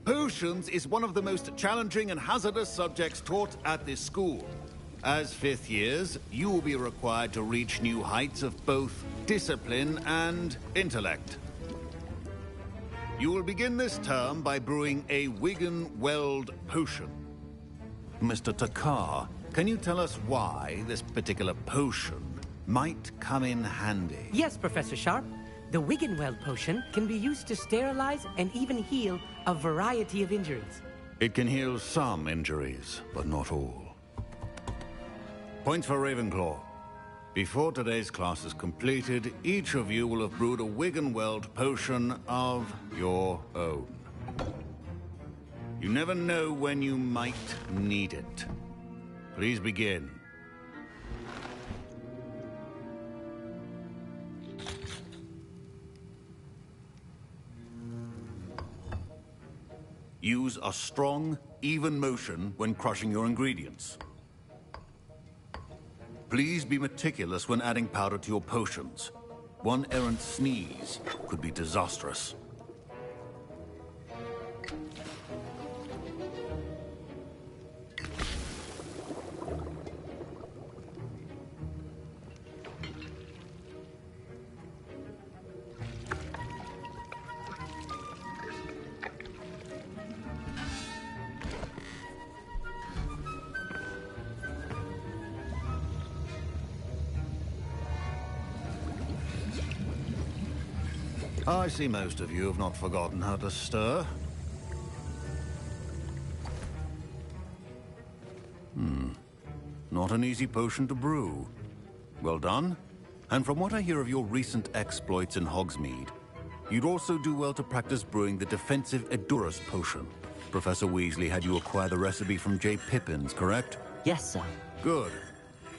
Potions is one of the most challenging and hazardous subjects taught at this school. As fifth years, you will be required to reach new heights of both discipline and intellect. You will begin this term by brewing a Wiggenweld potion. Mr. Takar, can you tell us why this particular potion might come in handy? Yes, Professor Sharp. The Wiggenweld potion can be used to sterilize and even heal a variety of injuries. It can heal some injuries, but not all. Points for Ravenclaw. Before today's class is completed, each of you will have brewed a Wiggenweld potion of your own. You never know when you might need it. Please begin. Use a strong, even motion when crushing your ingredients. Please be meticulous when adding powder to your potions. One errant sneeze could be disastrous. I see most of you have not forgotten how to stir. Not an easy potion to brew. Well done. And from what I hear of your recent exploits in Hogsmeade, you'd also do well to practice brewing the defensive Edurus potion. Professor Weasley had you acquire the recipe from J. Pippins, correct? Yes, sir. Good.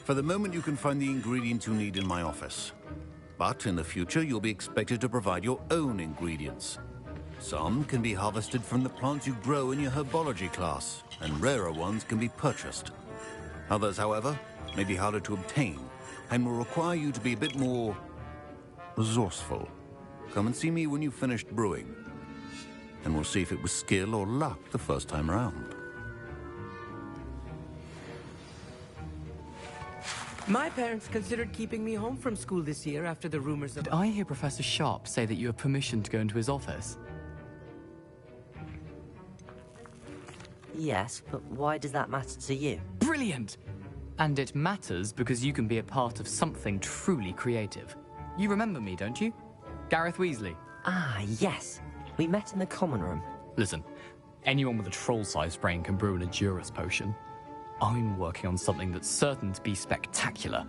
For the moment, you can find the ingredients you need in my office. But in the future, you'll be expected to provide your own ingredients. Some can be harvested from the plants you grow in your herbology class, and rarer ones can be purchased. Others, however, may be harder to obtain, and will require you to be a bit more resourceful. Come and see me when you've finished brewing, and we'll see if it was skill or luck the first time around. My parents considered keeping me home from school this year after the rumors of... Did I hear Professor Sharp say that you have permission to go into his office? Yes, but why does that matter to you? Brilliant! And it matters because you can be a part of something truly creative. You remember me, don't you? Gareth Weasley. Ah, yes. We met in the common room. Listen, anyone with a troll-sized brain can brew an Edurus potion. I'm working on something that's certain to be spectacular.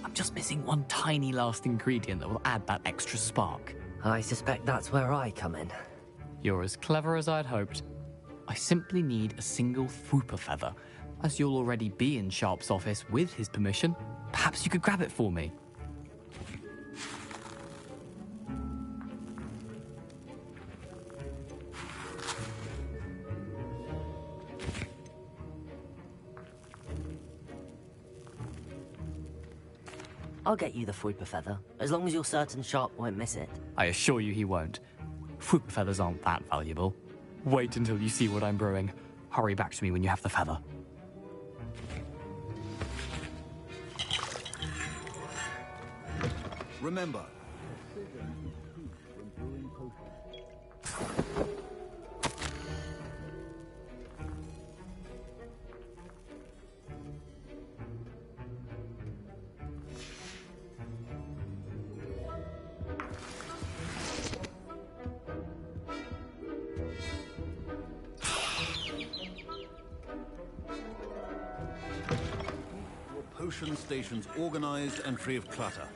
I'm just missing one tiny last ingredient that will add that extra spark. I suspect that's where I come in. You're as clever as I'd hoped. I simply need a single Fwooper feather. As you'll already be in Sharp's office with his permission, perhaps you could grab it for me. I'll get you the Fwooper feather, as long as you're certain Sharp won't miss it. I assure you he won't. Fwooper feathers aren't that valuable. Wait until you see what I'm brewing. Hurry back to me when you have the feather. Remember, potion stations organized and free of clutter.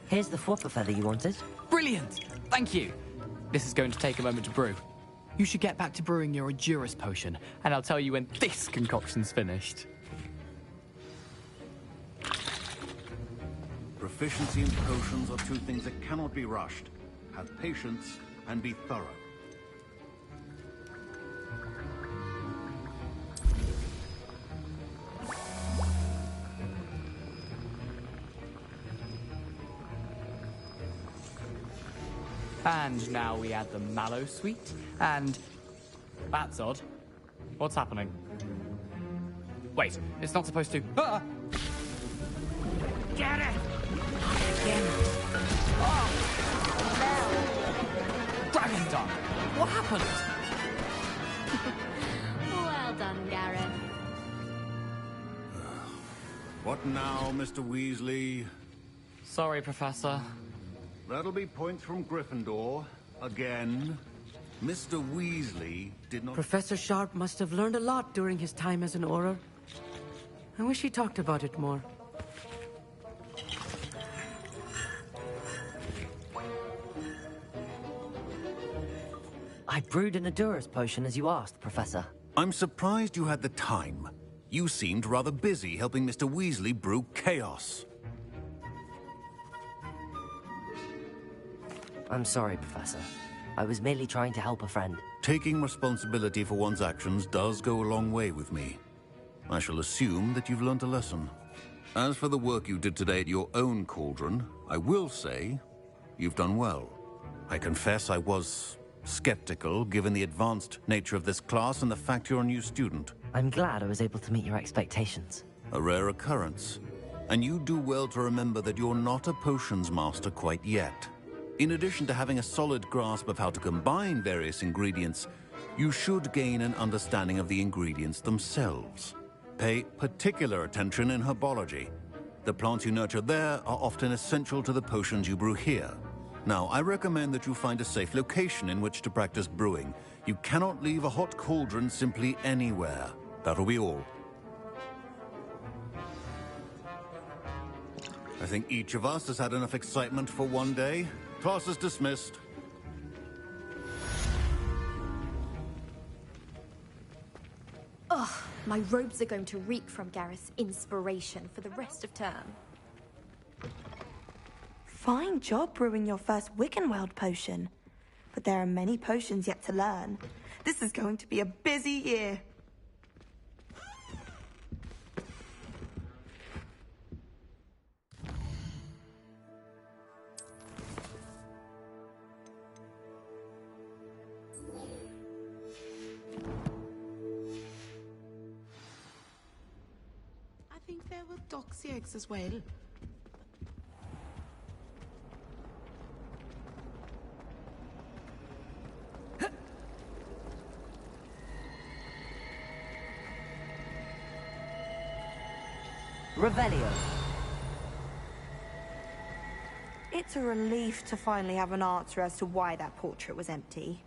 Here's the Fwooper feather you wanted. Brilliant! Thank you! This is going to take a moment to brew. You should get back to brewing your Edurus potion, and I'll tell you when this concoction's finished. Proficiency in potions are two things that cannot be rushed. Have patience and be thorough. And now we add the mallow sweet, and... That's odd. What's happening? Wait, it's not supposed to... Ah! Get it! Again. Dragon Dung! What happened? Well done, Gareth. What now, Mr. Weasley? Sorry, Professor. That'll be points from Gryffindor. Again. Mr. Weasley did not... Professor Sharp must have learned a lot during his time as an Auror. I wish he talked about it more. I brewed an Edurus potion as you asked, Professor. I'm surprised you had the time. You seemed rather busy helping Mr. Weasley brew chaos. I'm sorry, Professor. I was merely trying to help a friend. Taking responsibility for one's actions does go a long way with me. I shall assume that you've learnt a lesson. As for the work you did today at your own cauldron, I will say you've done well. I confess I was skeptical, given the advanced nature of this class and the fact you're a new student. I'm glad I was able to meet your expectations. A rare occurrence. And you do well to remember that you're not a potions master quite yet. In addition to having a solid grasp of how to combine various ingredients, you should gain an understanding of the ingredients themselves. Pay particular attention in herbology. The plants you nurture there are often essential to the potions you brew here. Now, I recommend that you find a safe location in which to practice brewing. You cannot leave a hot cauldron simply anywhere. That'll be all. I think each of us has had enough excitement for one day. Class is dismissed. Ugh, my robes are going to reek from Gareth's inspiration for the rest of term. Fine job brewing your first Wiggenweld potion. But there are many potions yet to learn. This is going to be a busy year. I think there were doxy eggs as well. Revelio. It's a relief to finally have an answer as to why that portrait was empty.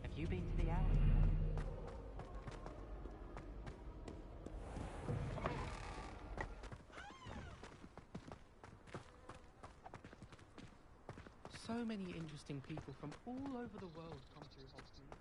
Have you been to the owl? So many interesting people from all over the world come to Hogsmeade.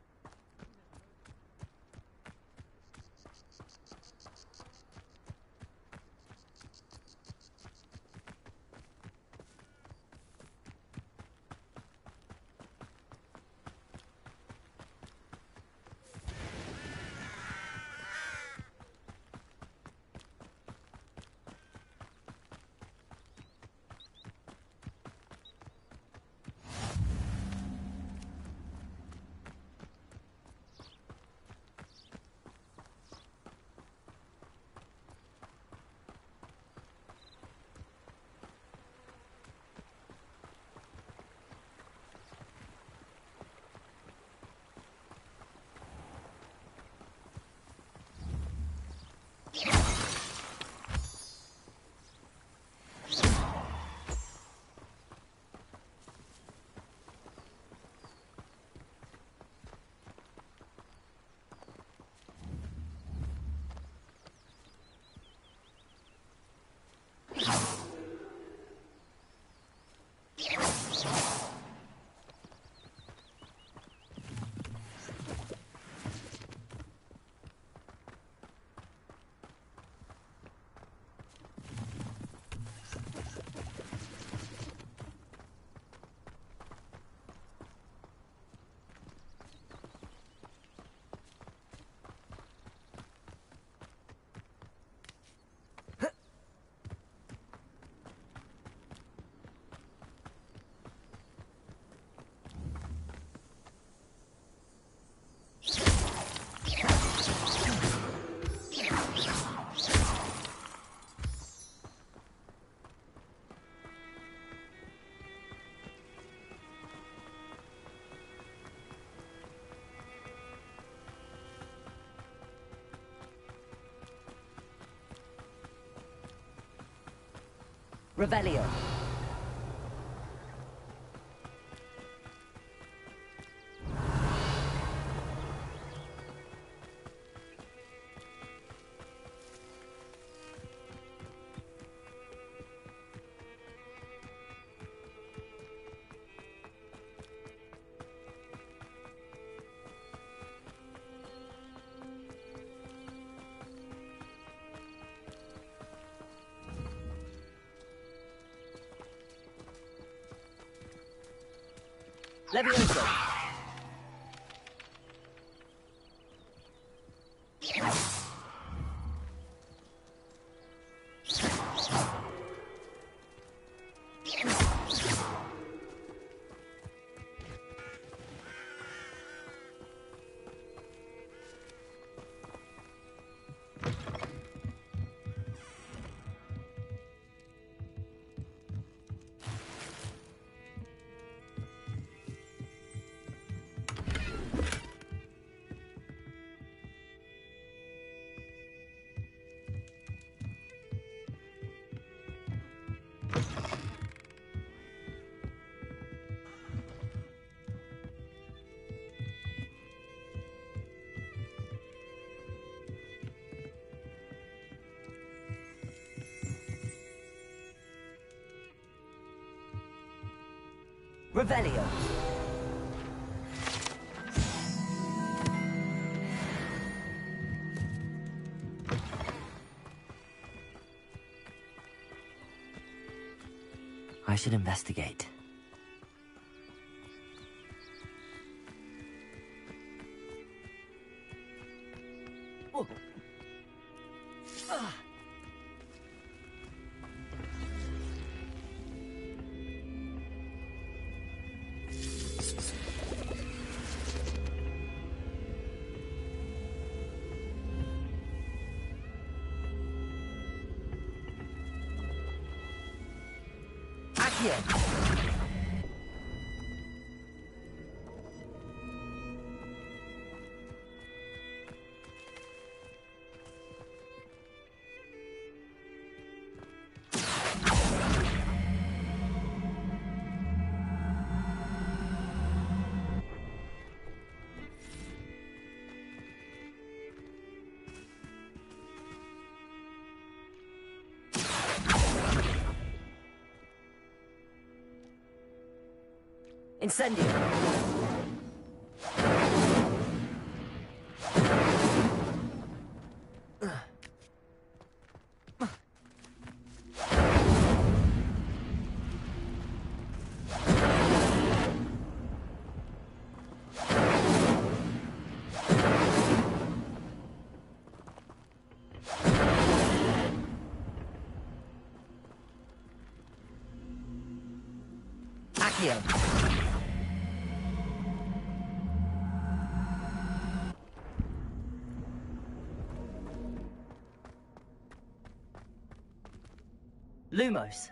Revelio. Levioso. Revelio. I should investigate. Oh. Ah. Accio. Incendio. Accio. Lumos.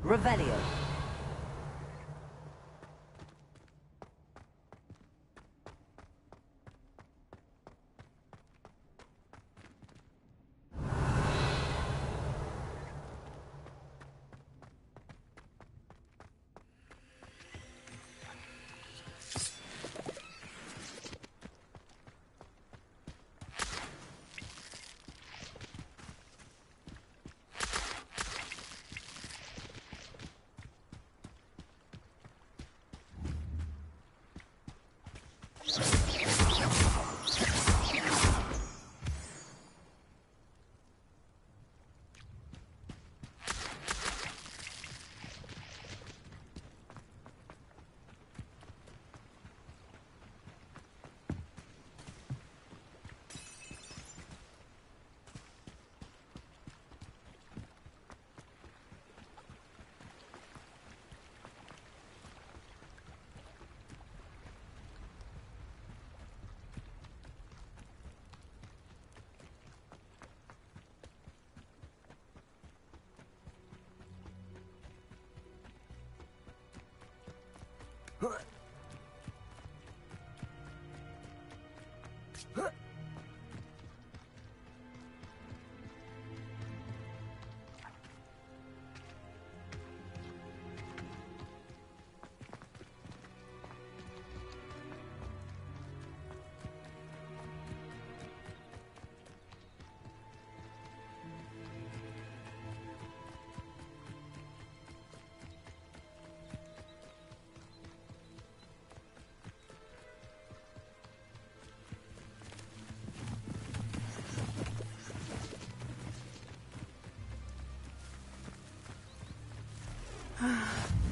Revelio.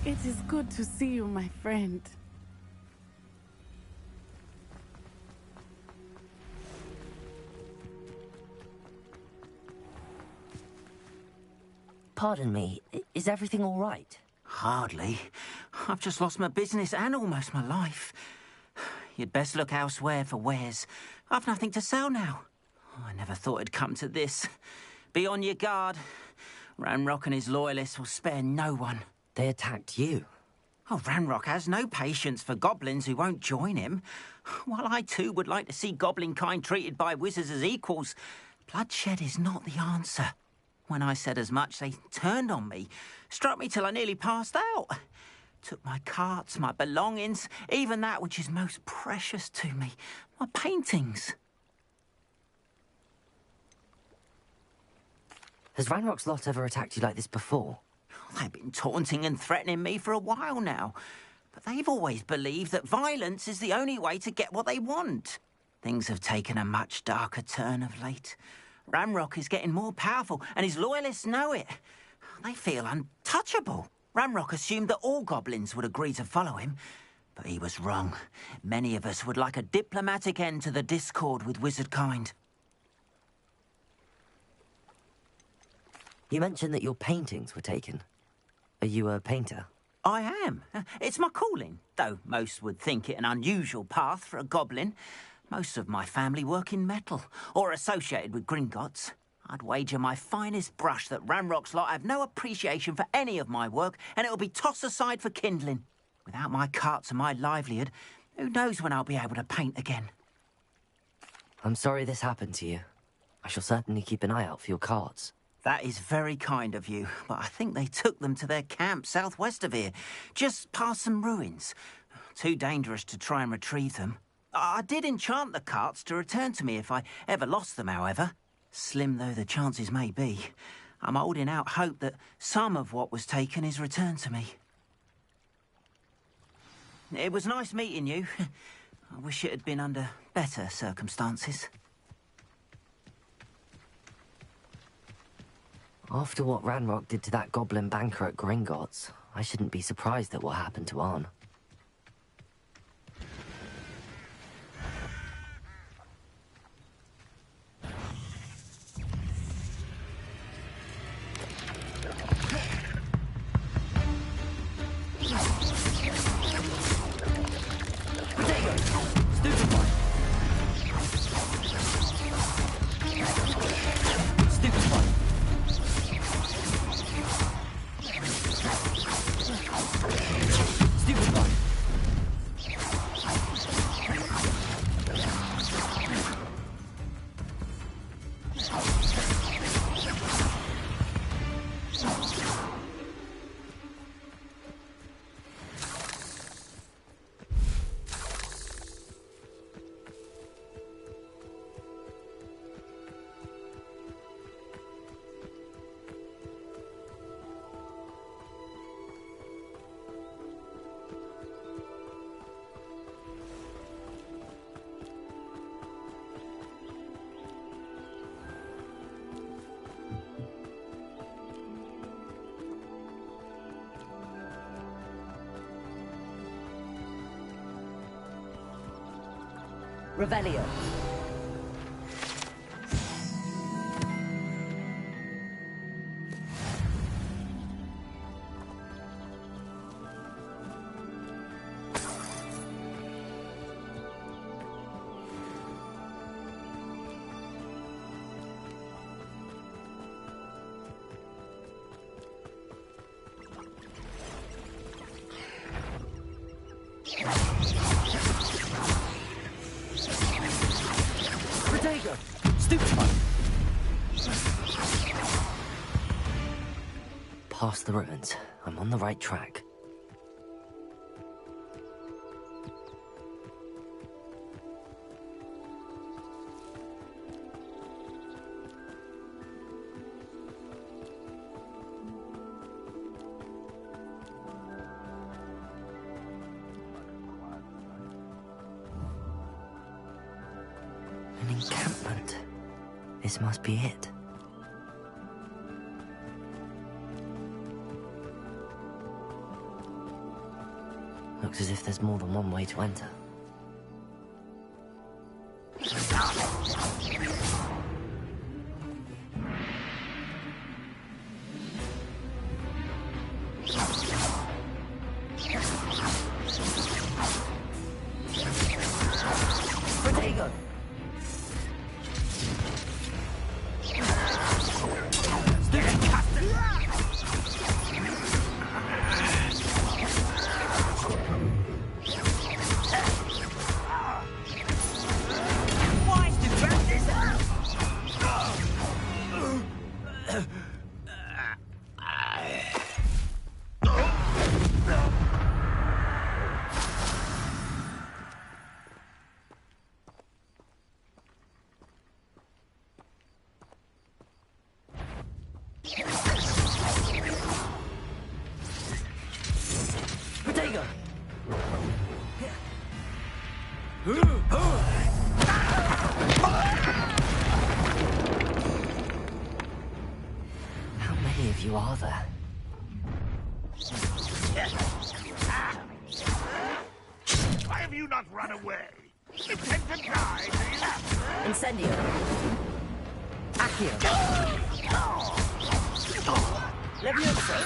It is good to see you, my friend. Pardon me, is everything all right? Hardly. I've just lost my business and almost my life. You'd best look elsewhere for wares. I've nothing to sell now. I never thought it'd come to this. Be on your guard. Ranrock and his loyalists will spare no one. They attacked you. Oh, Ranrock has no patience for goblins who won't join him. While I too would like to see goblin kind treated by wizards as equals, bloodshed is not the answer. When I said as much, they turned on me, struck me till I nearly passed out. Took my carts, my belongings, even that which is most precious to me, my paintings. Has Ranrock's lot ever attacked you like this before? They've been taunting and threatening me for a while now, but they've always believed that violence is the only way to get what they want. Things have taken a much darker turn of late. Ranrock is getting more powerful, and his loyalists know it. They feel untouchable. Ranrock assumed that all goblins would agree to follow him, but he was wrong. Many of us would like a diplomatic end to the discord with wizard kind. You mentioned that your paintings were taken. Are you a painter? I am. It's my calling, though most would think it an unusual path for a goblin. Most of my family work in metal, or associated with Gringotts. I'd wager my finest brush that Ranrock's lot have no appreciation for any of my work, and it'll be tossed aside for kindling. Without my carts and my livelihood, who knows when I'll be able to paint again. I'm sorry this happened to you. I shall certainly keep an eye out for your carts. That is very kind of you, but I think they took them to their camp southwest of here, just past some ruins. Too dangerous to try and retrieve them. I did enchant the carts to return to me if I ever lost them, however. Slim though the chances may be, I'm holding out hope that some of what was taken is returned to me. It was nice meeting you. I wish it had been under better circumstances. After what Ranrock did to that goblin banker at Gringotts, I shouldn't be surprised at what happened to Arn. Revelio. Stupefy! Past the ruins. I'm on the right track. An encampment. This must be it. Looks as if there's more than one way to enter. Protego! Protego! How many of you are there? Why have you not run away? You intend to die, do you? Incendio! Accio! Leviosa!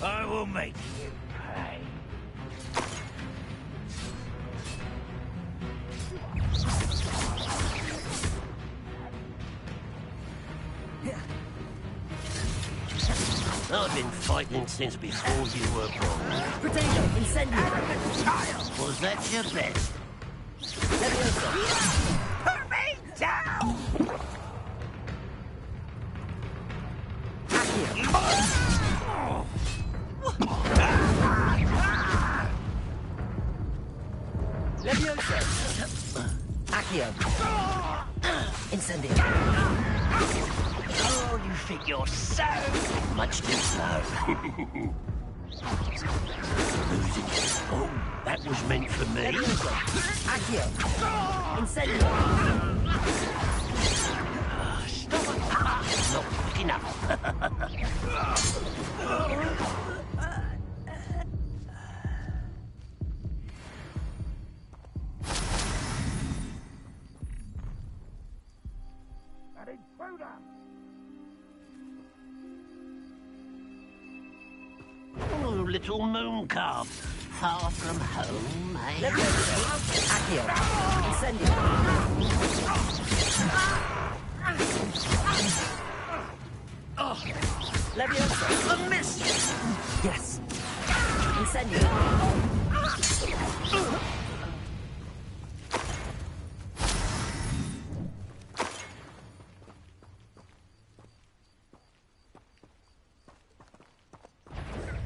I will make you pay. I've been fighting since before you were born. Protego! Incendio! Was that your best? Leviosa! Put me down! Accio! Leviosa! Accio! Incendio! Oh, you think you're so much too slow. Losing it. Oh, that was meant for me. Leviosa! Accio! Incendio! Not quick enough. An intruder! Oh, little moon calf. Far from home, eh? Leviosa! Accio! Incendio! Leviosa! A miss! Yes! Incendio!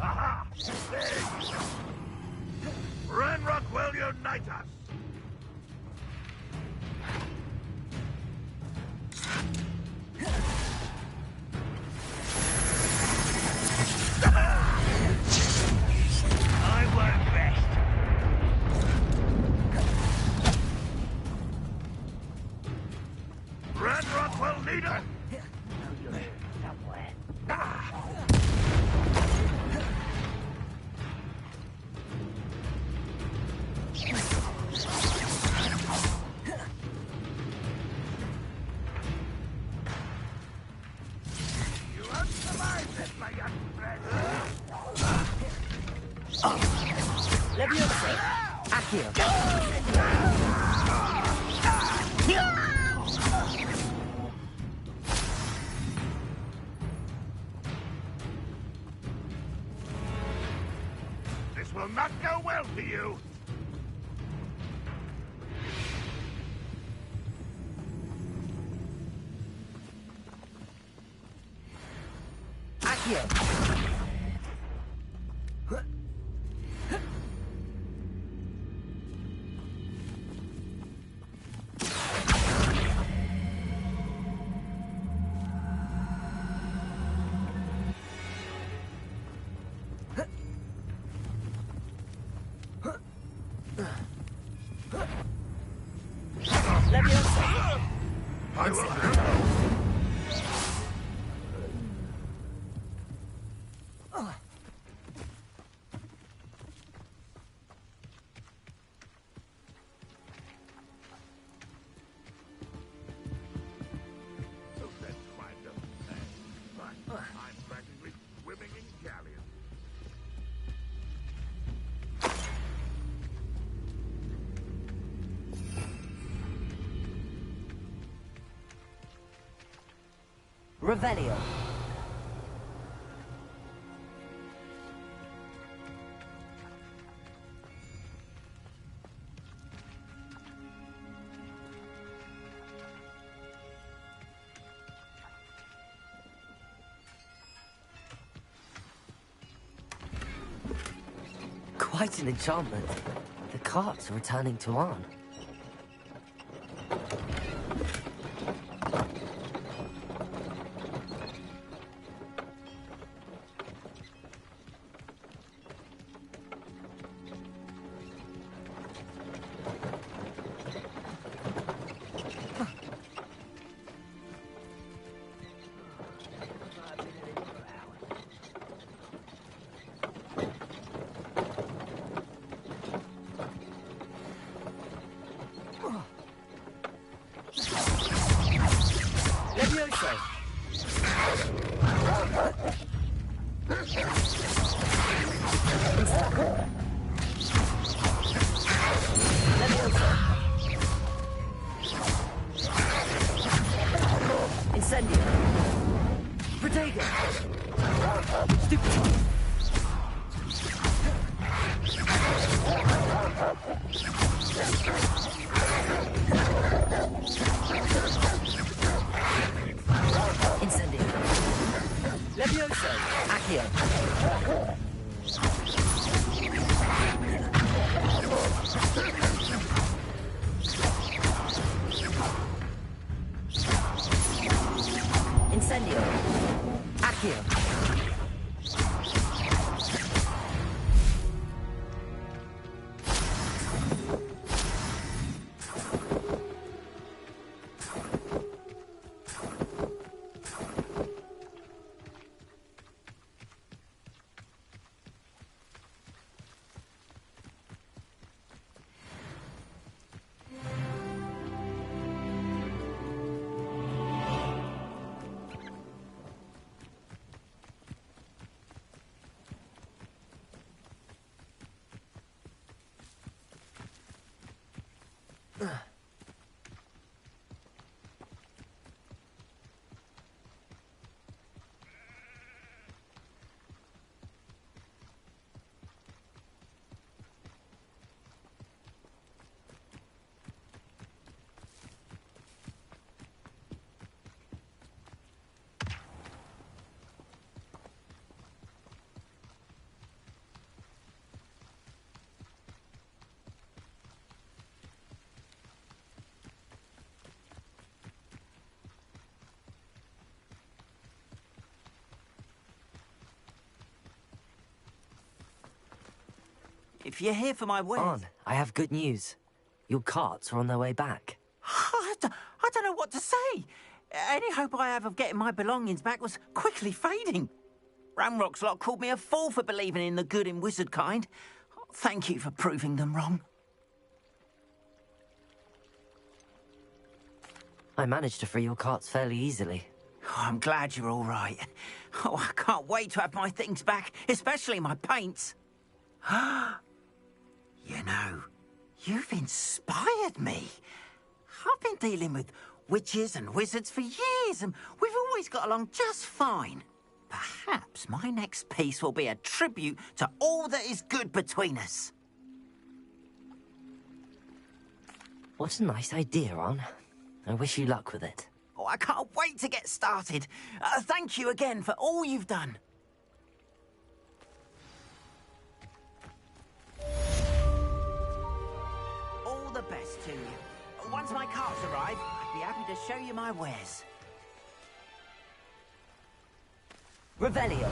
Aha! There you go. Ranrock will unite us! I won't rest. Ranrock will lead us! You won't survive this, my young friend. Leviosa! Accio! This will not go well for you. Accio! Revelio. Quite an enchantment. The carts are returning to Arn. If you're here for my wares... Arn, I have good news. Your carts are on their way back. I don't know what to say. Any hope I have of getting my belongings back was quickly fading. Ranrock's lot called me a fool for believing in the good in wizard kind. Thank you for proving them wrong. I managed to free your carts fairly easily. Oh, I'm glad you're all right. Oh, I can't wait to have my things back, especially my paints. You know, you've inspired me. I've been dealing with witches and wizards for years, and we've always got along just fine. Perhaps perhaps my next piece will be a tribute to all that is good between us. What a nice idea, Ron. I wish you luck with it. Oh, I can't wait to get started. Thank you again for all you've done. All the best to you. Once my carts arrive, I'd be happy to show you my wares. Revelio.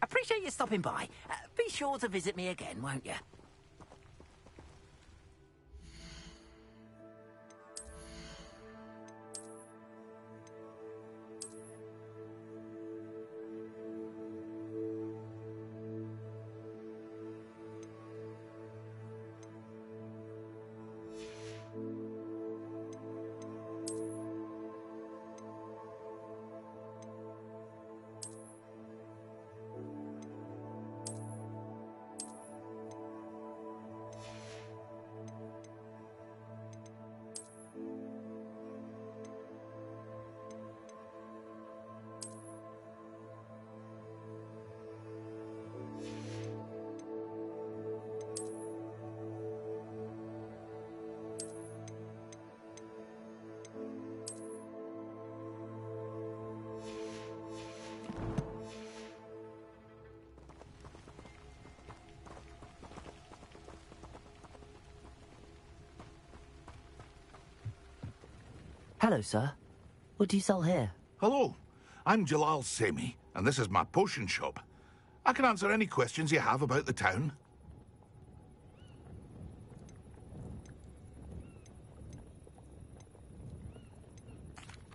Appreciate you stopping by. Be sure to visit me again, won't you? Hello, sir. What do you sell here? Hello, I'm Jalal Semi, and this is my potion shop. I can answer any questions you have about the town.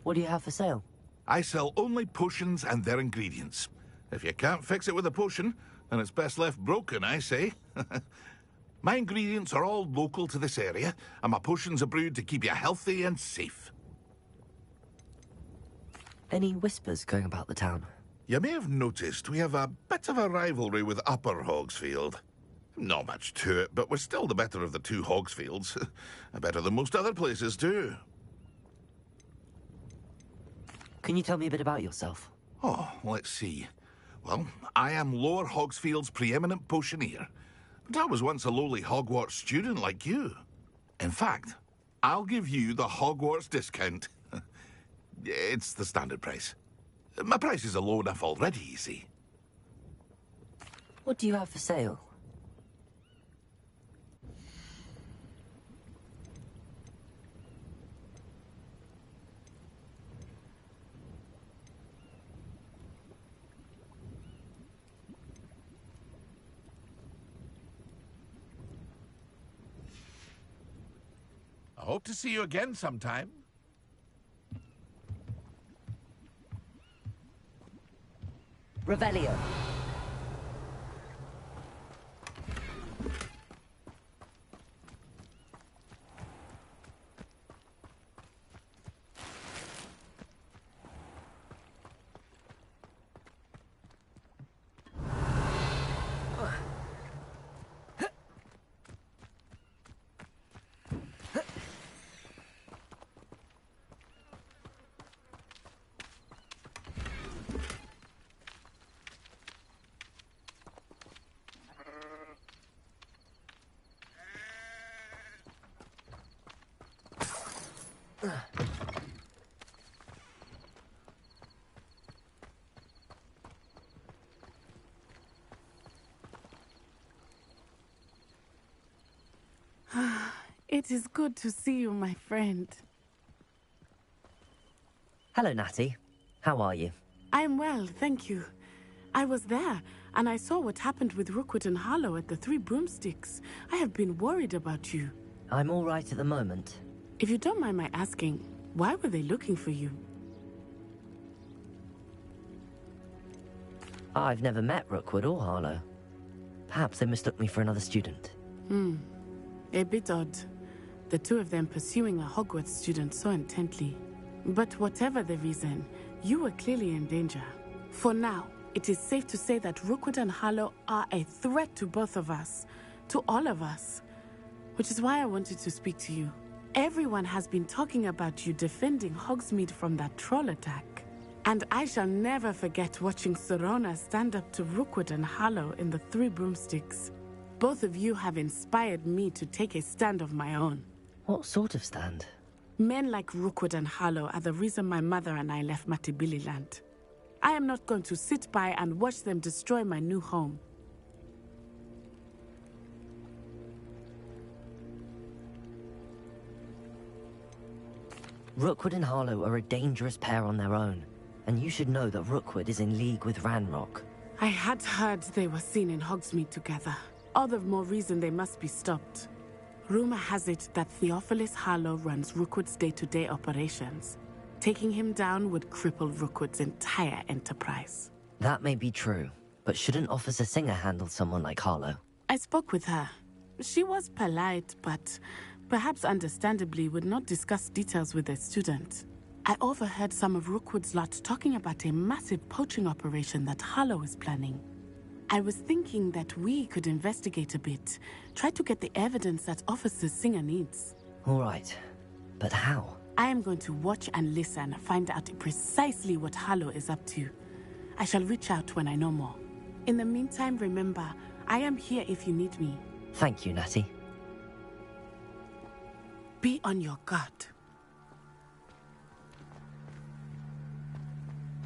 What do you have for sale? I sell only potions and their ingredients. If you can't fix it with a potion, then it's best left broken, I say. My ingredients are all local to this area, and my potions are brewed to keep you healthy and safe. Any whispers going about the town? You may have noticed we have a bit of a rivalry with Upper Hogsfield. Not much to it, but we're still the better of the two Hogsfields. Better than most other places, too. Can you tell me a bit about yourself? Oh, let's see. Well, I am Lower Hogsfield's preeminent potioneer. But I was once a lowly Hogwarts student like you. In fact, I'll give you the Hogwarts discount. It's the standard price. My prices are low enough already, you see. What do you have for sale? I hope to see you again sometime. Revelio. It is good to see you, my friend. Hello, Natty. How are you? I am well, thank you. I was there, and I saw what happened with Rookwood and Harlow at the Three Broomsticks. I have been worried about you. I'm all right at the moment. If you don't mind my asking, why were they looking for you? I've never met Rookwood or Harlow. Perhaps they mistook me for another student. A bit odd. The two of them pursuing a Hogwarts student so intently. But whatever the reason, you were clearly in danger. For now, it is safe to say that Rookwood and Harlow are a threat to both of us. To all of us. Which is why I wanted to speak to you. Everyone has been talking about you defending Hogsmeade from that troll attack. And I shall never forget watching Sirona stand up to Rookwood and Harlow in the Three Broomsticks. Both of you have inspired me to take a stand of my own. What sort of stand? Men like Rookwood and Harlow are the reason my mother and I left Matabeleland. I am not going to sit by and watch them destroy my new home. Rookwood and Harlow are a dangerous pair on their own, and you should know that Rookwood is in league with Ranrock. I had heard they were seen in Hogsmeade together. All the more reason they must be stopped. Rumor has it that Theophilus Harlow runs Rookwood's day-to-day operations. Taking him down would cripple Rookwood's entire enterprise. That may be true, but shouldn't Officer Singer handle someone like Harlow? I spoke with her. She was polite, but perhaps understandably would not discuss details with a student. I overheard some of Rookwood's lot talking about a massive poaching operation that Harlow is planning. I was thinking that we could investigate a bit, try to get the evidence that Officer Singer needs. All right, but how? I am going to watch and listen, find out precisely what Harlow is up to. I shall reach out when I know more. In the meantime, remember, I am here if you need me. Thank you, Natty. Be on your guard.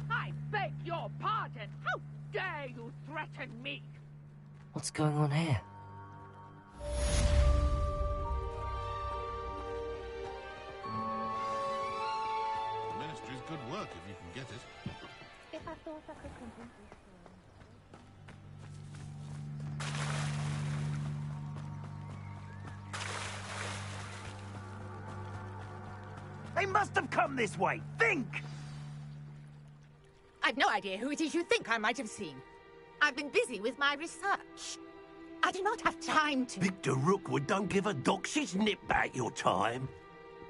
I beg your pardon! How dare you threaten me? What's going on here? The Ministry's good work if you can get it. If I thought I could complete this. They must have come this way. Think! I've no idea who it is you think I might have seen. I've been busy with my research. I do not have time to... Victor Rookwood don't give a doxy's nip back your time.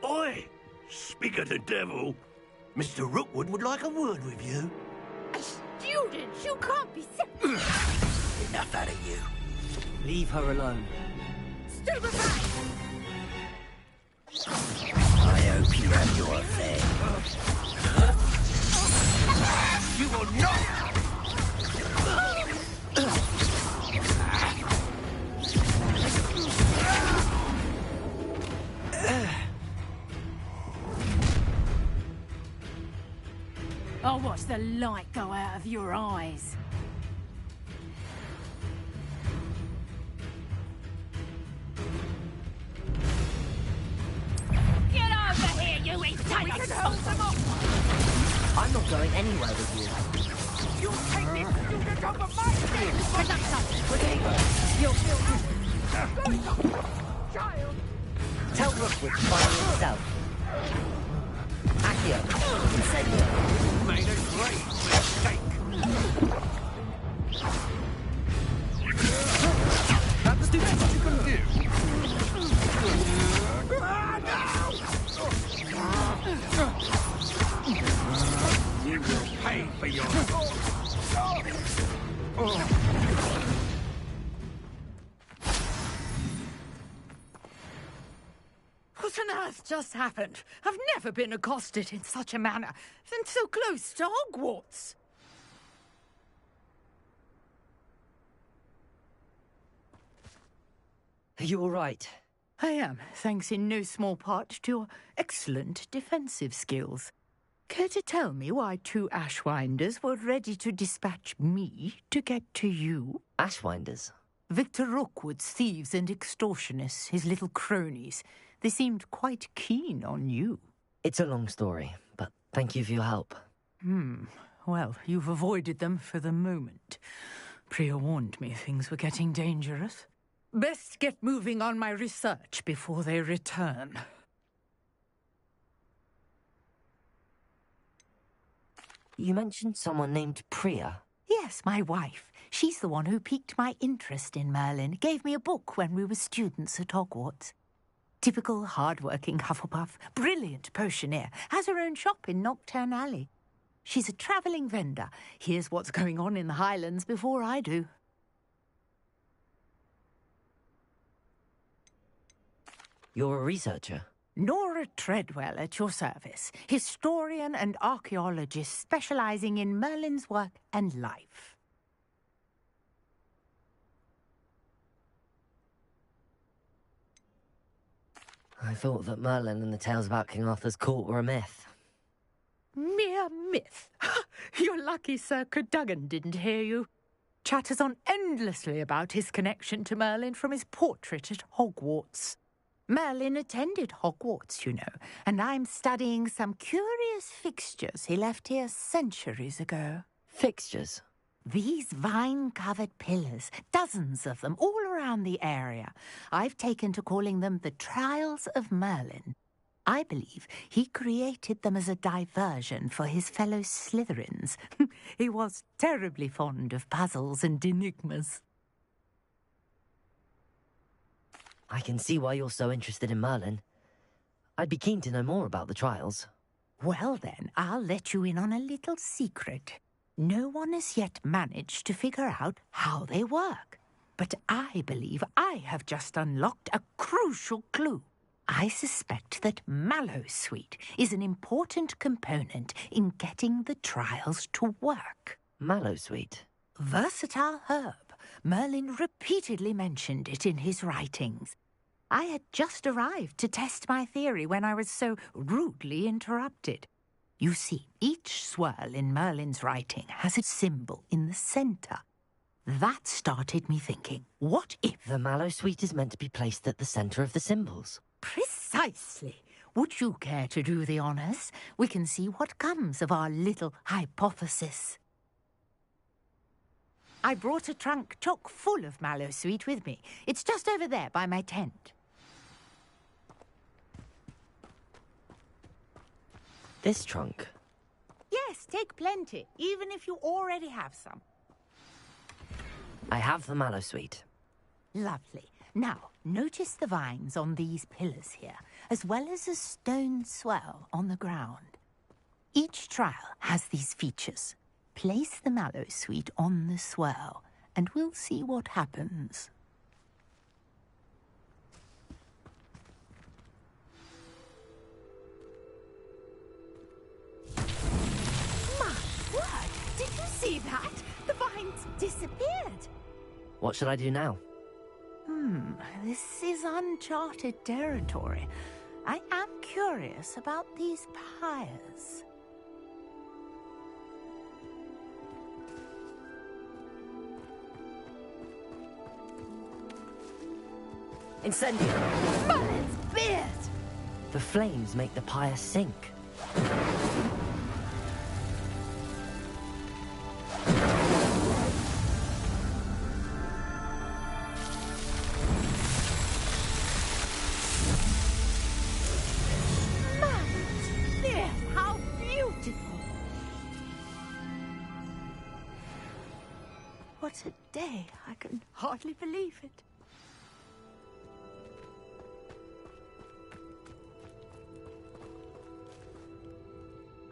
Oi! Speak of the devil. Mr. Rookwood would like a word with you. A student? You can't be serious. Enough out of you. Leave her alone. Stupefy! I hope you have your affair. You will not! I'll watch the light go out of your eyes. Get over here, you entitled son! I'm not going anywhere with you. You take this student over my head! You'll kill child! Tell Rookwood to find himself. Accio, Incendio. Made a great mistake. That's the best you can do. You will pay for your... What on earth just happened? I've never been accosted in such a manner, and so close to Hogwarts. Are you all right? I am, thanks in no small part to your excellent defensive skills. Care to tell me why two Ashwinders were ready to dispatch me to get to you? Ashwinders? Victor Rookwood's thieves and extortionists, his little cronies. They seemed quite keen on you. It's a long story, but thank you for your help. Well, you've avoided them for the moment. Priya warned me things were getting dangerous. Best get moving on my research before they return. You mentioned someone named Priya. Yes, my wife. She's the one who piqued my interest in Merlin. Gave me a book when we were students at Hogwarts. Typical hard-working Hufflepuff, brilliant potioneer, has her own shop in Nocturne Alley. She's a travelling vendor. Hears what's going on in the Highlands before I do. You're a researcher? Nora Treadwell at your service, historian and archaeologist specialising in Merlin's work and life. I thought that Merlin and the tales about King Arthur's court were a myth. Mere myth. You're lucky Sir Cadogan didn't hear you. Chatters on endlessly about his connection to Merlin from his portrait at Hogwarts. Merlin attended Hogwarts, you know, and I'm studying some curious fixtures he left here centuries ago. Fixtures? These vine-covered pillars, dozens of them, all around the area. I've taken to calling them the Trials of Merlin. I believe he created them as a diversion for his fellow Slytherins. He was terribly fond of puzzles and enigmas. I can see why you're so interested in Merlin. I'd be keen to know more about the trials. Well then, I'll let you in on a little secret. No one has yet managed to figure out how they work. But I believe I have just unlocked a crucial clue. I suspect that Mallowsweet is an important component in getting the trials to work. Mallowsweet? Versatile herb. Merlin repeatedly mentioned it in his writings. I had just arrived to test my theory when I was so rudely interrupted. You see, each swirl in Merlin's writing has a symbol in the centre. That started me thinking, what if... The Mallowsweet is meant to be placed at the centre of the symbols. Precisely. Would you care to do the honours? We can see what comes of our little hypothesis. I brought a trunk chock full of Mallowsweet with me. It's just over there by my tent. This trunk? Yes, take plenty, even if you already have some. I have the Mallowsweet. Lovely. Now, notice the vines on these pillars here, as well as a stone swell on the ground. Each trial has these features. Place the Mallowsweet on the swirl, and we'll see what happens. My word! Did you see that? The vines disappeared! What should I do now? This is uncharted territory. I am curious about these pyres. Incendio! Merlin's beard! The flames make the pyre sink. Merlin's beard! How beautiful! What a day! I can hardly believe it.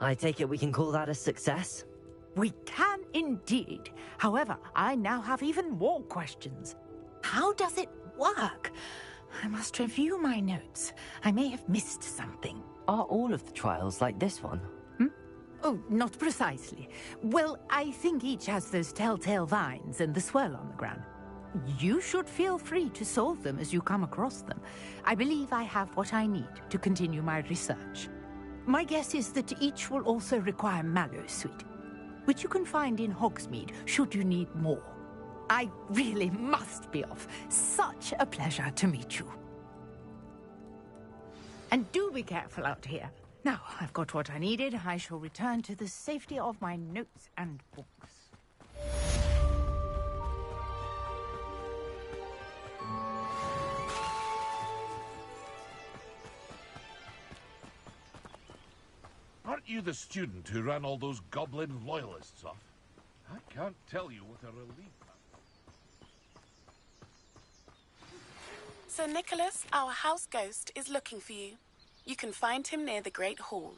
I take it we can call that a success? We can indeed. However, I now have even more questions. How does it work? I must review my notes. I may have missed something. Are all of the trials like this one? Oh, not precisely. Well, I think each has those telltale vines and the swirl on the ground. You should feel free to solve them as you come across them. I believe I have what I need to continue my research. My guess is that each will also require Mallowsweet, which you can find in Hogsmeade should you need more. I really must be off. Such a pleasure to meet you. And do be careful out here. Now, I've got what I needed. I shall return to the safety of my notes and books. Aren't you the student who ran all those goblin loyalists off? I can't tell you what a relief. Sir Nicholas, our house ghost, is looking for you. You can find him near the Great Hall.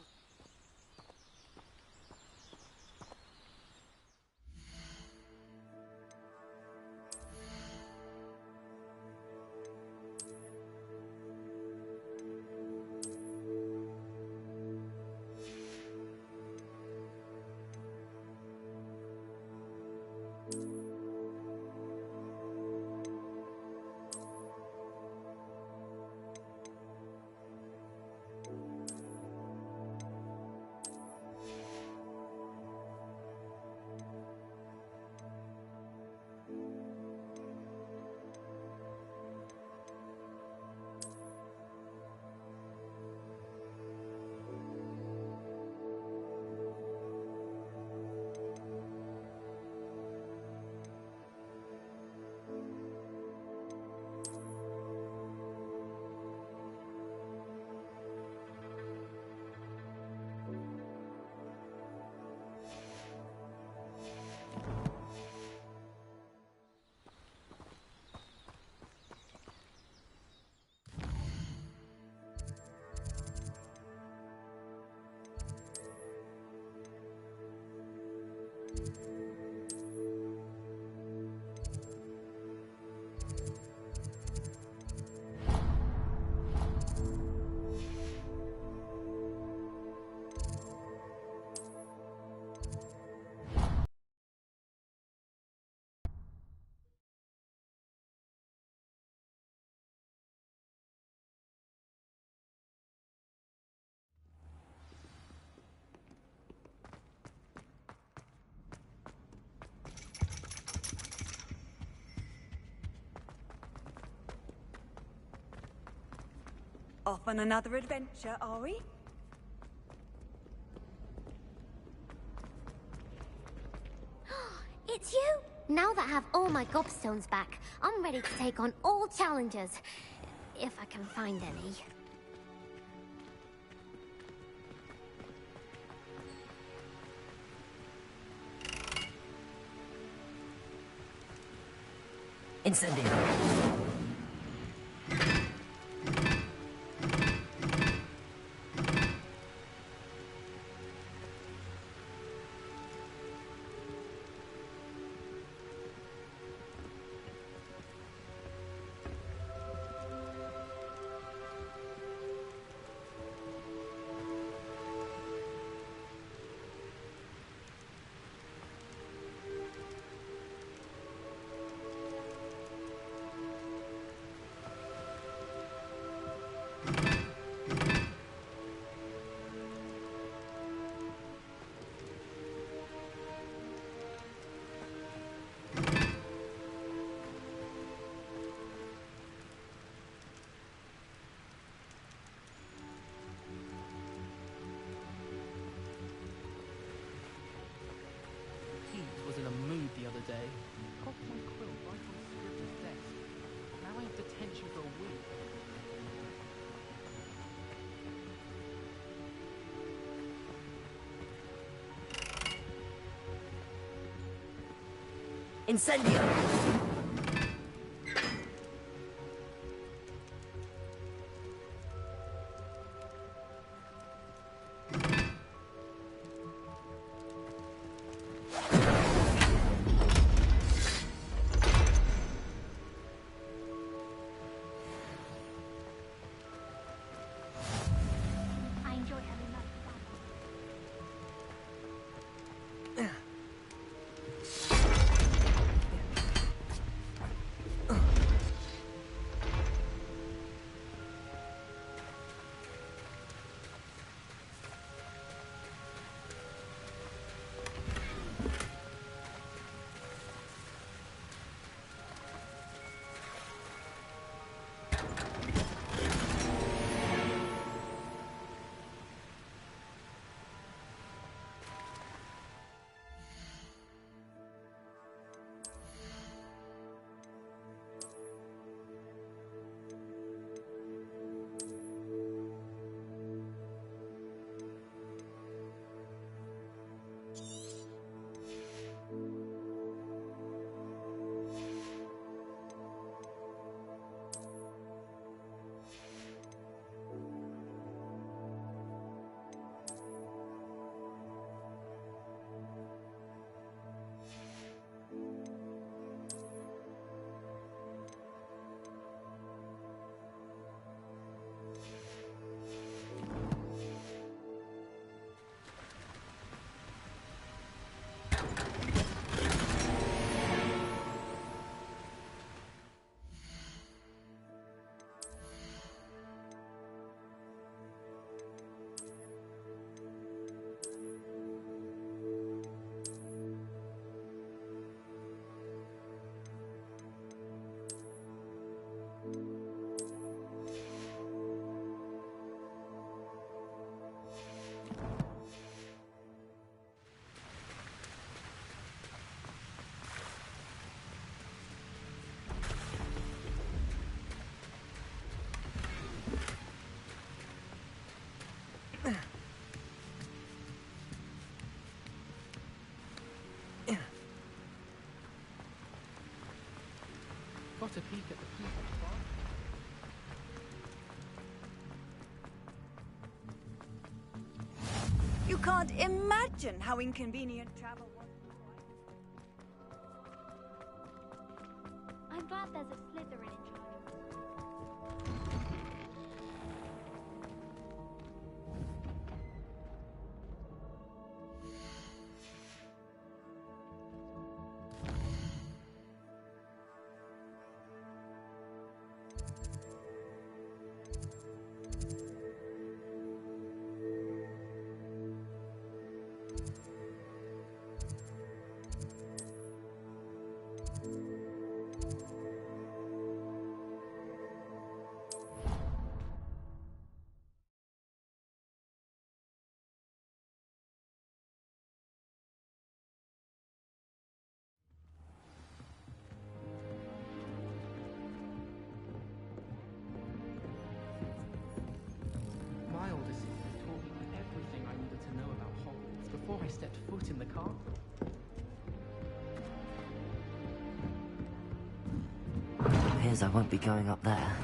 Off on another adventure, are we? It's you! Now that I have all my gobstones back, I'm ready to take on all challenges. If I can find any. Incendio. Was in a mood the other day. Cocked my quill right on Scrivener's desk. Now I have detention for a week. Incendio! got a peek at the prefect's bar? You can't imagine how inconvenient travel was. I'm glad there's a Slytherin in charge. My older sister taught me everything I needed to know about Hogwarts before I stepped foot in the castle. Appears I won't be going up there.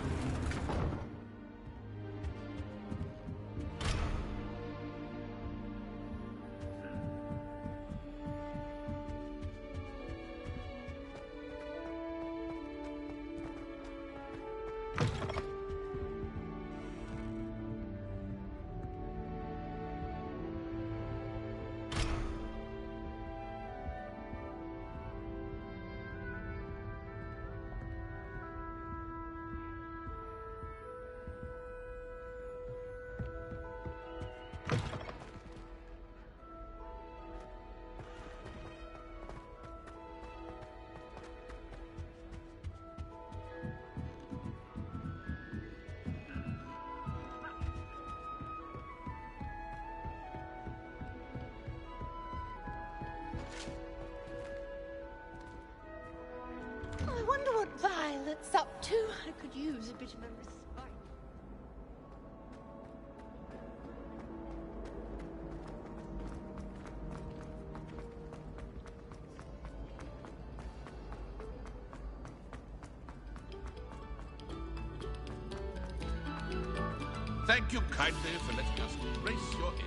I wonder what Violet's up to. I could use a bit of a respite. Thank you kindly for letting us grace your ears.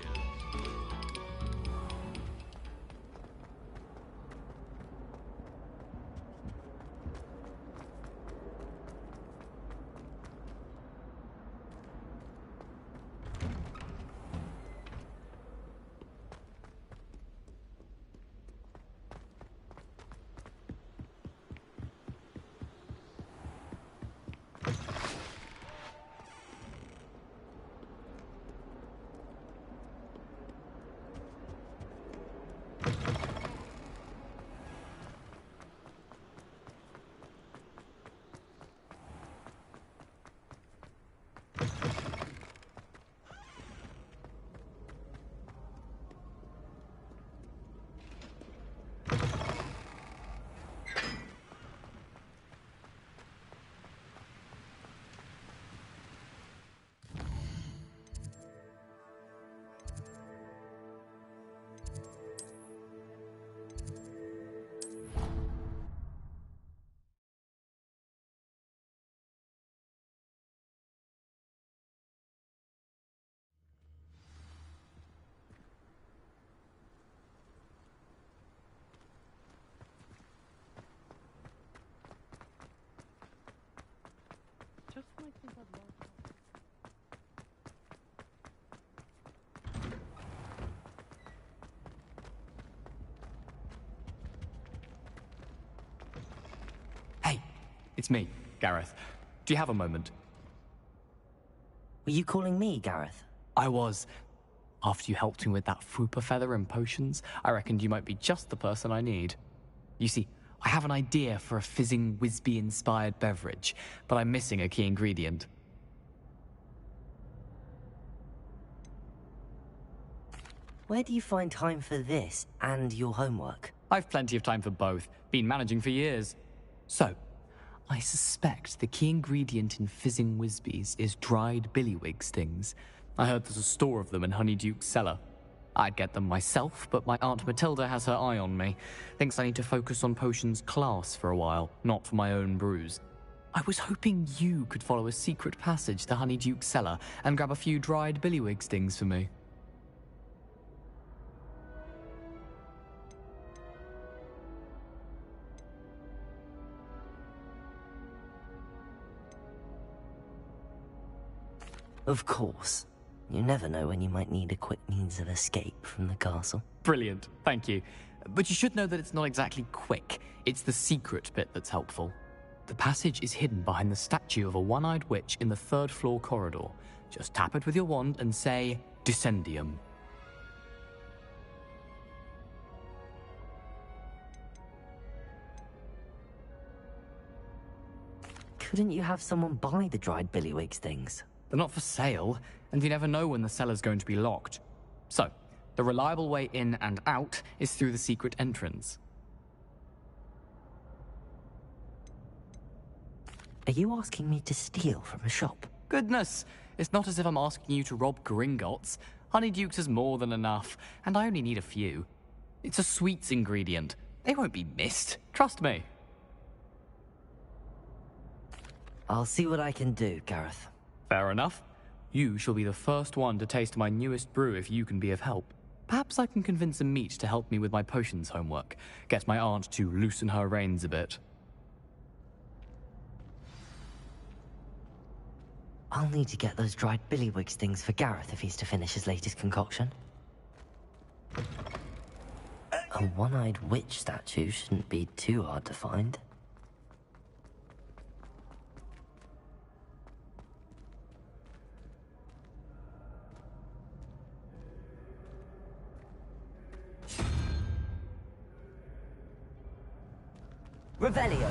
Just like things I'd love. Hey, it's me, Gareth. Do you have a moment? Were you calling me, Gareth? I was. After you helped me with that Fooper feather and potions, I reckoned you might be just the person I need. You see, I have an idea for a fizzing Whizbee-inspired beverage, but I'm missing a key ingredient. Where do you find time for this and your homework? I've plenty of time for both. Been managing for years. So, I suspect the key ingredient in fizzing Whizbees is dried billywig stings. I heard there's a store of them in Honeyduke's cellar. I'd get them myself, but my Aunt Matilda has her eye on me. Thinks I need to focus on potions class for a while, not for my own brews. I was hoping you could follow a secret passage to Honeyduke's cellar and grab a few dried billywig stings for me. Of course. You never know when you might need a quick means of escape from the castle. Brilliant, thank you. But you should know that it's not exactly quick. It's the secret bit that's helpful. The passage is hidden behind the statue of a one-eyed witch in the third-floor corridor. Just tap it with your wand and say, Descendium. Couldn't you have someone buy the dried billywig stings? They're not for sale, and you never know when the cellar's going to be locked. So, the reliable way in and out is through the secret entrance. Are you asking me to steal from a shop? Goodness, it's not as if I'm asking you to rob Gringotts. Honeyduke's is more than enough, and I only need a few. It's a sweets ingredient. They won't be missed, trust me. I'll see what I can do, Gareth. Fair enough. You shall be the first one to taste my newest brew if you can be of help. Perhaps I can convince a meat to help me with my potions homework. Get my aunt to loosen her reins a bit. I'll need to get those dried billywig stings for Gareth if he's to finish his latest concoction. A one-eyed witch statue shouldn't be too hard to find. Revelio.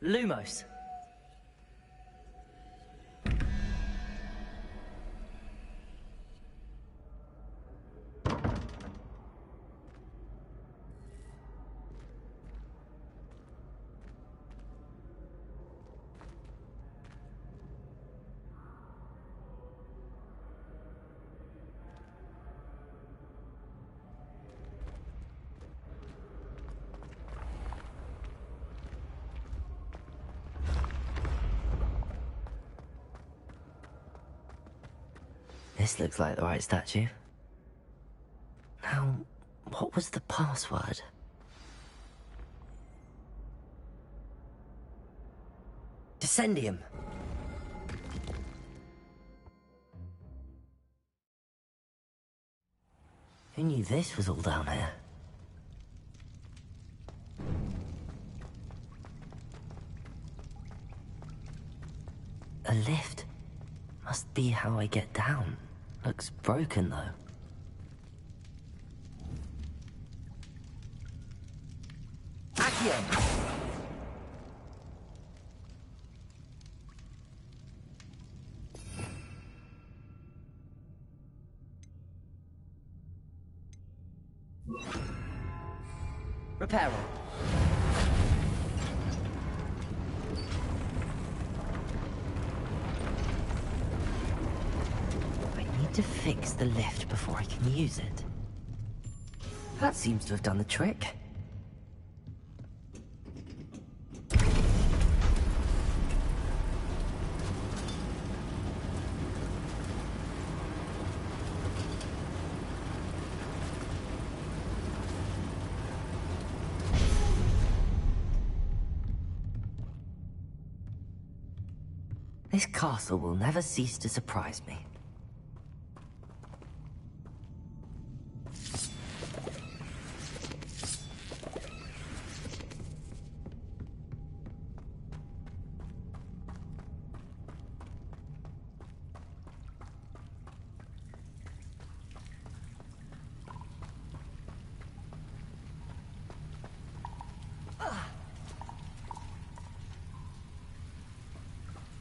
Lumos. This looks like the right statue. Now, what was the password? Descendium. Who knew this was all down here? A lift. Must be how I get down. Looks broken, though. Accio! Reparo. To fix the lift before I can use it. That seems to have done the trick. This castle will never cease to surprise me.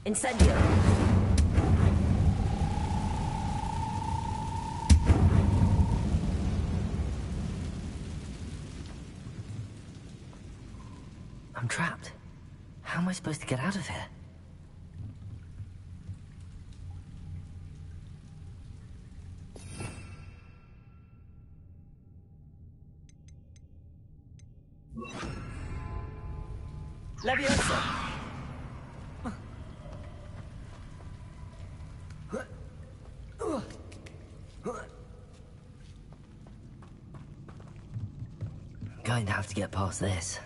Incendio! I'm trapped. How am I supposed to get out of here? Leviosa! Going to have to get past this.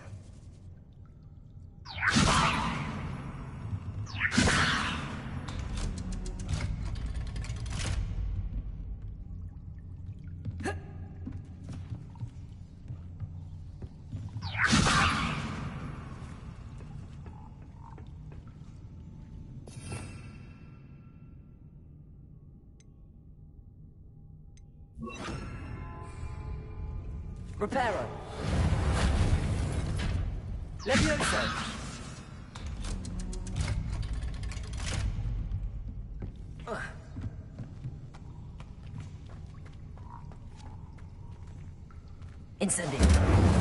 Reparo! Leviosa! Incendio!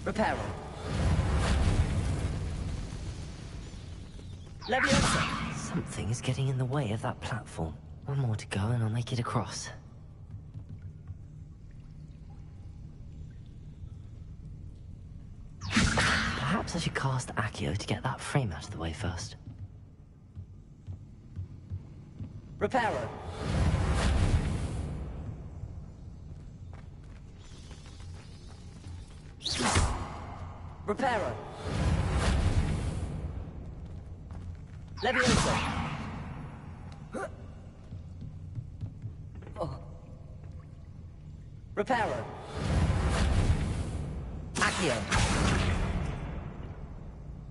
Reparo. Leviosa! Something is getting in the way of that platform. One more to go and I'll make it across. Perhaps I should cast Accio to get that frame out of the way first. Reparo! Reparo! Leviosa! Oh. Reparo! Accio!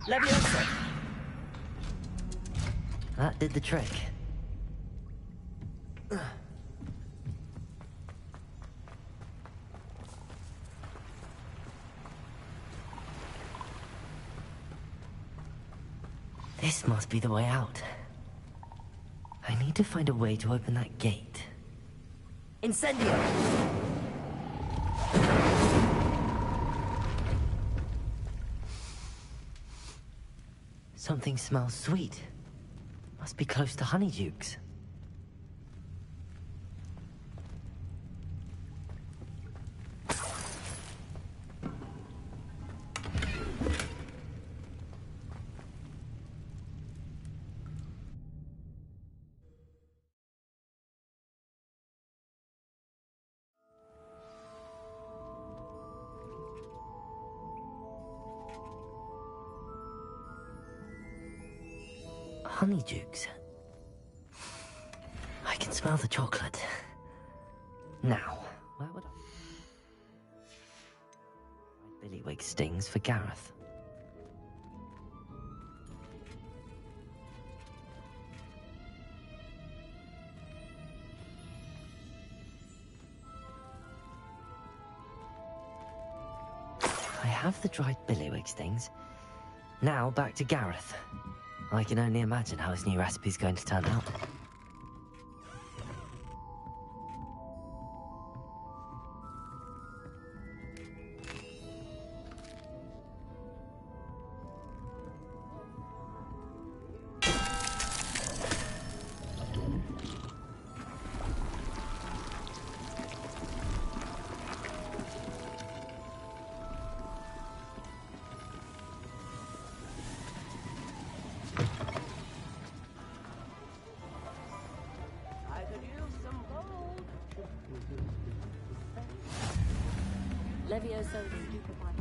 Leviosa! That did the trick. This must be the way out. I need to find a way to open that gate. Incendio! Something smells sweet. Must be close to Honeydukes. Honeydukes. I can smell the chocolate. Now, where would I... Billywig stings for Gareth. I have the dried Billywig stings. Now back to Gareth. I can only imagine how his new recipe's going to turn out. Leviosa do provide.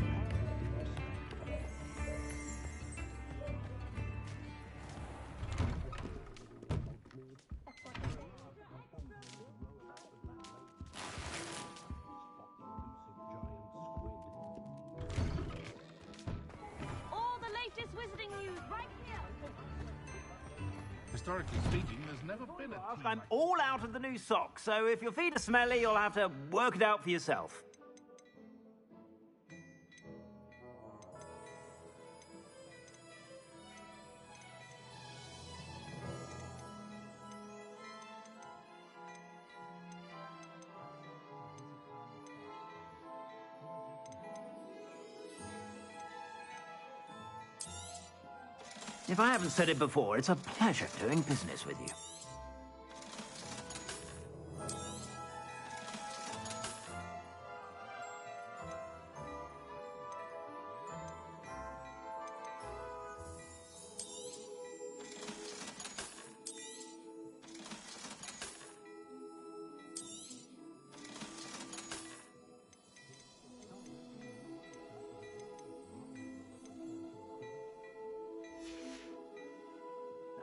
All the latest wizarding news right here. Historically speaking, there's never been a... I'm all out of the new socks, so if your feet are smelly, you'll have to work it out for yourself. If I haven't said it before, it's a pleasure doing business with you.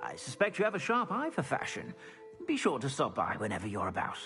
I suspect you have a sharp eye for fashion. Be sure to stop by whenever you're about.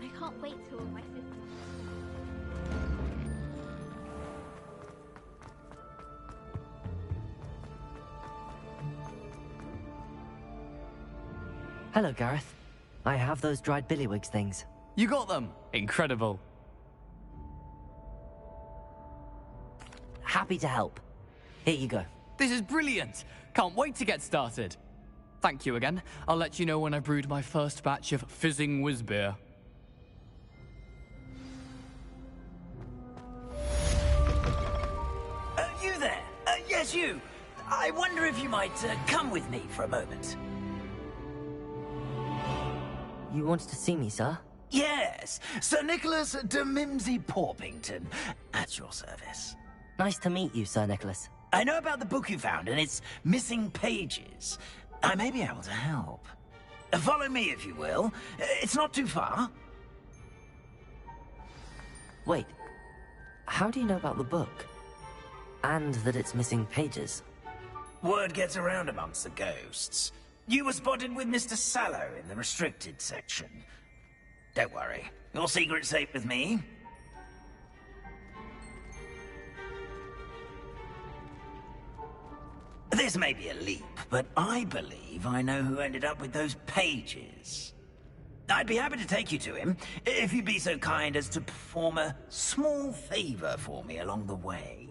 I can't wait till my sister. Hello, Gareth. I have those dried billywigs things. You got them! Incredible. Happy to help. Here you go. This is brilliant! Can't wait to get started. Thank you again. I'll let you know when I've brewed my first batch of fizzing whiz-beer. You there? Yes, you. I wonder if you might come with me for a moment. You wanted to see me, sir? Yes, Sir Nicholas de Mimsy Porpington, at your service. Nice to meet you, Sir Nicholas. I know about the book you found and its missing pages. I may be able to help. Follow me, if you will. It's not too far. Wait, how do you know about the book? And that it's missing pages? Word gets around amongst the ghosts. You were spotted with Mr. Sallow in the restricted section. Don't worry, your secret's safe with me. This may be a leap, but I believe I know who ended up with those pages. I'd be happy to take you to him, if you'd be so kind as to perform a small favor for me along the way.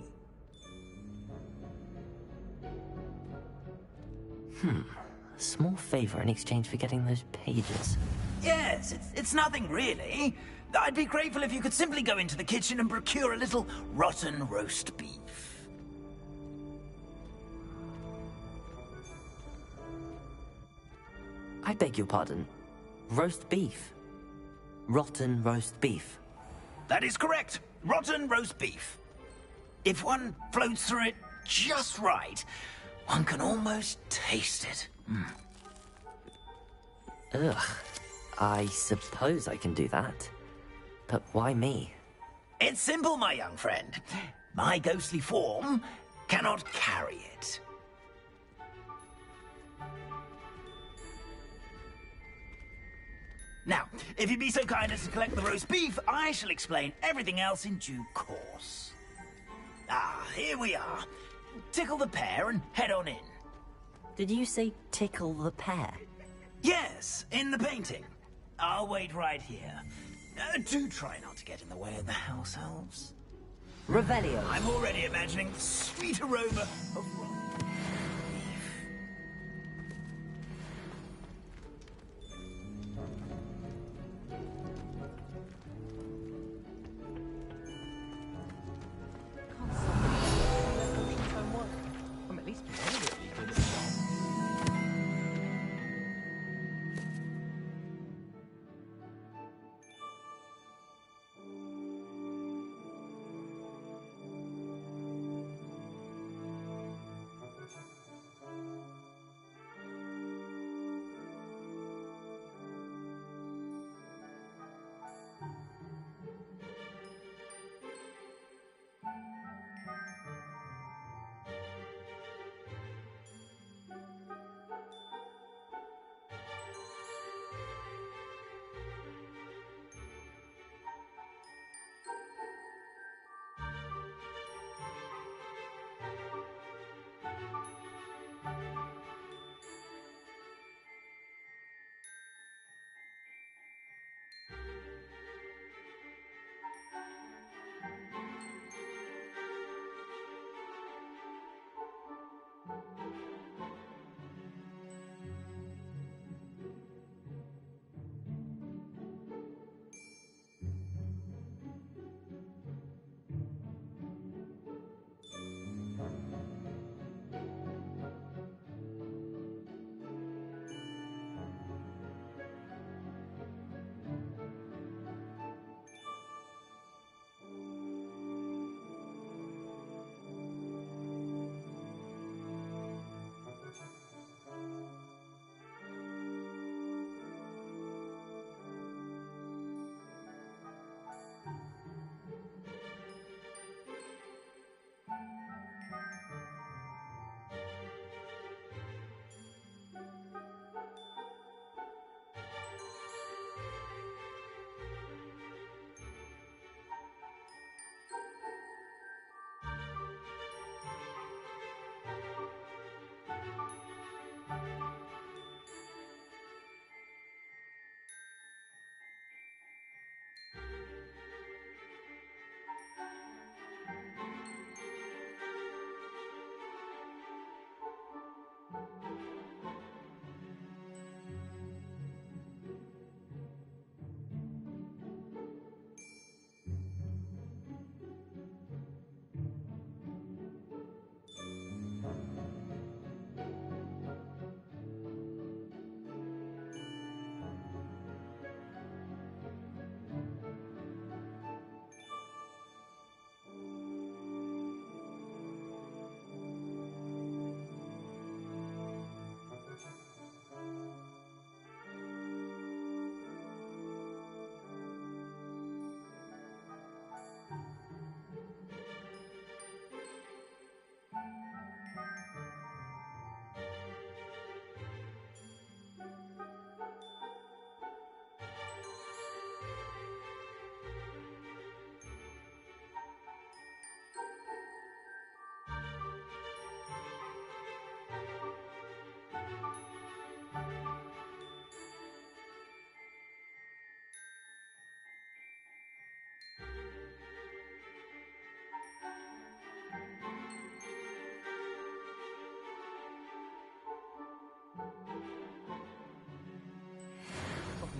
A small favor in exchange for getting those pages. Yes, it's nothing really. I'd be grateful if you could simply go into the kitchen and procure a little rotten roast beef. I beg your pardon. Roast beef. Rotten roast beef. That is correct. Rotten roast beef. If one floats through it just right, one can almost taste it. Ugh. I suppose I can do that. But why me? It's simple, my young friend. My ghostly form cannot carry it. Now, if you'd be so kind as to collect the roast beef, I shall explain everything else in due course. Ah, here we are. Tickle the pear and head on in. Did you say tickle the pear? Yes, in the painting. I'll wait right here. Do try not to get in the way of the house elves. Revelio. I'm already imagining the sweet aroma of I'm at least moderately good at the job.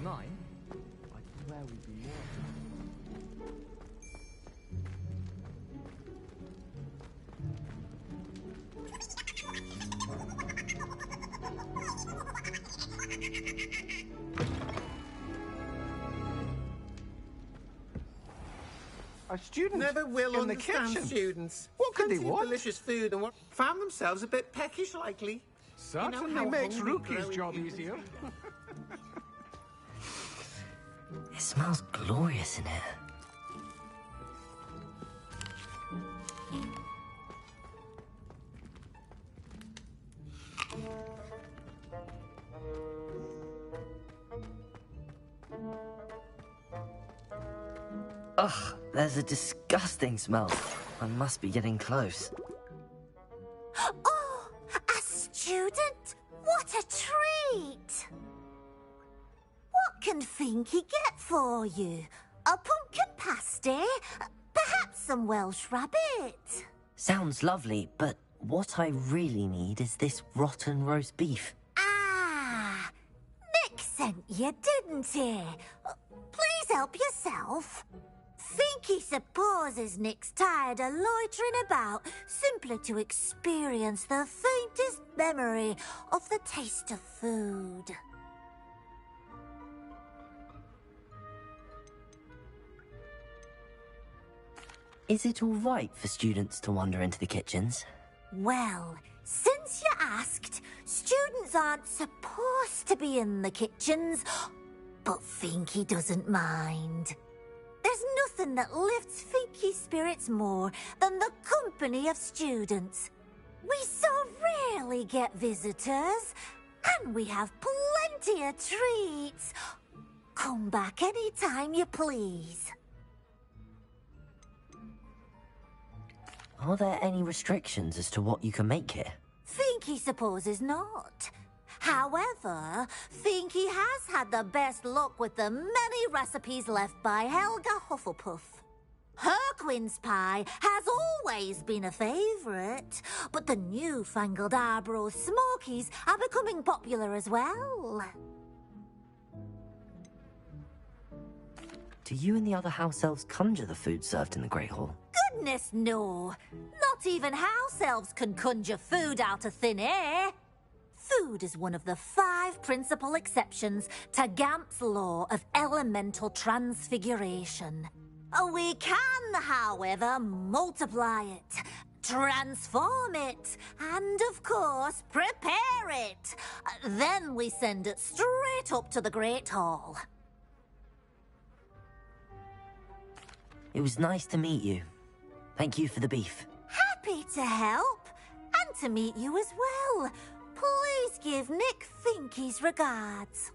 Mine? I swear we'd be more. A student never will in the understand kitchen. students. What could they Plenty of want? delicious food and what found themselves a bit peckish likely. Certainly how makes hungry Rookie's growing job humans easier. It smells glorious in here. Ugh, there's a disgusting smell. I must be getting close. Oh, a student? What a treat! What can Finky get for you? A pumpkin pasty? Perhaps some Welsh rabbit? Sounds lovely, but what I really need is this rotten roast beef. Ah, Nick sent you, didn't he? Please help yourself. Finky supposes Nick's tired of loitering about simply to experience the faintest memory of the taste of food. Is it all right for students to wander into the kitchens? Well, since you asked, students aren't supposed to be in the kitchens, but Finky doesn't mind. There's nothing that lifts Finky's spirits more than the company of students. We so rarely get visitors, and we have plenty of treats. Come back any time you please. Are there any restrictions as to what you can make here? Finky supposes not. However, Finky has had the best luck with the many recipes left by Helga Hufflepuff. Her quince pie has always been a favourite, but the newfangled Arborough Smokies are becoming popular as well. Do you and the other house elves conjure the food served in the Great Hall? Goodness, no. Not even house elves can conjure food out of thin air. Food is one of the 5 principal exceptions to Gamp's law of elemental transfiguration. We can, however, multiply it, transform it, and, of course, prepare it. Then we send it straight up to the Great Hall. It was nice to meet you. Thank you for the beef. Happy to help, and to meet you as well. Please give Nick Finky's regards.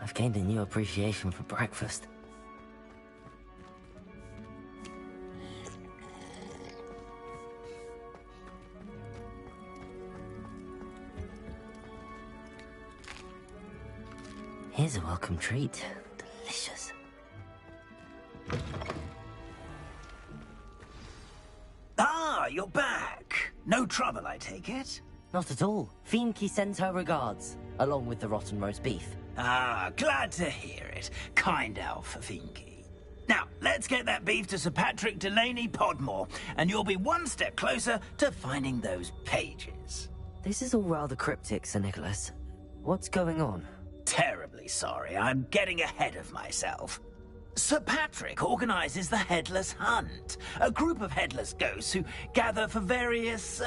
I've gained a new appreciation for breakfast. Here's a welcome treat. Delicious. Ah, you're back. No trouble, I take it? Not at all. Finky sends her regards, along with the rotten roast beef. Ah, glad to hear it. Kind elf, Finky. Now, let's get that beef to Sir Patrick Delaney Podmore, and you'll be one step closer to finding those pages. This is all rather cryptic, Sir Nicholas. What's going on? Terribly sorry, I'm getting ahead of myself. Sir Patrick organises the Headless Hunt, a group of headless ghosts who gather for various,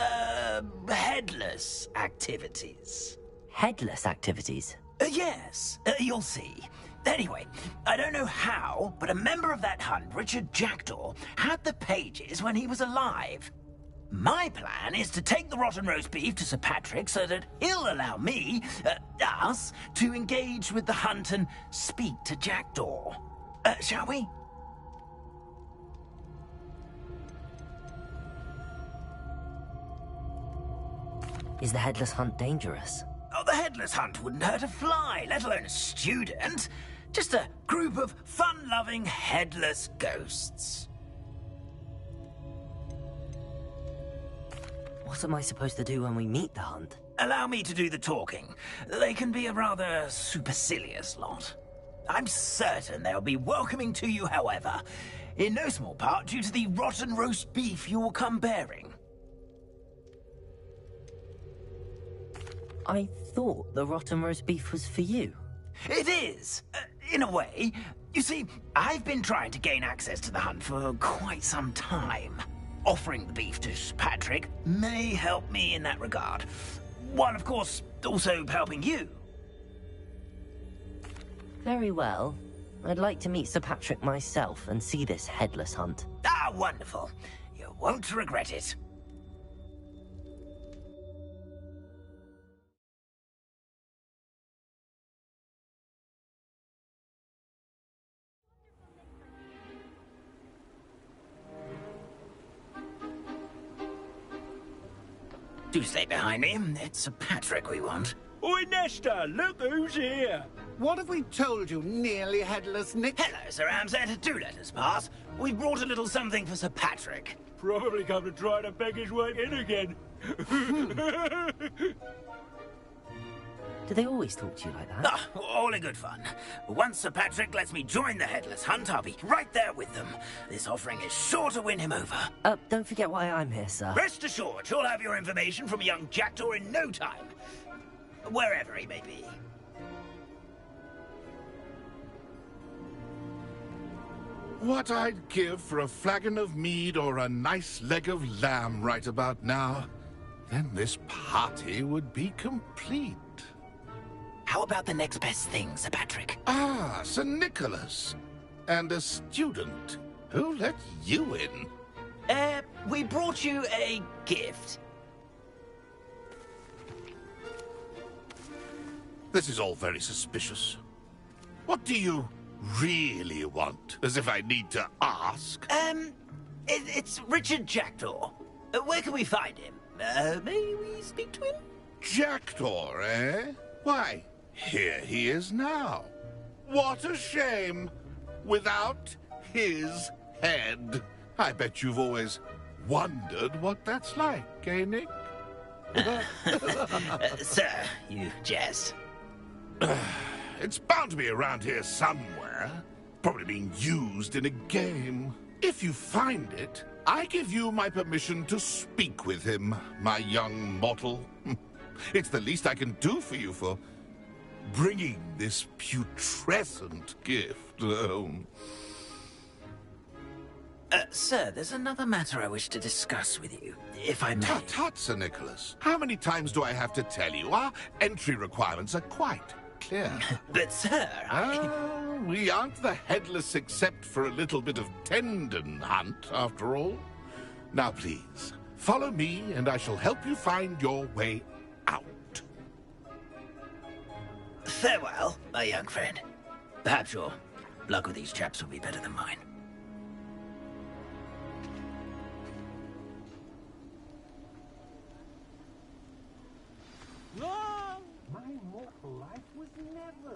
headless activities. Headless activities? Yes, you'll see. Anyway, I don't know how, but a member of that hunt, Richard Jackdaw, had the pages when he was alive. My plan is to take the rotten roast beef to Sir Patrick so that he'll allow me, us, to engage with the hunt and speak to Jackdaw. Shall we? Is the Headless Hunt dangerous? Oh, the Headless Hunt wouldn't hurt a fly, let alone a student. Just a group of fun-loving headless ghosts. What am I supposed to do when we meet the hunt? Allow me to do the talking. They can be a rather supercilious lot. I'm certain they'll be welcoming to you, however, in no small part due to the rotten roast beef you will come bearing. I thought the rotten roast beef was for you. It is, in a way. You see, I've been trying to gain access to the hunt for quite some time. Offering the beef to Patrick may help me in that regard. While, of course, also helping you. Very well. I'd like to meet Sir Patrick myself and see this Headless Hunt. Ah, wonderful. You won't regret it. Do stay behind me. It's Sir Patrick we want. Oi, Nesta, look who's here. What have we told you, nearly headless Nick? Hello, Sir Ramsed. Do let us pass. We've brought a little something for Sir Patrick. Probably come to try to beg his way in again. Do they always talk to you like that? Ah, all in good fun. Once Sir Patrick lets me join the Headless Hunt, I'll be right there with them. This offering is sure to win him over. Don't forget why I'm here, sir. Rest assured, you'll have your information from a young Jackdaw in no time. Wherever he may be. What I'd give for a flagon of mead or a nice leg of lamb right about now. Then this party would be complete. How about the next best thing, Sir Patrick? Ah, Sir Nicholas. And a student. Who let you in? We brought you a gift. This is all very suspicious. What do you really want? As if I need to ask. It's Richard Jackdaw. Where can we find him? May we speak to him? Jackdaw, eh? Why, here he is now. What a shame. Without his head. I bet you've always wondered what that's like, eh, Nick? Sir, you jest. It's bound to be around here somewhere. Probably being used in a game. If you find it, I give you my permission to speak with him, my young mortal. It's the least I can do for you for bringing this putrescent gift home. Sir, there's another matter I wish to discuss with you, if I may. Tut, Sir Nicholas. How many times do I have to tell you? Our entry requirements are quite clear. But, sir, we aren't the headless except for a little bit of tendon hunt, after all. Now, please, follow me, and I shall help you find your way out. Farewell, my young friend. Perhaps your luck with these chaps will be better than mine. No! My mortal life was never...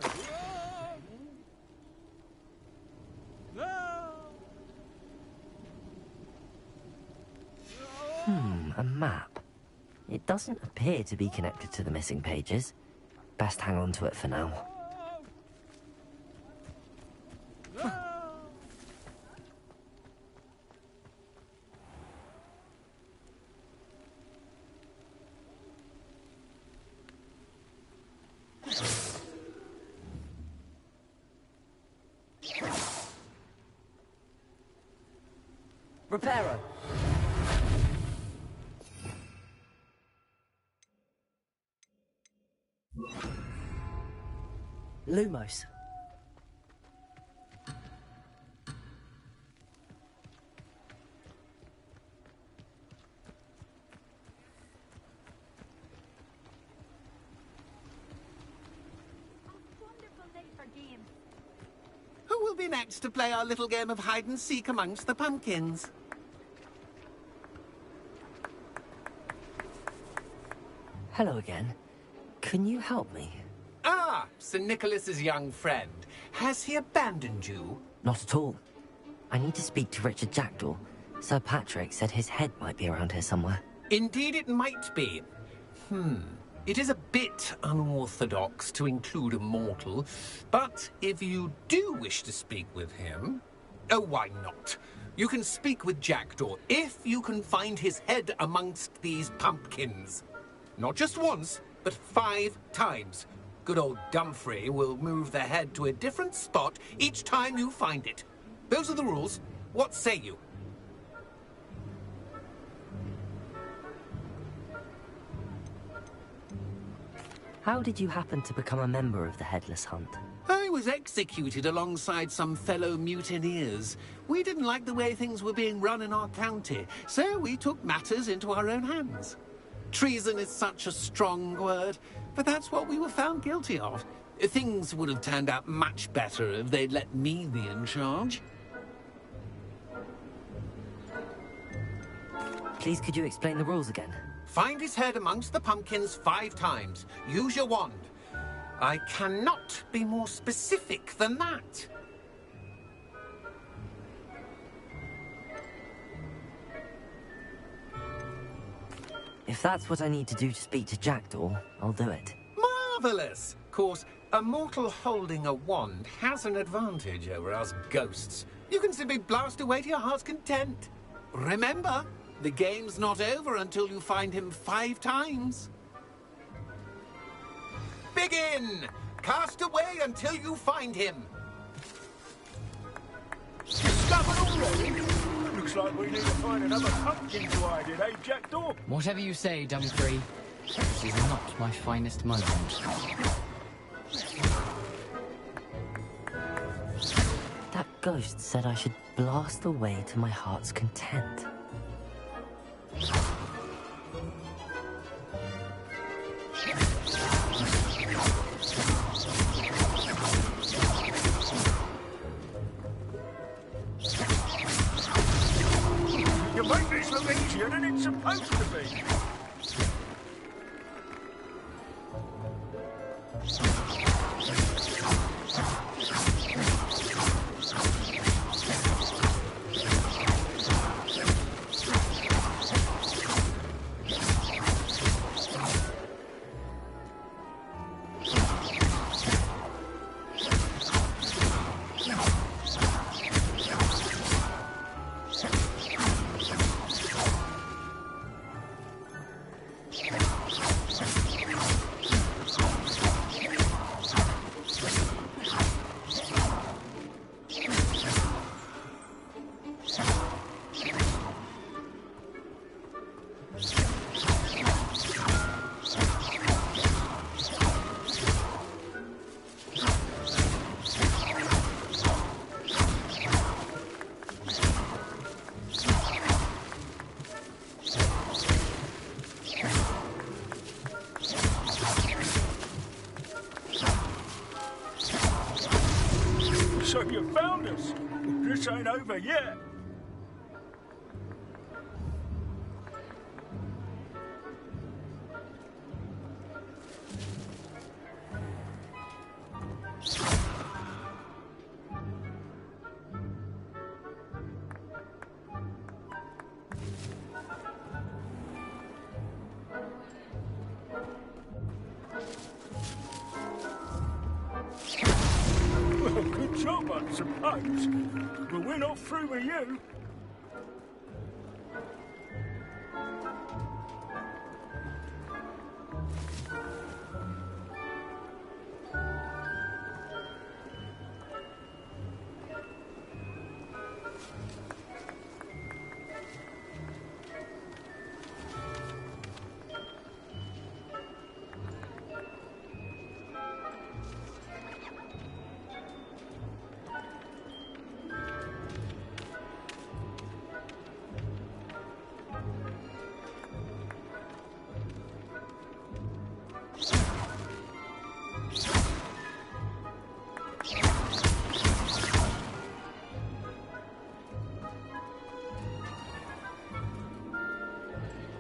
A map. It doesn't appear to be connected to the missing pages. Best hang on to it for now. Reparo. Lumos. Who will be next to play our little game of hide-and-seek amongst the pumpkins? Hello again. Can you help me? Ah, Sir Nicholas's young friend. Has he abandoned you? Not at all. I need to speak to Richard Jackdaw. Sir Patrick said his head might be around here somewhere. Indeed it might be. It is a bit unorthodox to include a mortal, but if you do wish to speak with him... Oh, why not? You can speak with Jackdaw if you can find his head amongst these pumpkins. Not just once, but 5 times. Good old Dumfrey will move the head to a different spot each time you find it. Those are the rules. What say you? How did you happen to become a member of the Headless Hunt? I was executed alongside some fellow mutineers. We didn't like the way things were being run in our county, so we took matters into our own hands. Treason is such a strong word, but that's what we were found guilty of. Things would have turned out much better if they'd let me be in charge. Please, could you explain the rules again? Find his head amongst the pumpkins 5 times. Use your wand. I cannot be more specific than that. If that's what I need to do to speak to Jackdaw, I'll do it. Marvellous! Of course, a mortal holding a wand has an advantage over us ghosts. You can simply blast away to your heart's content. Remember, the game's not over until you find him 5 times. Begin! Cast away until you find him. Discovered already? Looks like we need to find another pumpkin to hide in, eh, Jackdaw? Whatever you say, Dumfries. This is not my finest moment. That ghost said I should blast away to my heart's content. You make this look easier than it's supposed to be. So you found us. This ain't over yet. Well, good job, I suppose. But we're not through with you.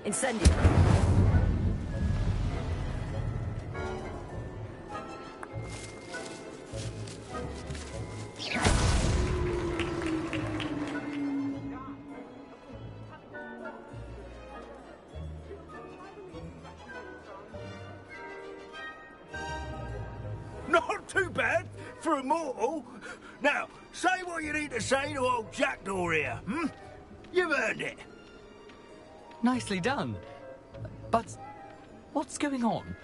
Incendio! Not too bad for a mortal. Now, say what you need to say to old Jackdaw here, hmm? You've earned it. Nicely done. But what's going on?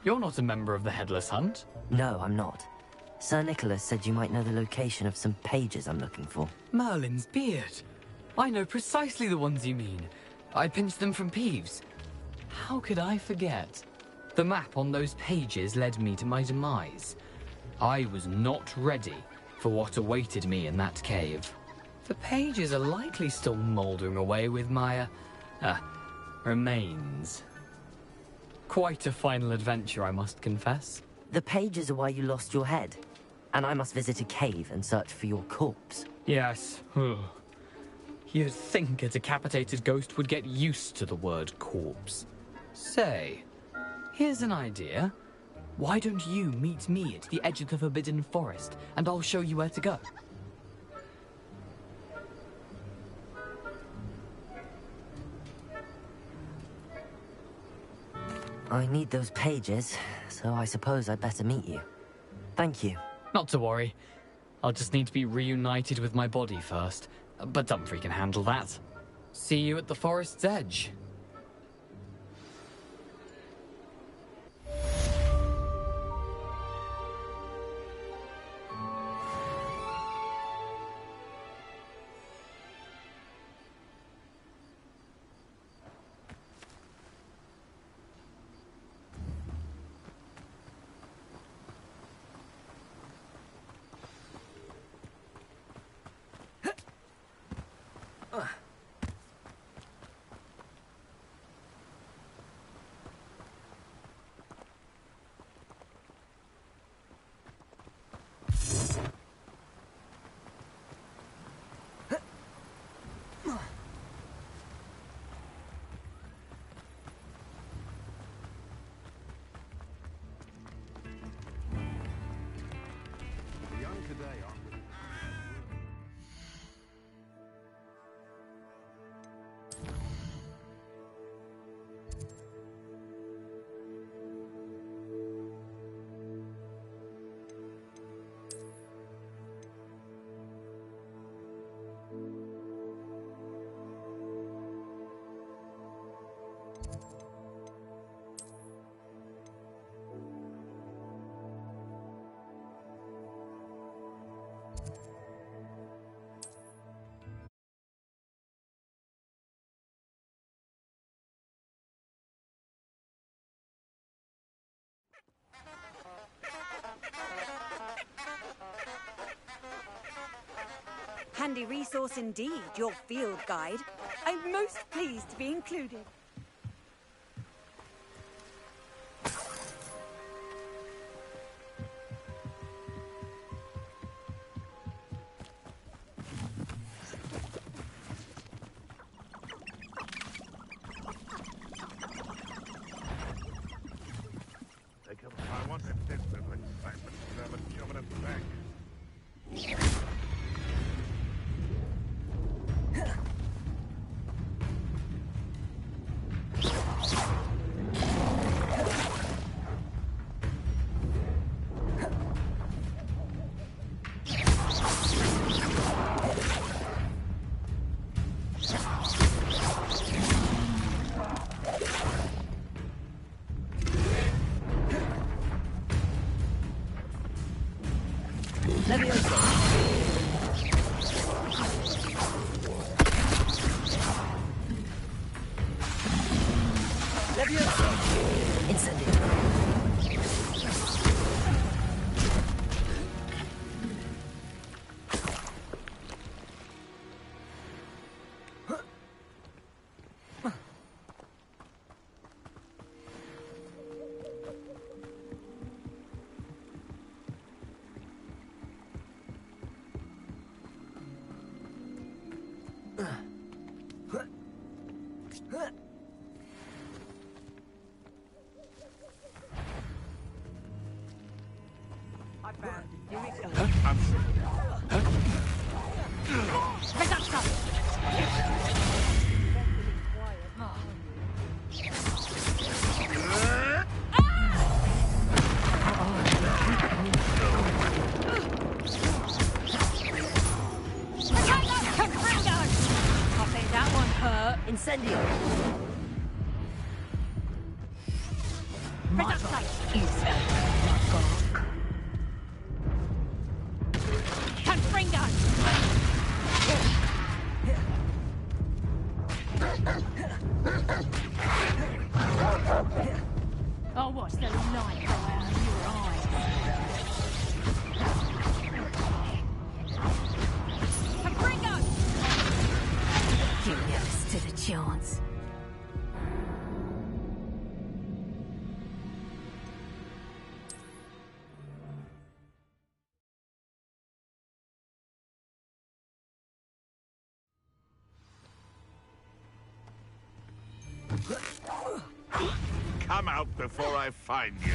You're not a member of the Headless Hunt. No, I'm not. Sir Nicholas said you might know the location of some pages I'm looking for. Merlin's beard. I know precisely the ones you mean. I pinched them from Peeves. How could I forget? The map on those pages led me to my demise. I was not ready for what awaited me in that cave. The pages are likely still mouldering away with my, remains. Quite a final adventure, I must confess. The pages are why you lost your head, and I must visit a cave and search for your corpse. Yes. You'd think a decapitated ghost would get used to the word corpse. Say, here's an idea. Why don't you meet me at the edge of the Forbidden Forest, and I'll show you where to go? I need those pages, so I suppose I'd better meet you. Thank you. Not to worry. I'll just need to be reunited with my body first. But Dumfries can handle that. See you at the forest's edge. Handy resource indeed, your field guide. I'm most pleased to be included. I want a sense of excitement to have a dominant bank. Incendio! My life is Magog. Confringo! I'll watch the light go out of your eyes. Confringo! You never stood a chance. Come out before I find you.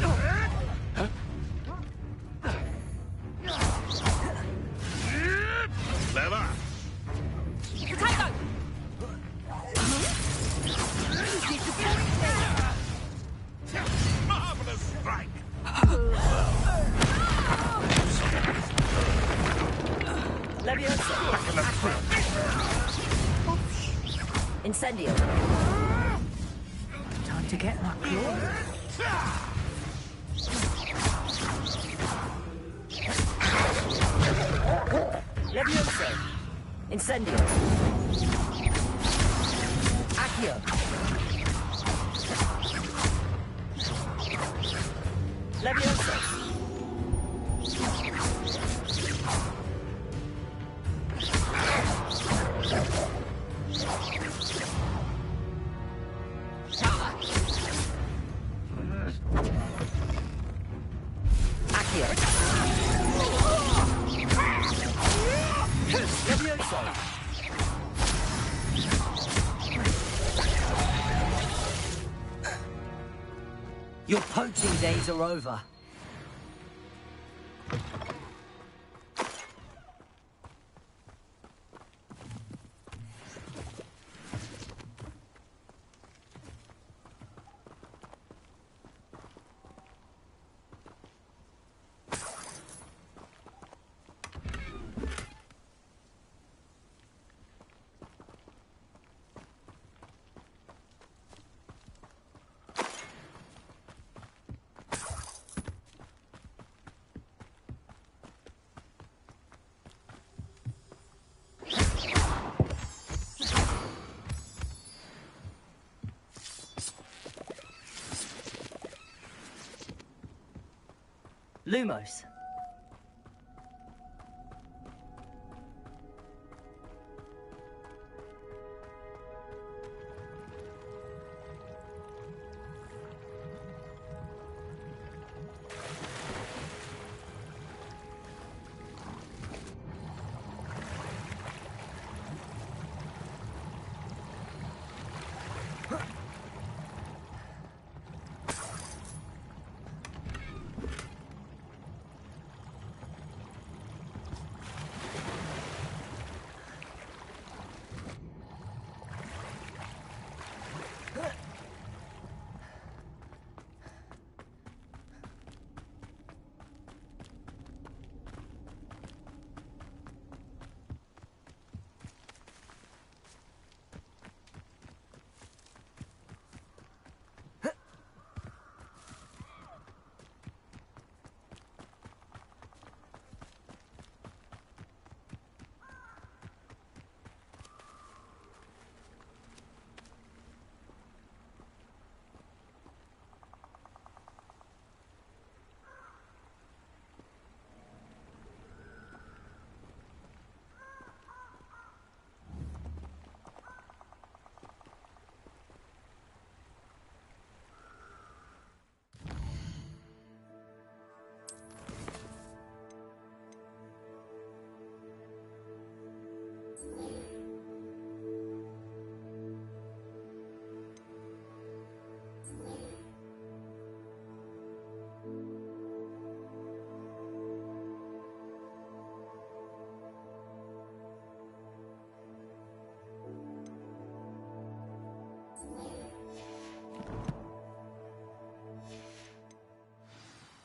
Clever. Potato! Marvelous strike. Leviosa! Back in the front. Incendio! Time to get that claw. Leviosa! Incendio! Accio! Leviosa! Your poaching days are over. Lumos.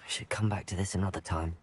I should come back to this another time.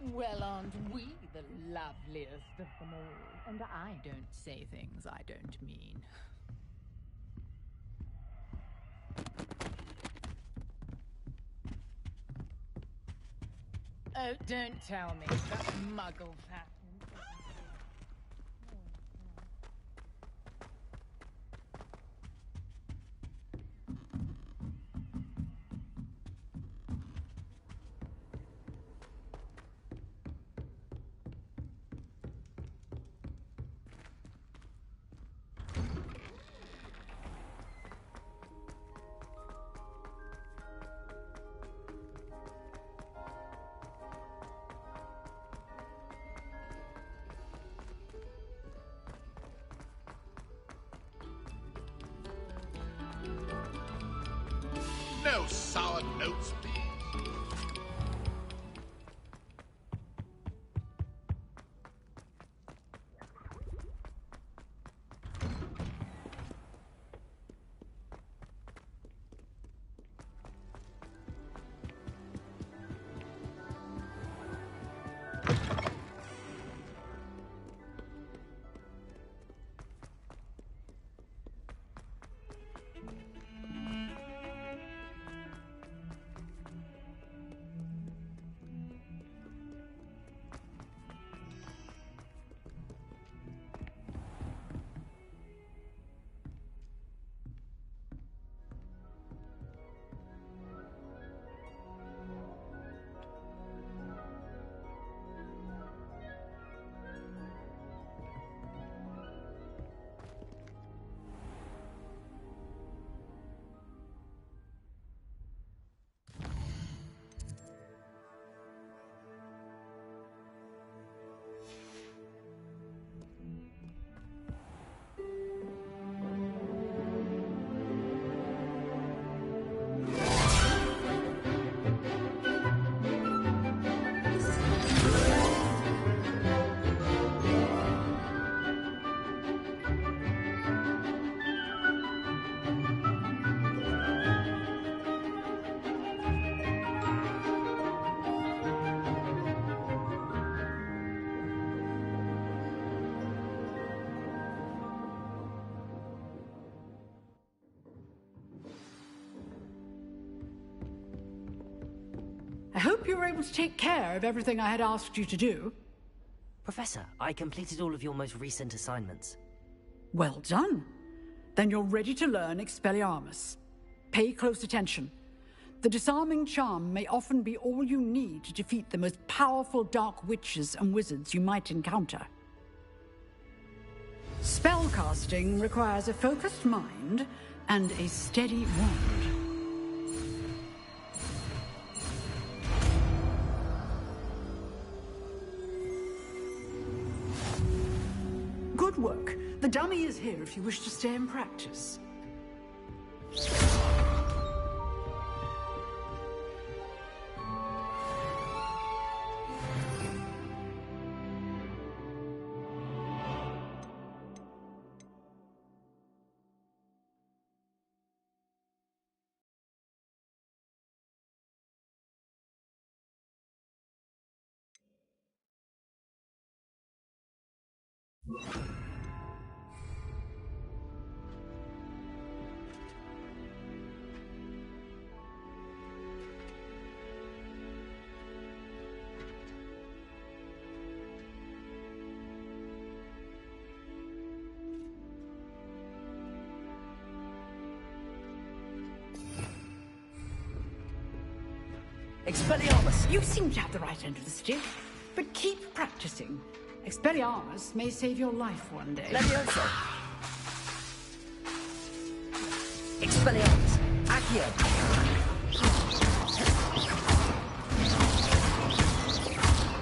Well, aren't we the loveliest of them all? And I don't say things I don't mean. Oh, don't tell me that muggle pattern. No sour notes, please. I hope you were able to take care of everything I had asked you to do. Professor, I completed all of your most recent assignments. Well done. Then you're ready to learn Expelliarmus. Pay close attention. The disarming charm may often be all you need to defeat the most powerful dark witches and wizards you might encounter. Spellcasting requires a focused mind and a steady wand. Good work. The dummy is here if you wish to stay and practice. Expelliarmus! You seem to have the right end of the stick, but keep practicing. Expelliarmus may save your life one day. Levioso! Expelliarmus! Accio!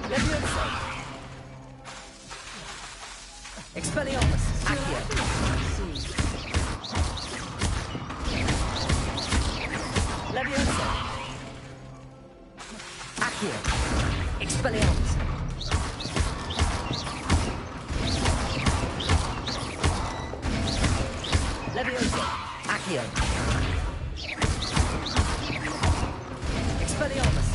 Levioso! Expelliarmus! Accio! Levioso! Accio! Expelliarmus! Levioso! Accio! Expelliarmus!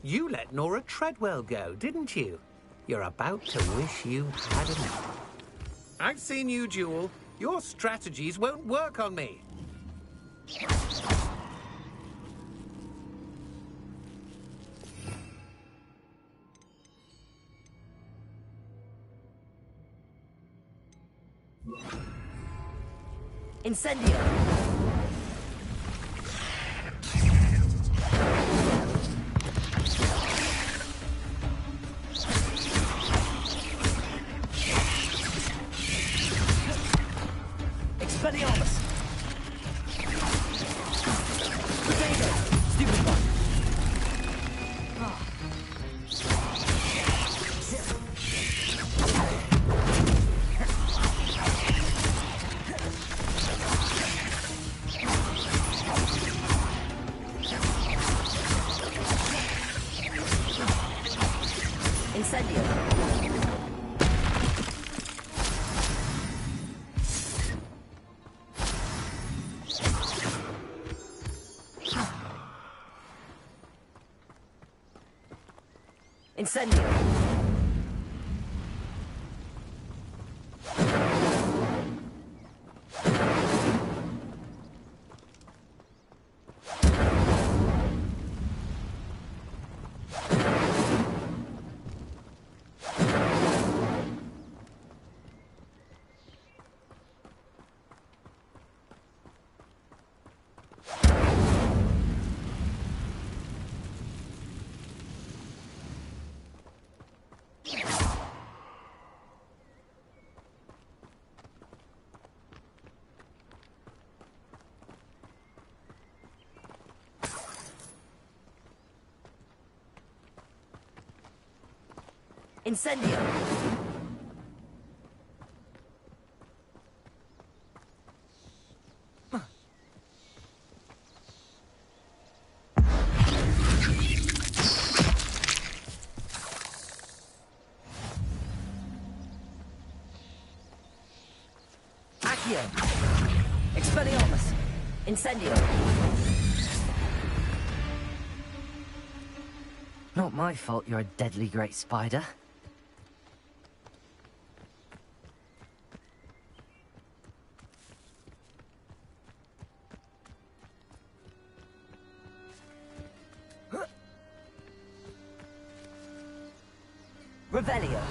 You let Nora Treadwell go, didn't you? You're about to wish you hadn't. I've seen you, Jewel. Your strategies won't work on me. Incendio! Expelliarmus! Potato! Stupid one! Incendio! Incendio! Incendio! Accio! Expelliarmus! Incendio! Not my fault you're a deadly great spider. Revelio.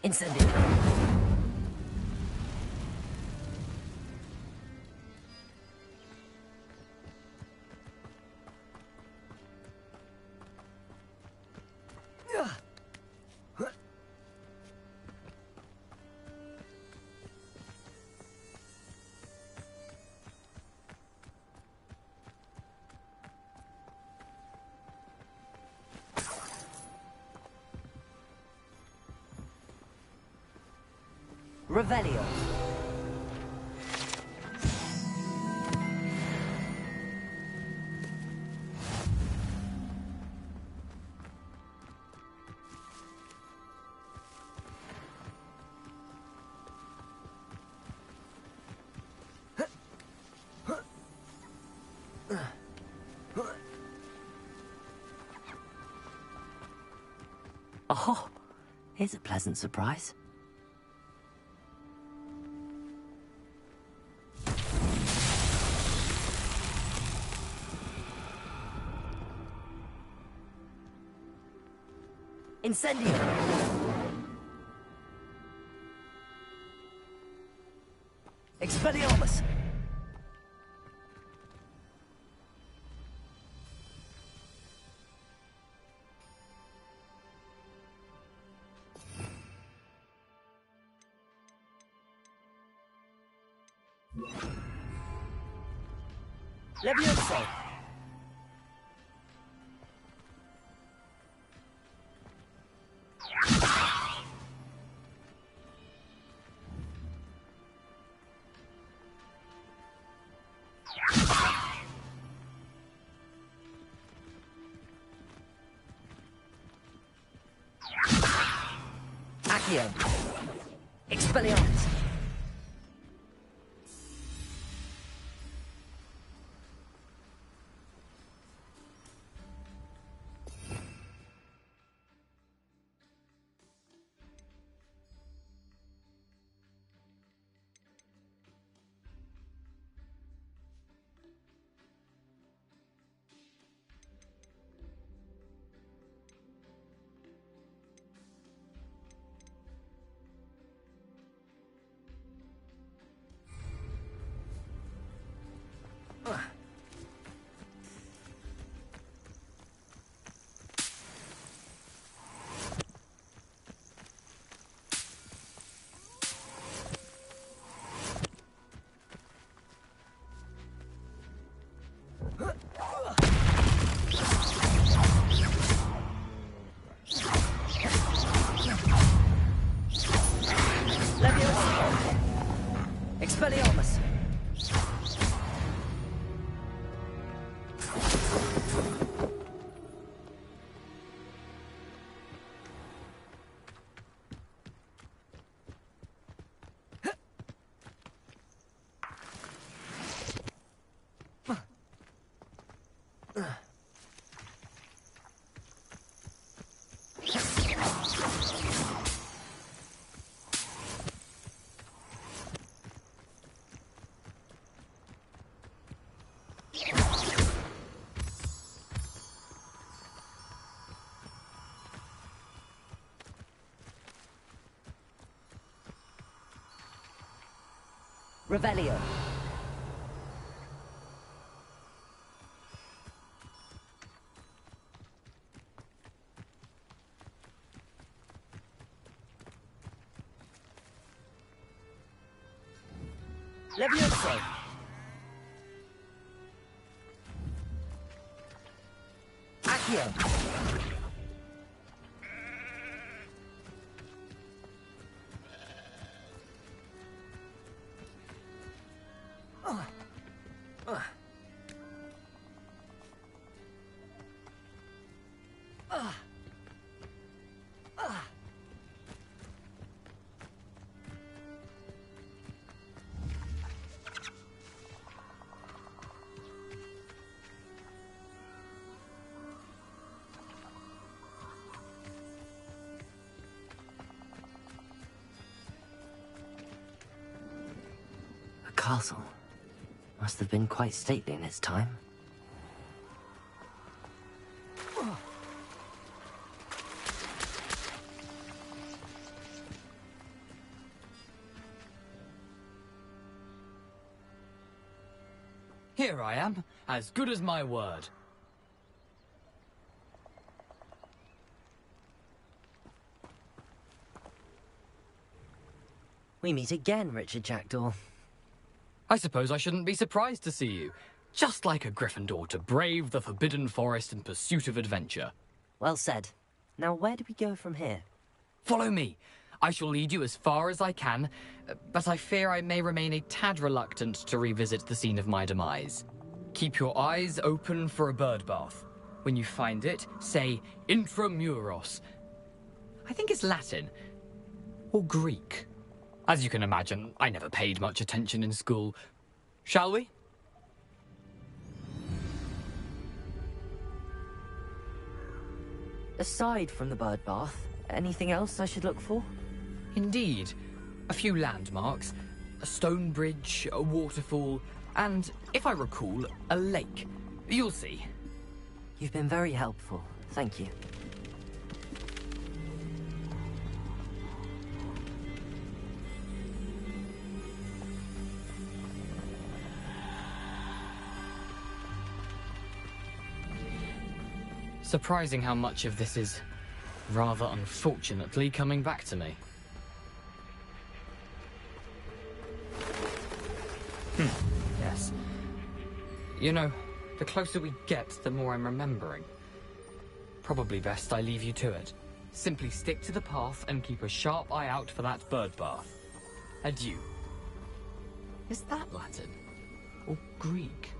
Incendio. Revelio. Oh, here's a pleasant surprise. Incendio! Expelliarmus! Levioso! Accio. Expelliarmus. Expelliarmus. Revelio. Levioso. Accio. Castle. Must have been quite stately in its time. Here I am, as good as my word. We meet again, Richard Jackdaw. I suppose I shouldn't be surprised to see you. Just like a Gryffindor to brave the Forbidden Forest in pursuit of adventure. Well said. Now where do we go from here? Follow me. I shall lead you as far as I can, but I fear I may remain a tad reluctant to revisit the scene of my demise. Keep your eyes open for a bird bath. When you find it, say Intramuros. I think it's Latin. Or Greek. As you can imagine, I never paid much attention in school. Shall we? Aside from the bird bath, anything else I should look for? Indeed. A few landmarks, a stone bridge, a waterfall, and, if I recall, a lake. You'll see. You've been very helpful. Thank you. Surprising how much of this is, rather unfortunately, coming back to me. Yes. You know, the closer we get, the more I'm remembering. Probably best I leave you to it. Simply stick to the path and keep a sharp eye out for that bird bath. Adieu. Is that Latin? Or Greek?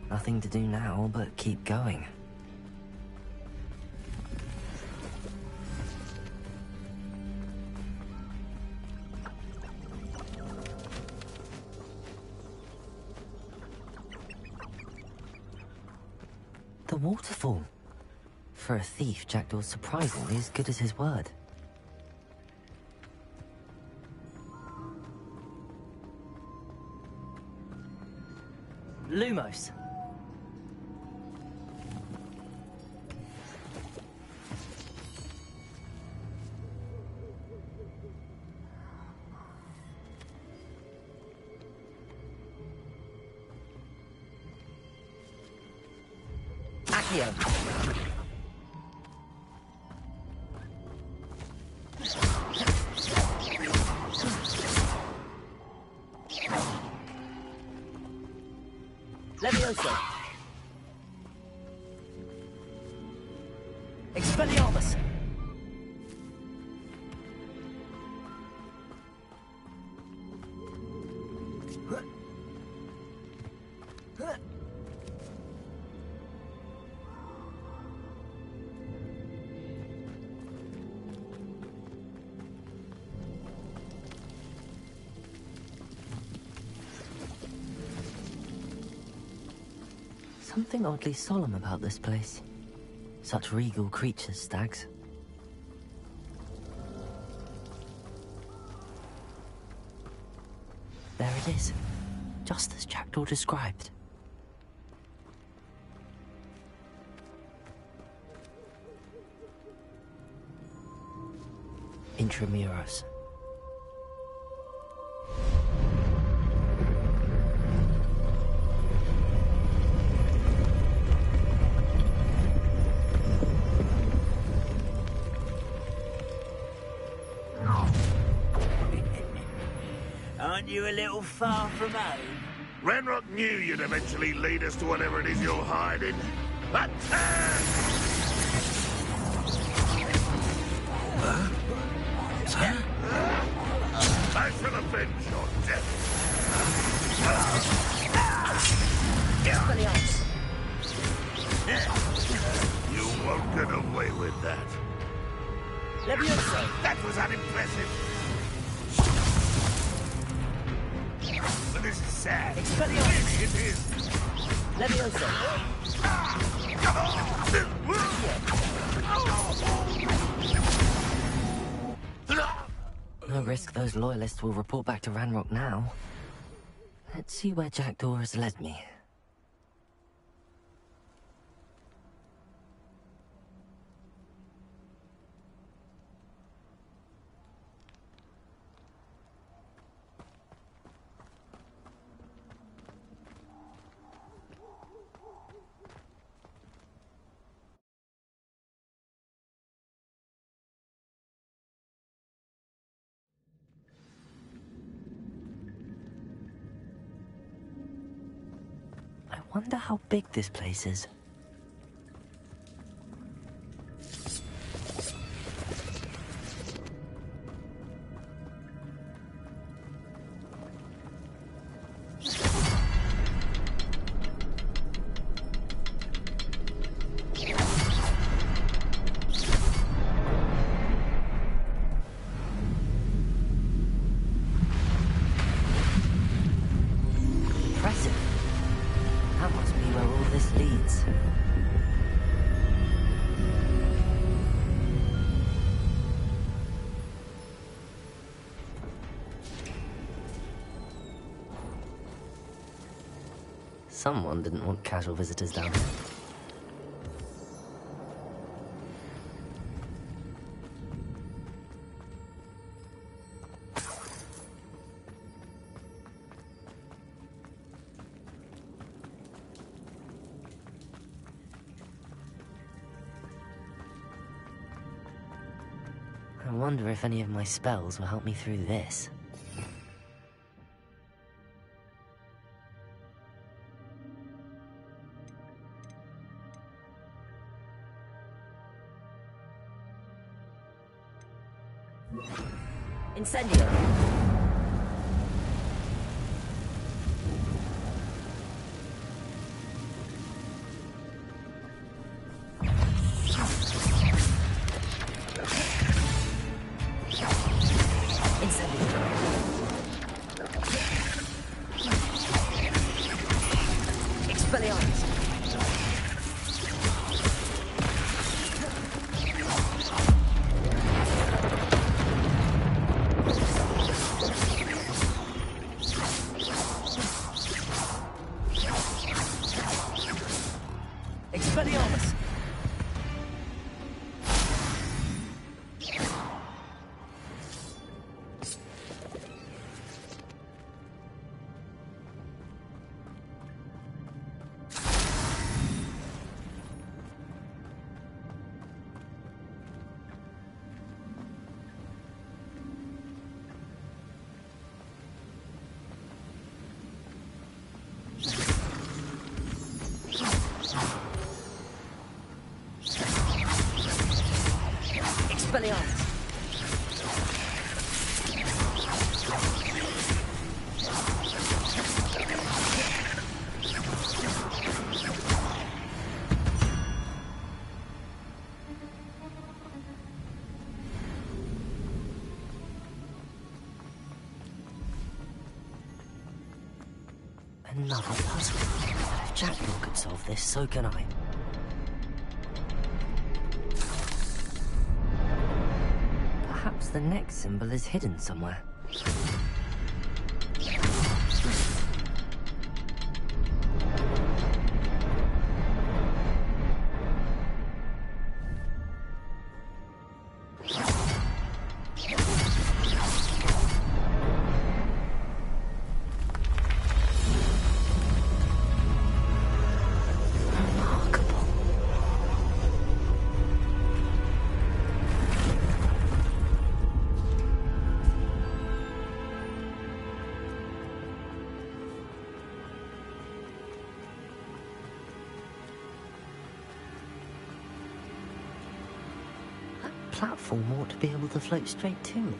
Nothing to do now but keep going. waterfall. For a thief, Jackdaw's surprisingly as good as his word. Lumos. Accio. Levioso. Expelliarmus. Something oddly solemn about this place. Such regal creatures, stags. There it is, just as Jackdaw described. Intramuros. Aren't you a little far from home? Ranrock knew you'd eventually lead us to whatever it is you're hiding. Attack! I shall avenge your death. You won't get away with that. Levioso. That was unimpressive. But this is sad. Expelliarmus. It is. Levioso. No risk those loyalists will report back to Ranrock now. Let's see where Jackdaw has led me. I wonder how big this place is. Impressive. That must be where all this leads. Someone didn't want casual visitors down here. I wonder if any of my spells will help me through this. Incendio. Expelliarmus. Expelliarmus! Expelliarmus! Another puzzle. If Jackdaw could solve this, so can I. Perhaps the next symbol is hidden somewhere. Platform ought to be able to float straight to me.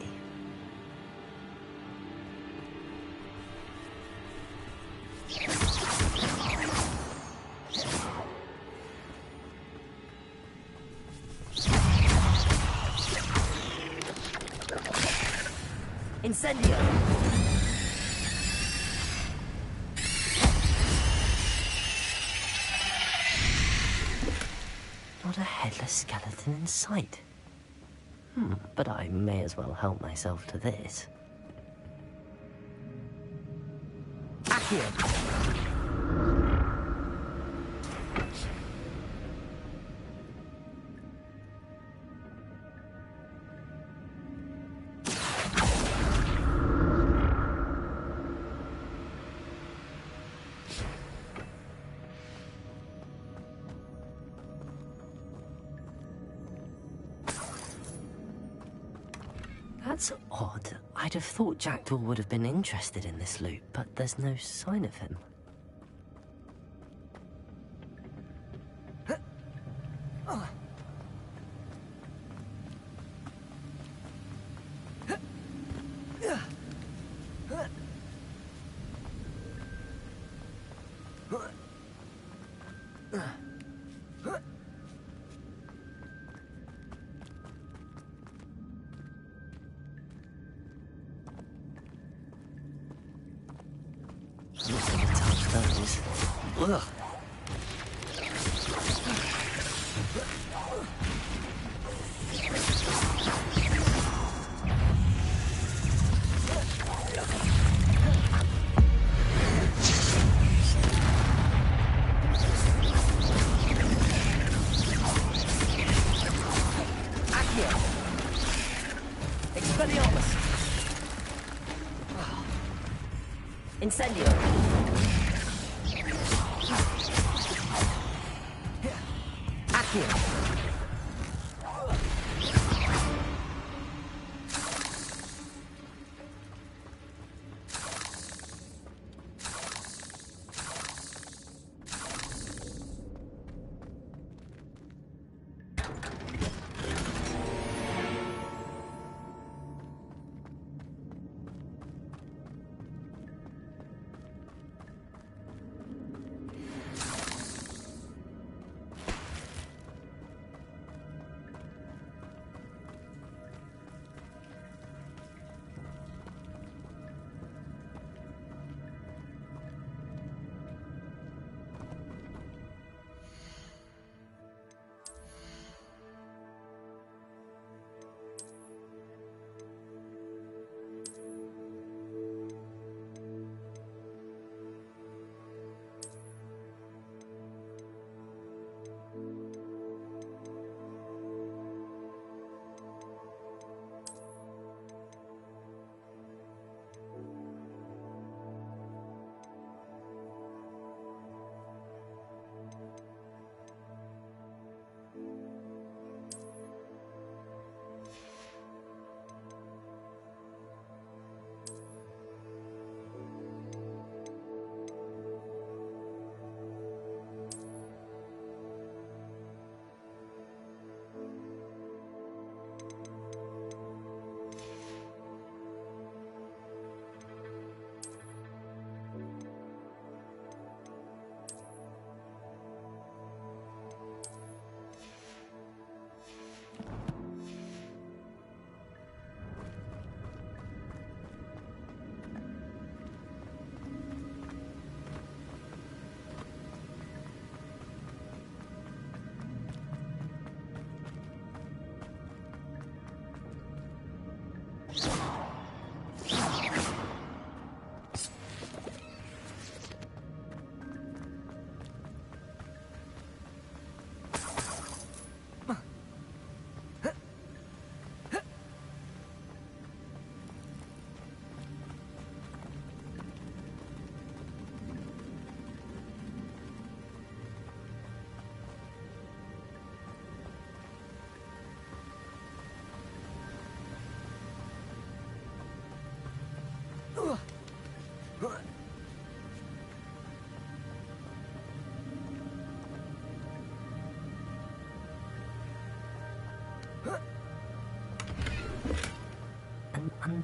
Incendio! Not a headless skeleton in sight. But I may as well help myself to this. Accio! That's odd. I'd have thought Jackdaw would have been interested in this loot, but there's no sign of him. Ugh. Accio! Expelliarmus! Incendio! Accio!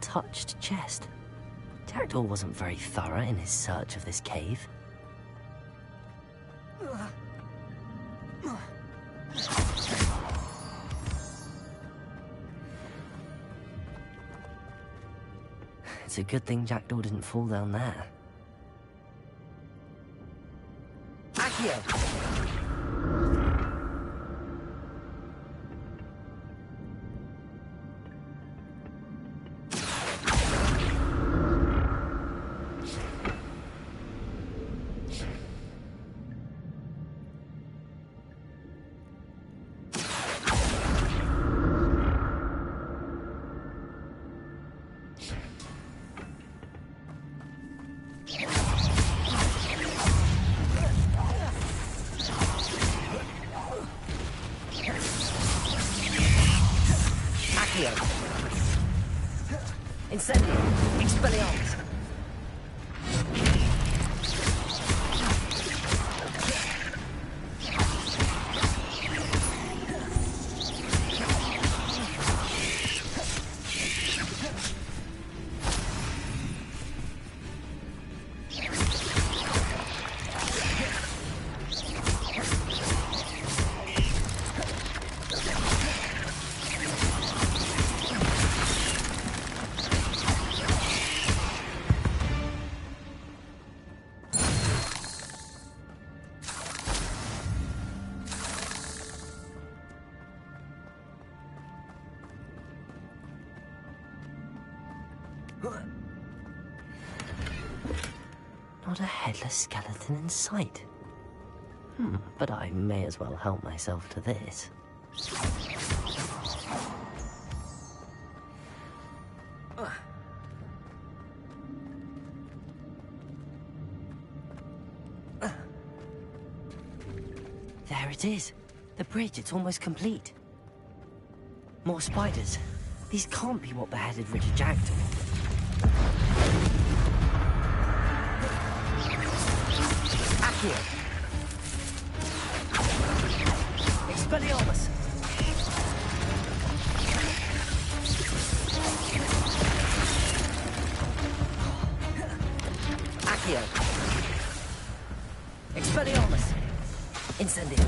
untouched chest. Jackdaw wasn't very thorough in his search of this cave. It's a good thing Jackdaw didn't fall down there. Accio! Incendio! Expelliarmus! Not a headless skeleton in sight. But I may as well help myself to this. There it is. The bridge, it's almost complete. More spiders. These can't be what beheaded Richard Jackdaw. Accio! Expelliarmus! Accio! Expelliarmus! Incendio!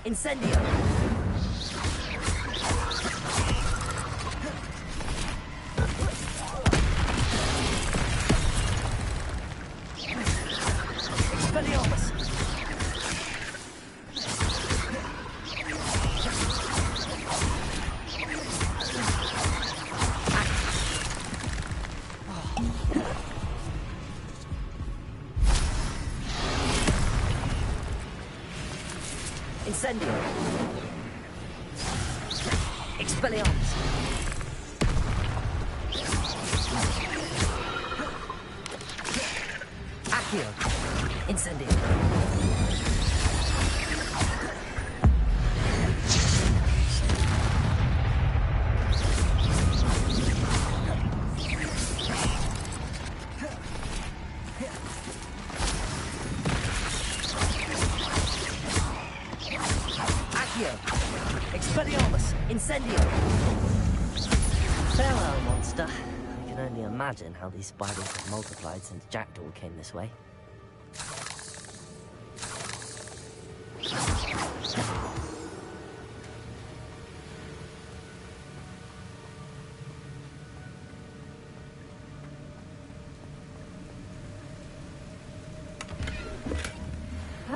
Incendio! Expelliarmus! Incendio! Expelliarmus! Accio! Incendio! Expelliarmus! Incendio! Farewell, monster. I can only imagine how these spiders have multiplied since Jackdaw came this way.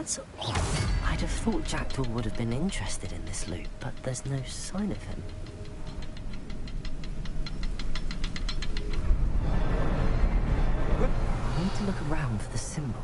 That's odd. I'd have thought Jackdaw would have been interested in this loot, but there's no sign of him. I need to look around for the symbol.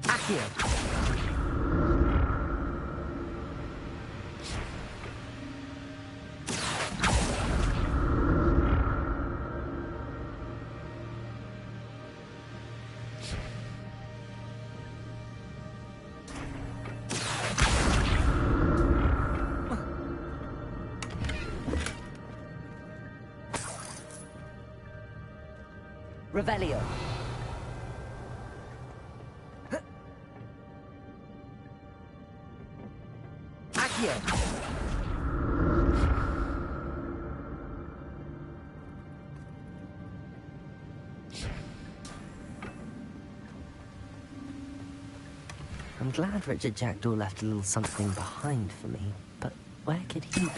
Accio. Revelio. Accio. I'm glad Richard Jackdaw left a little something behind for me, but where could he be?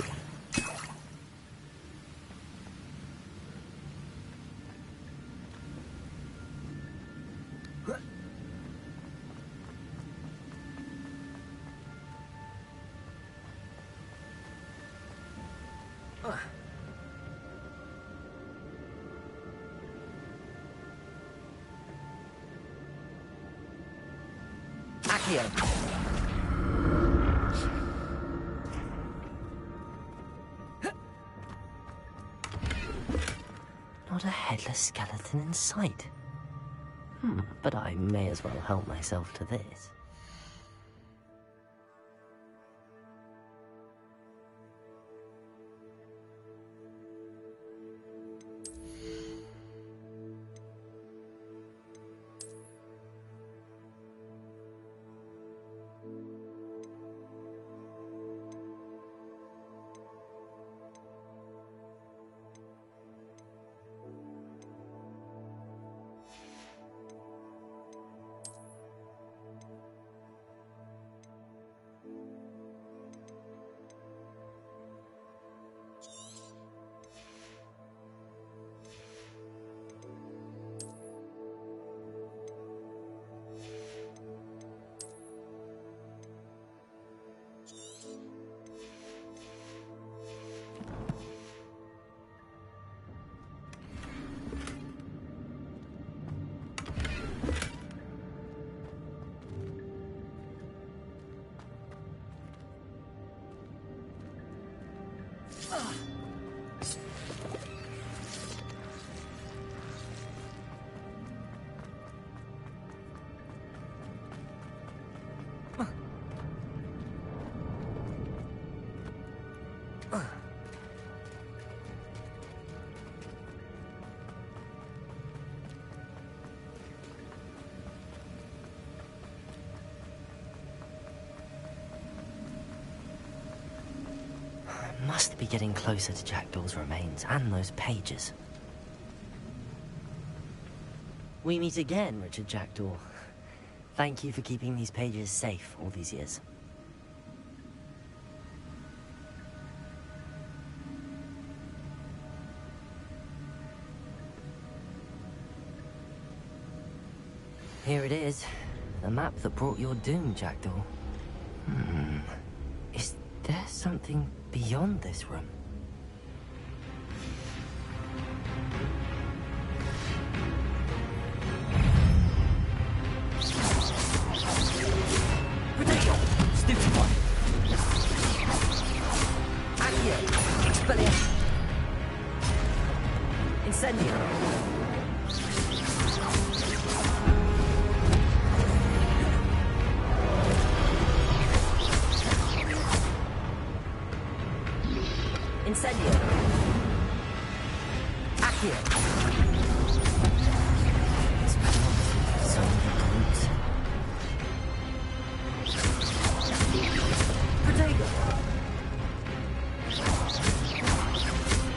Not a headless skeleton in sight. But I may as well help myself to this. must be getting closer to Jackdaw's remains and those pages. We meet again, Richard Jackdaw. Thank you for keeping these pages safe all these years. Here it is. The map that brought your doom, Jackdaw. Is there something beyond this room? Potato! Stupid one! Accio! Expelliarmus! Incendio! Incendio! Accio! So many brutes. Protego!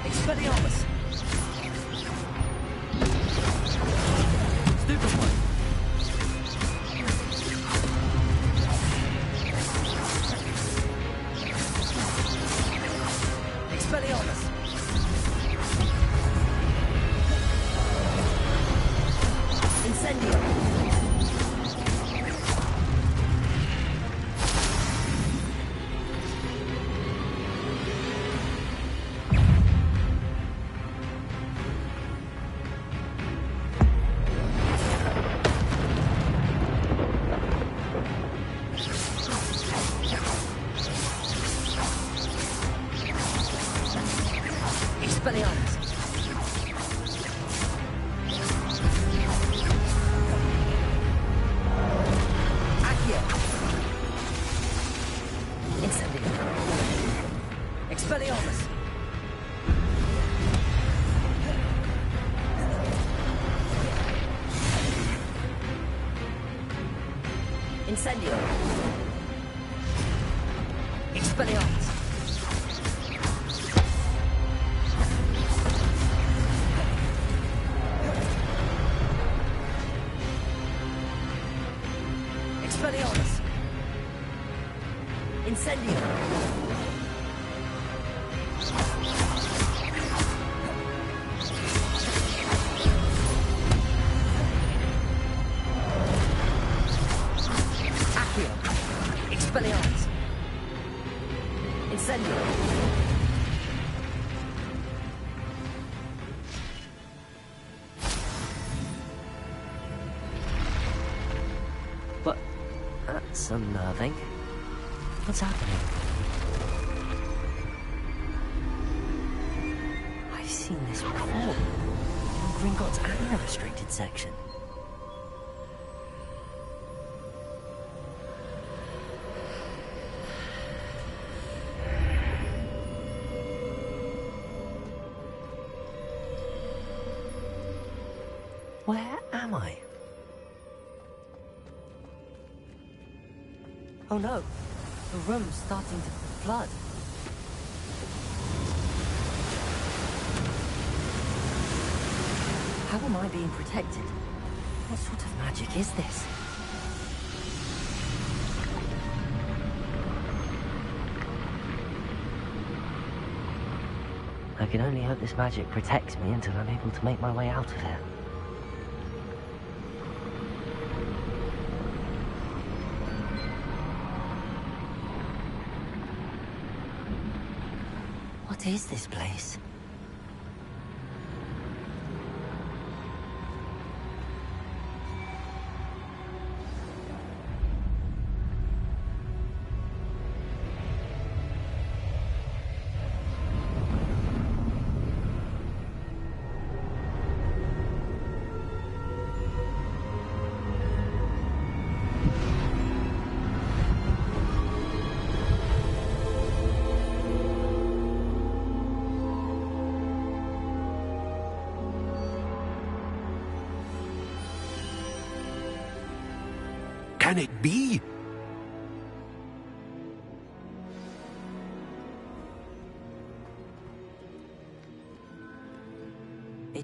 Expelliarmus! Stupid one! Expelliarmus! Incendio! Expelliarmus! Accio! Incendio! Expelliarmus! Incendio! Expelliarmus! Expelliarmus! Incendio! Accio! Expelliarmus! Incendio! But that's unnerving. What's happening? I've seen this before. In Gringotts and the restricted section. Where am I? Oh no, the room's starting to flood. How am I being protected? What sort of magic is this? I can only hope this magic protects me until I'm able to make my way out of here. What is this place? Can it be?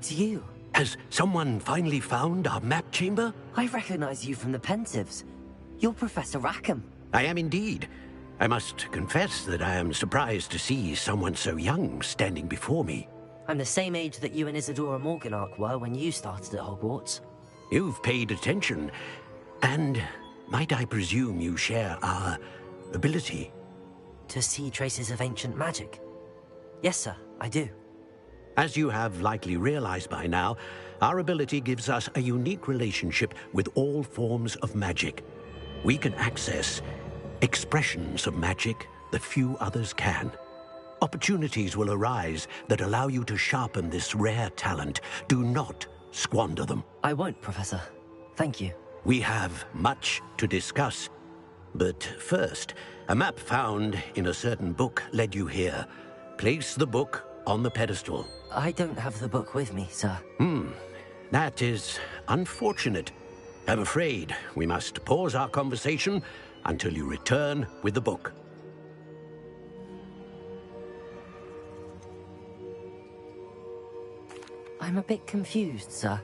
It's you. Has someone finally found our map chamber? I recognize you from the Pensieves. You're Professor Rackham. I am indeed. I must confess that I am surprised to see someone so young standing before me. I'm the same age that you and Isadora Morganach were when you started at Hogwarts. You've paid attention, and might I presume you share our ability? To see traces of ancient magic? Yes, sir, I do. As you have likely realized by now, our ability gives us a unique relationship with all forms of magic. We can access expressions of magic that few others can. Opportunities will arise that allow you to sharpen this rare talent. Do not squander them. I won't, Professor. Thank you. We have much to discuss. But first, a map found in a certain book led you here. Place the book on the pedestal. I don't have the book with me, sir. That is unfortunate. I'm afraid we must pause our conversation until you return with the book. I'm a bit confused, sir.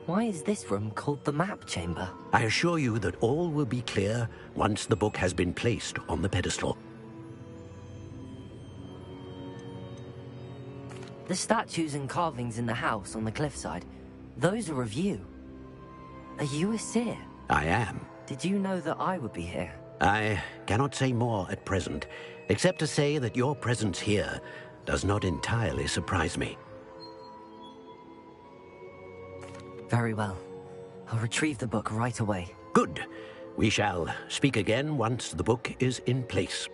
Why is this room called the map chamber? I assure you that all will be clear once the book has been placed on the pedestal. The statues and carvings in the house on the cliffside, those are of you. Are you a seer? I am. Did you know that I would be here? I cannot say more at present, except to say that your presence here does not entirely surprise me. Very well. I'll retrieve the book right away. Good. We shall speak again once the book is in place.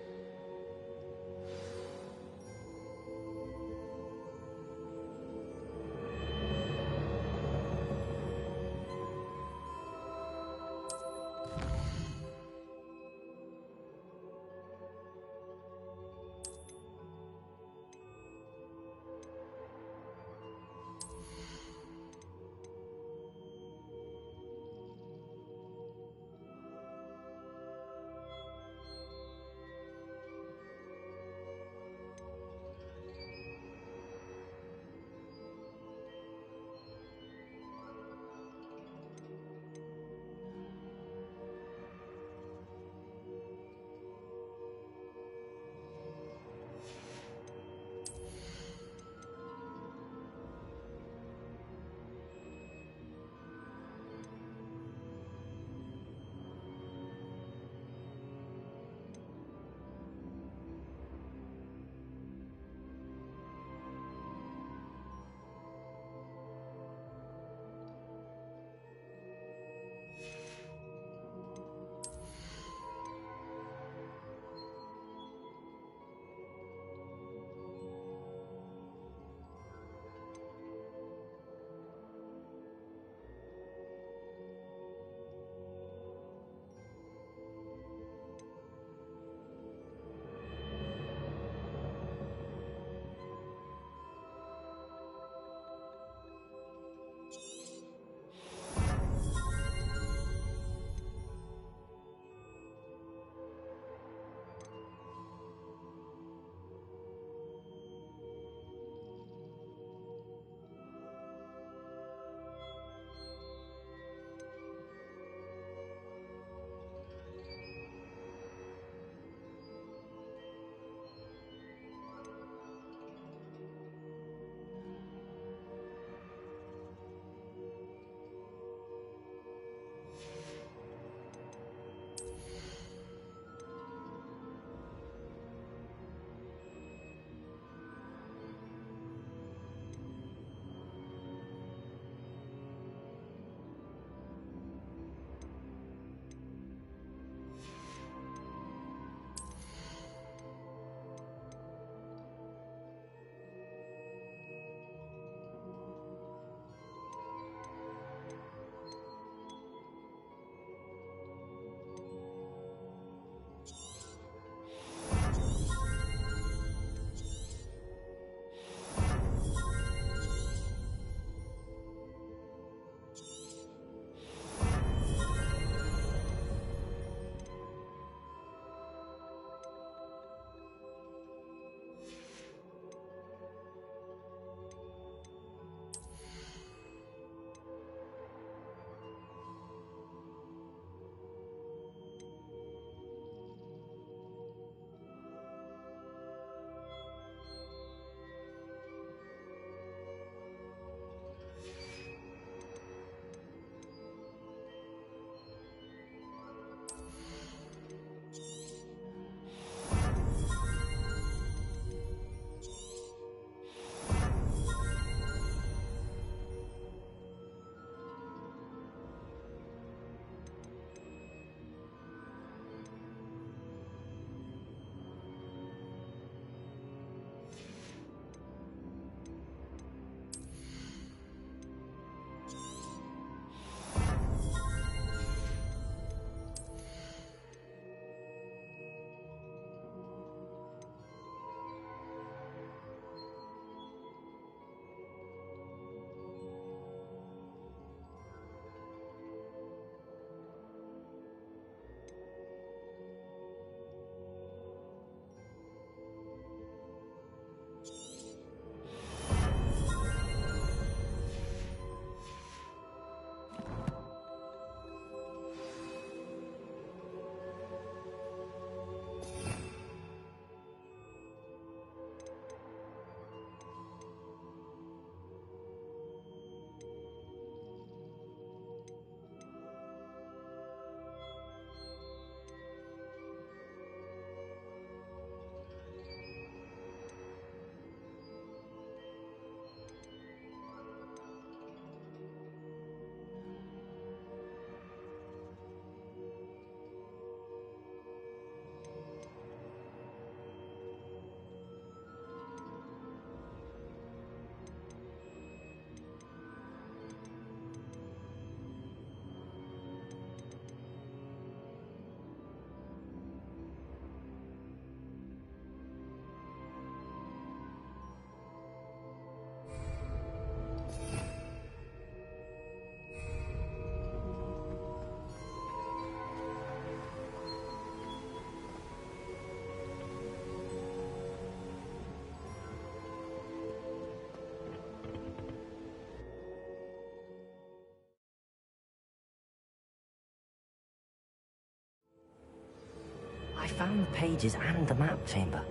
I found the pages and the map chamber.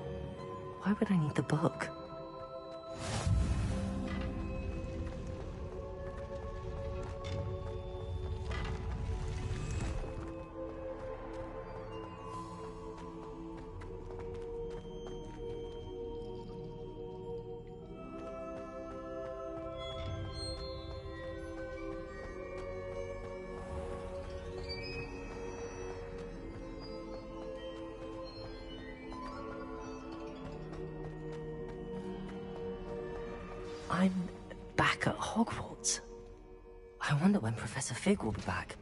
Why would I need the book? I'm back at Hogwarts. I wonder when Professor Fig will be back.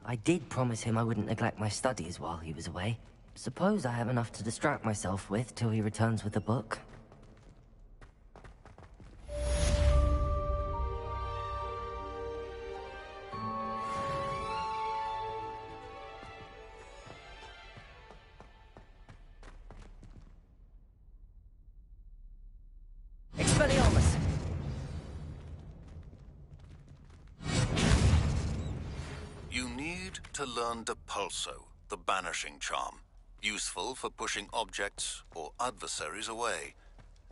I did promise him I wouldn't neglect my studies while he was away. Suppose I have enough to distract myself with till he returns with the book. Expelliarmus! You need to learn Depulso, the banishing charm. Useful for pushing objects or adversaries away.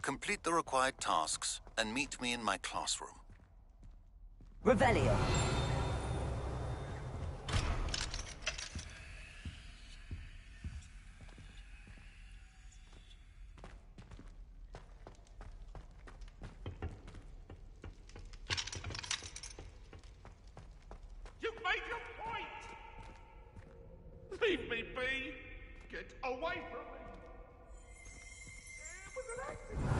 Complete the required tasks and meet me in my classroom. Revelio. You've made your point! Leave me be! Get away from me! It was an accident!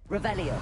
Revelio.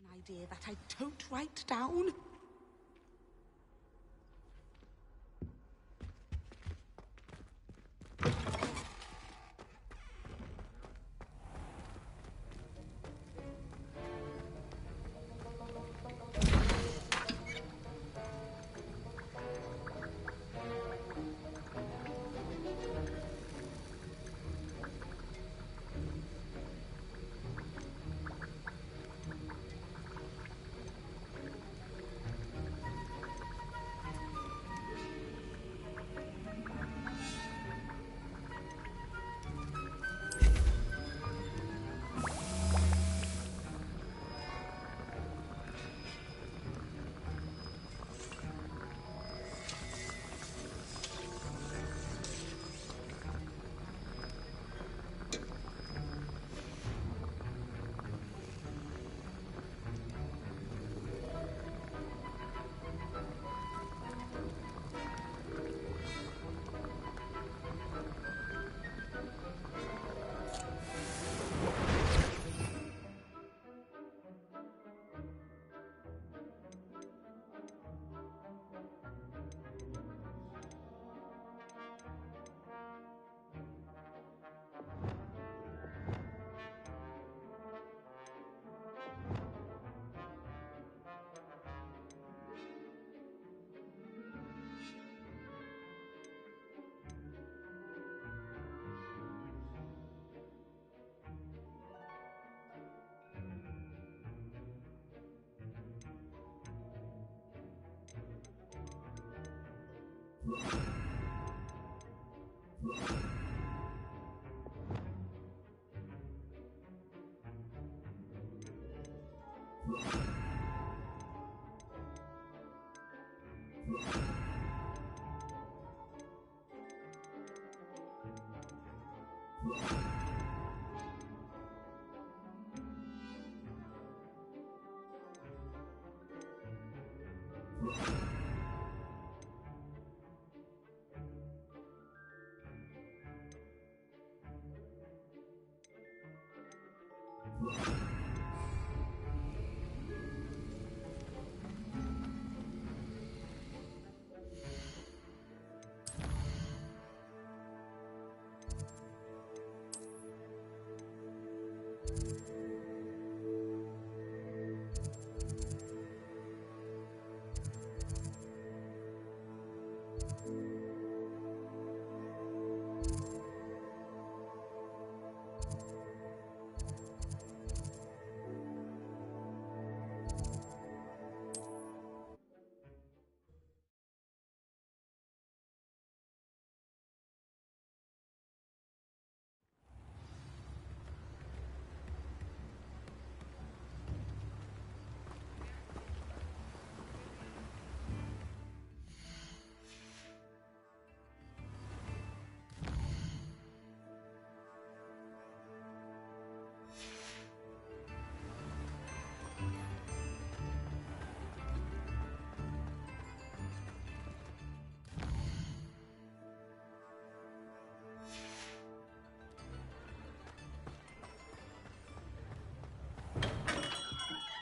An idea that I don't write down.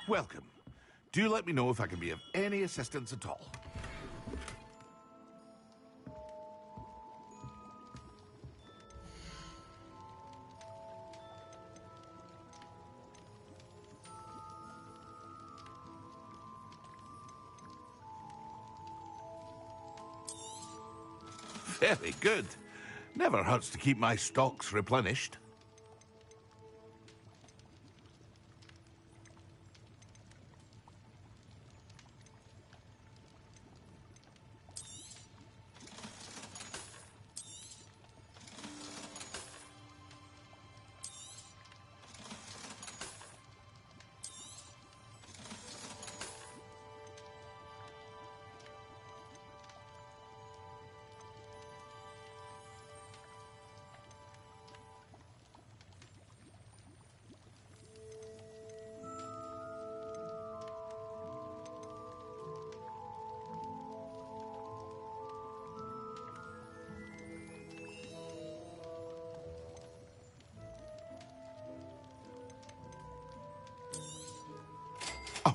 Welcome. Do let me know if I can be of any assistance at all. Very good. Never hurts to keep my stocks replenished.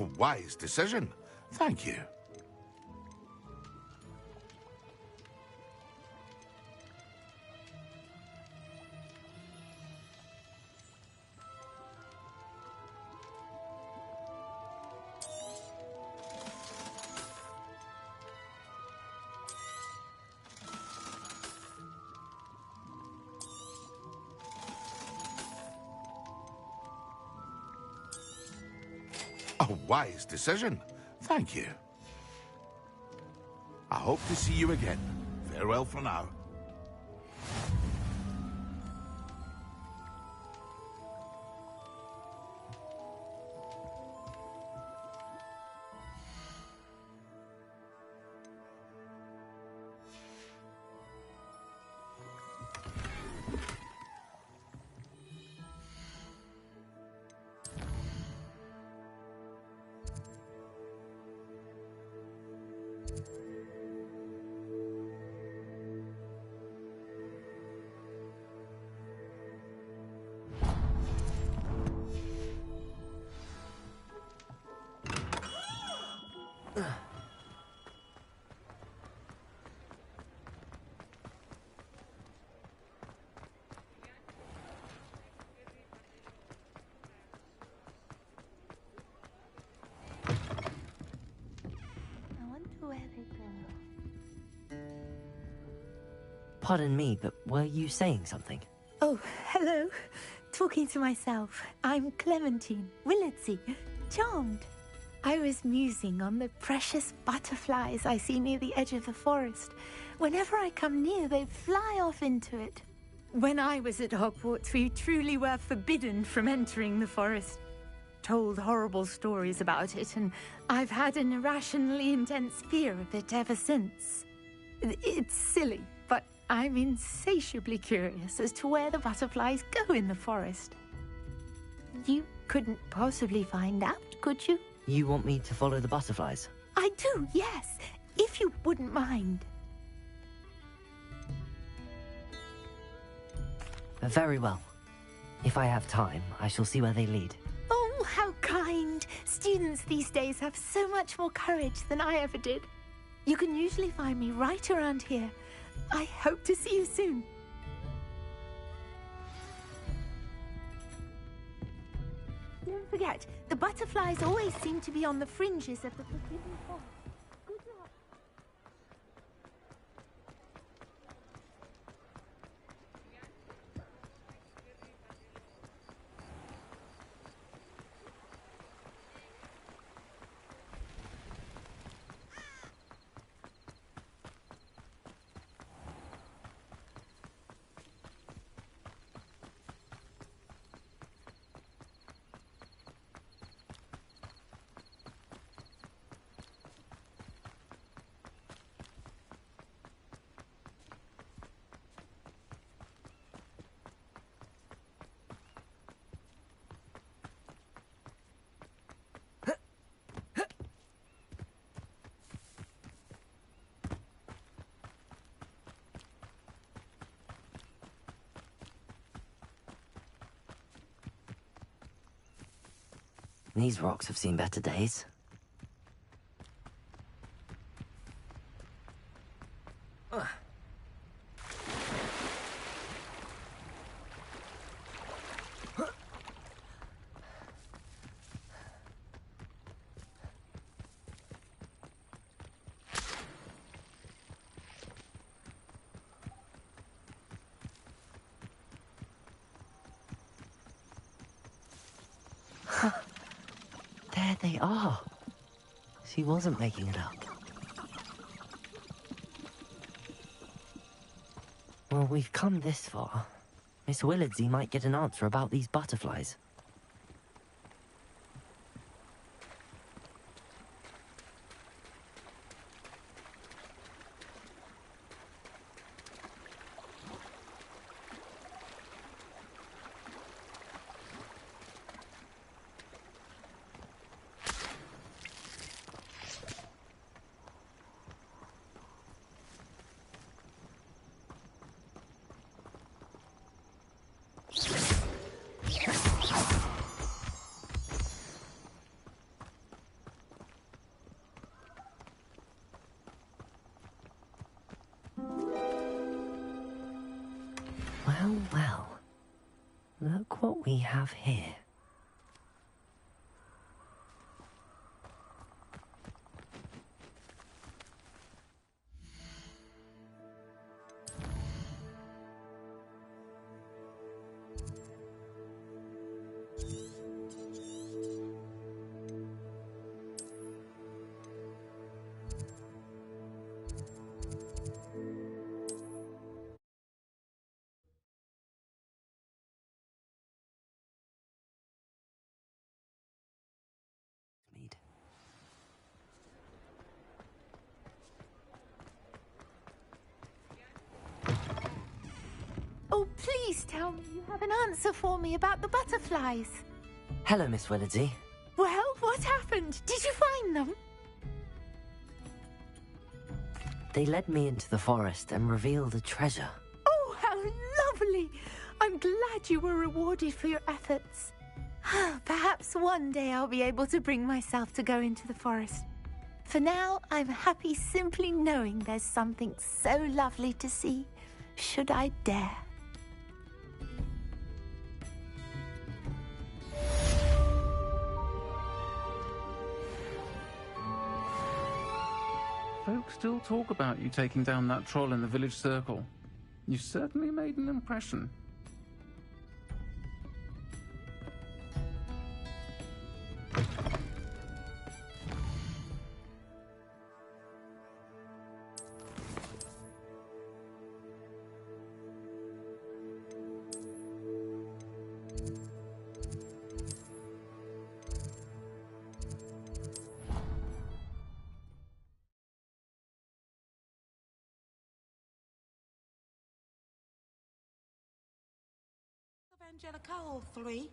A wise decision. Thank you. A wise decision. Thank you. I hope to see you again. Farewell for now. Pardon me, but were you saying something? Oh, hello. Talking to myself. I'm Clementine Willardsey. Charmed. I was musing on the precious butterflies I see near the edge of the forest. Whenever I come near, they fly off into it. When I was at Hogwarts, we truly were forbidden from entering the forest. Told horrible stories about it, and I've had an irrationally intense fear of it ever since. It's silly, but I'm insatiably curious as to where the butterflies go in the forest. You couldn't possibly find out, could you? You want me to follow the butterflies? I do, yes, if you wouldn't mind. Very well. If I have time, I shall see where they lead. Oh, how kind! Students these days have so much more courage than I ever did. You can usually find me right around here. I hope to see you soon. Don't forget, the butterflies always seem to be on the fringes of the Forbidden Forest. Good luck. These rocks have seen better days. There they are. She wasn't making it up. Well, we've come this far. Miss Willardsey might get an answer about these butterflies. Well, well. Look what we have here. Oh, please tell me you have an answer for me about the butterflies. Hello, Miss Willardsey. Well, what happened? Did you find them? They led me into the forest and revealed a treasure. Oh, how lovely! I'm glad you were rewarded for your efforts. Perhaps one day I'll be able to bring myself to go into the forest. For now, I'm happy simply knowing there's something so lovely to see, should I dare. Folks still talk about you taking down that troll in the village circle. You certainly made an impression. Angelica, all three.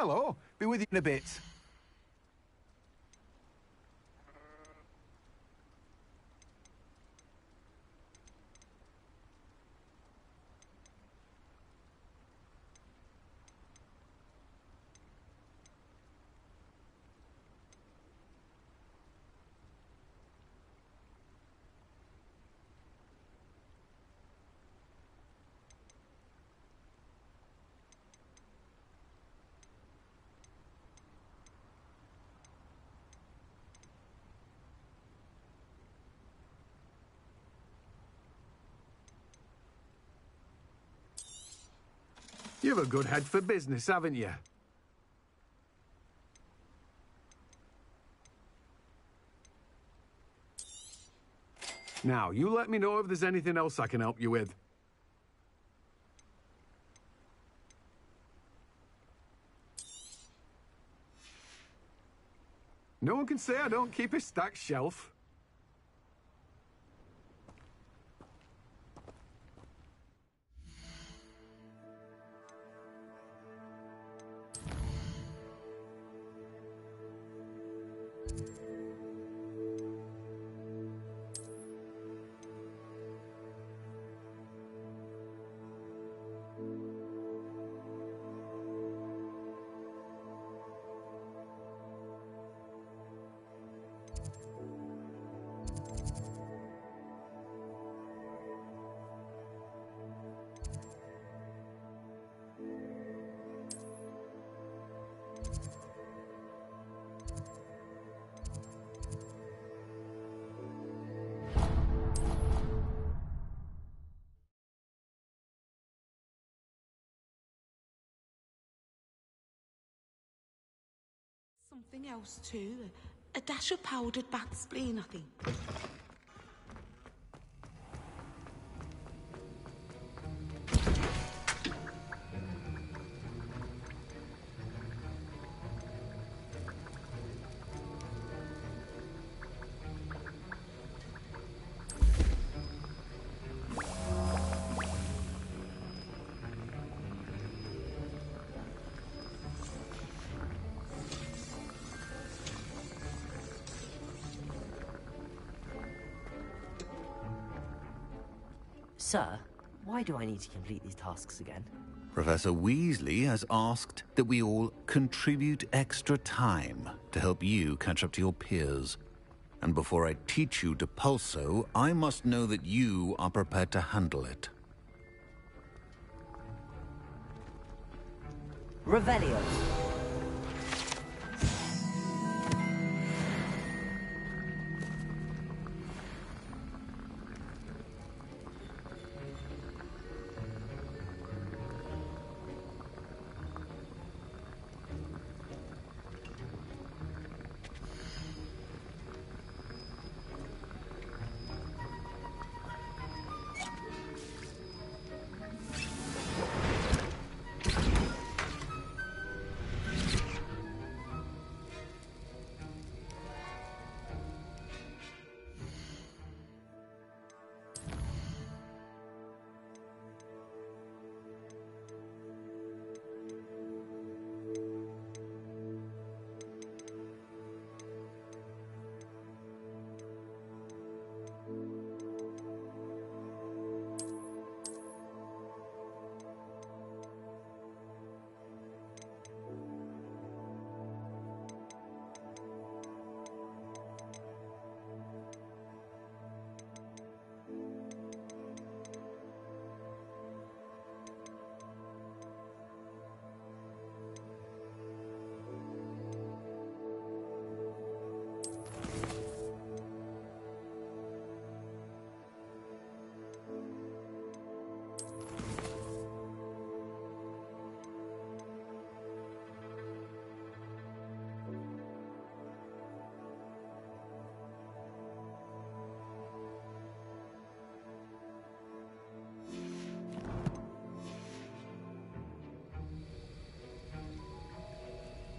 Hello. Be with you in a bit. You've a good head for business, haven't you? Now, you let me know if there's anything else I can help you with. No one can say I don't keep a stacked shelf. Something else too. A dash of powdered bat spleen, I think. Sir, why do I need to complete these tasks again? Professor Weasley has asked that we all contribute extra time to help you catch up to your peers. And before I teach you Depulso, I must know that you are prepared to handle it. Revelio.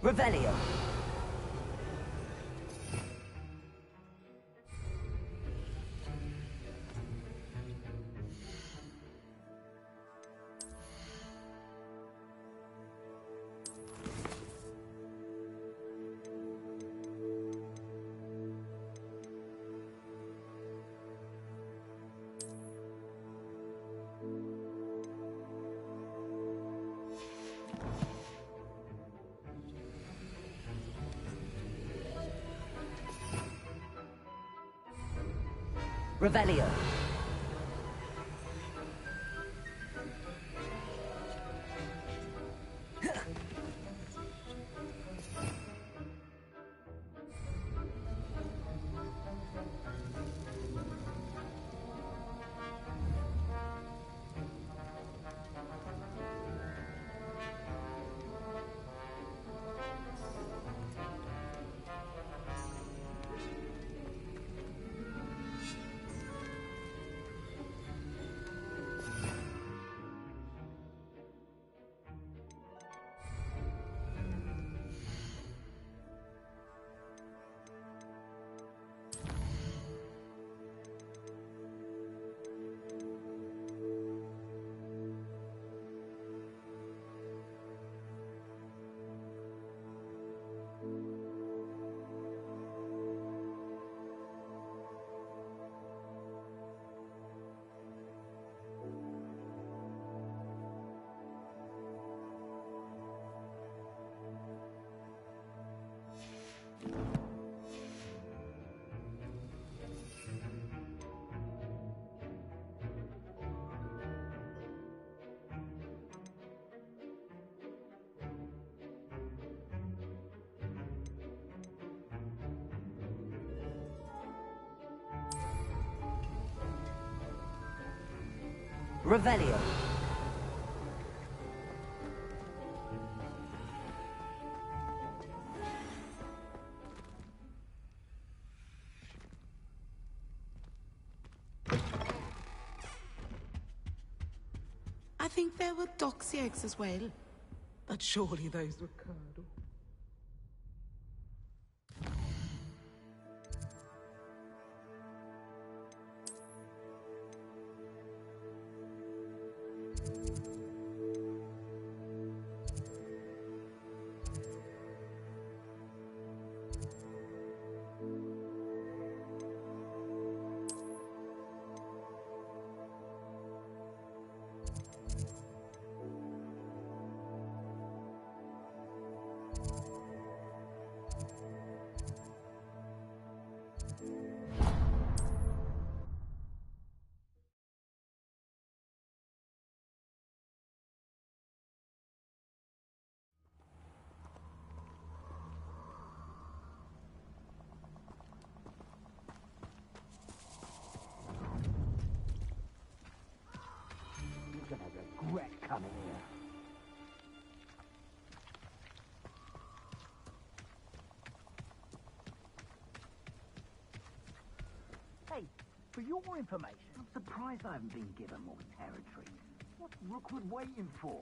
Revelio. Revelio. Revelio. I think there were doxy eggs as well, but surely those were curdled. Regret coming here. Hey, for your information, I'm surprised I haven't been given more territory. What's Rookwood waiting for?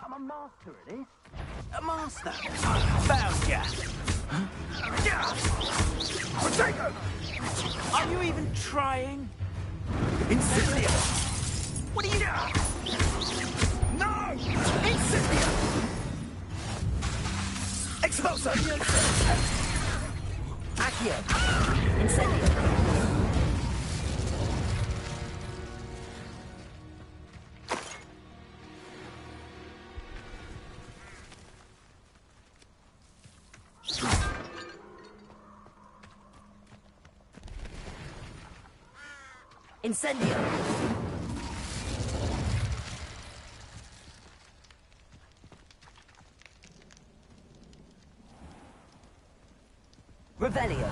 I'm a master at this. A master? Found ya! Protego! Are you even trying? Incendia! What are you doing? No! Incendia! Expulso! Accio! Incendio! Incendio! Revelio!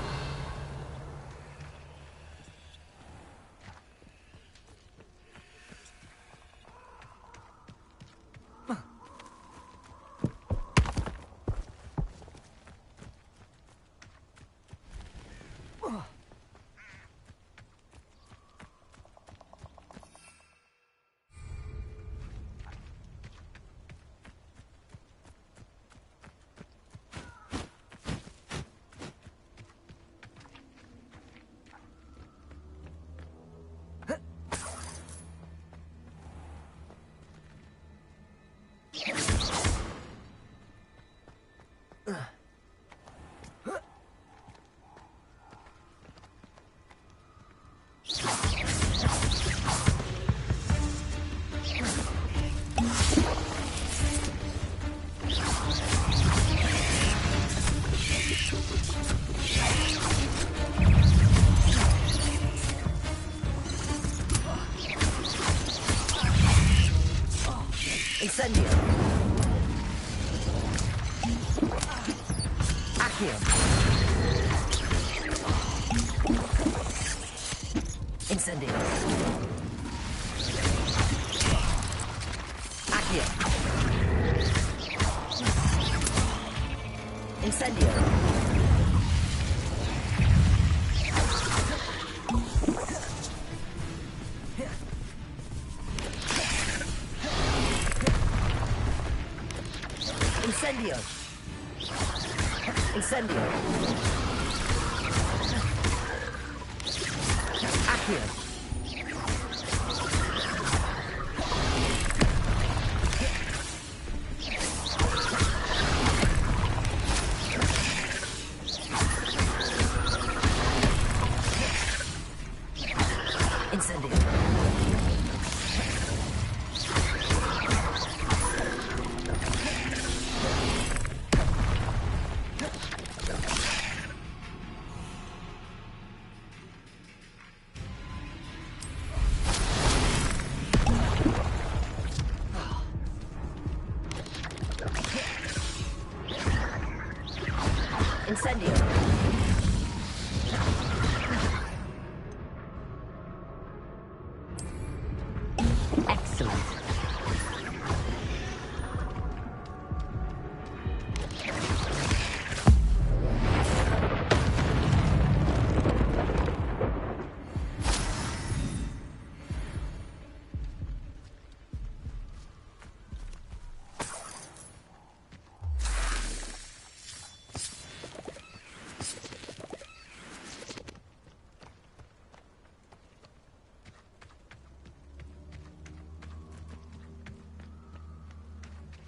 Accio. Incendio. Accio. Incendio. Incendio. Incendio. Accio. Incendio. Incendio. Excellent.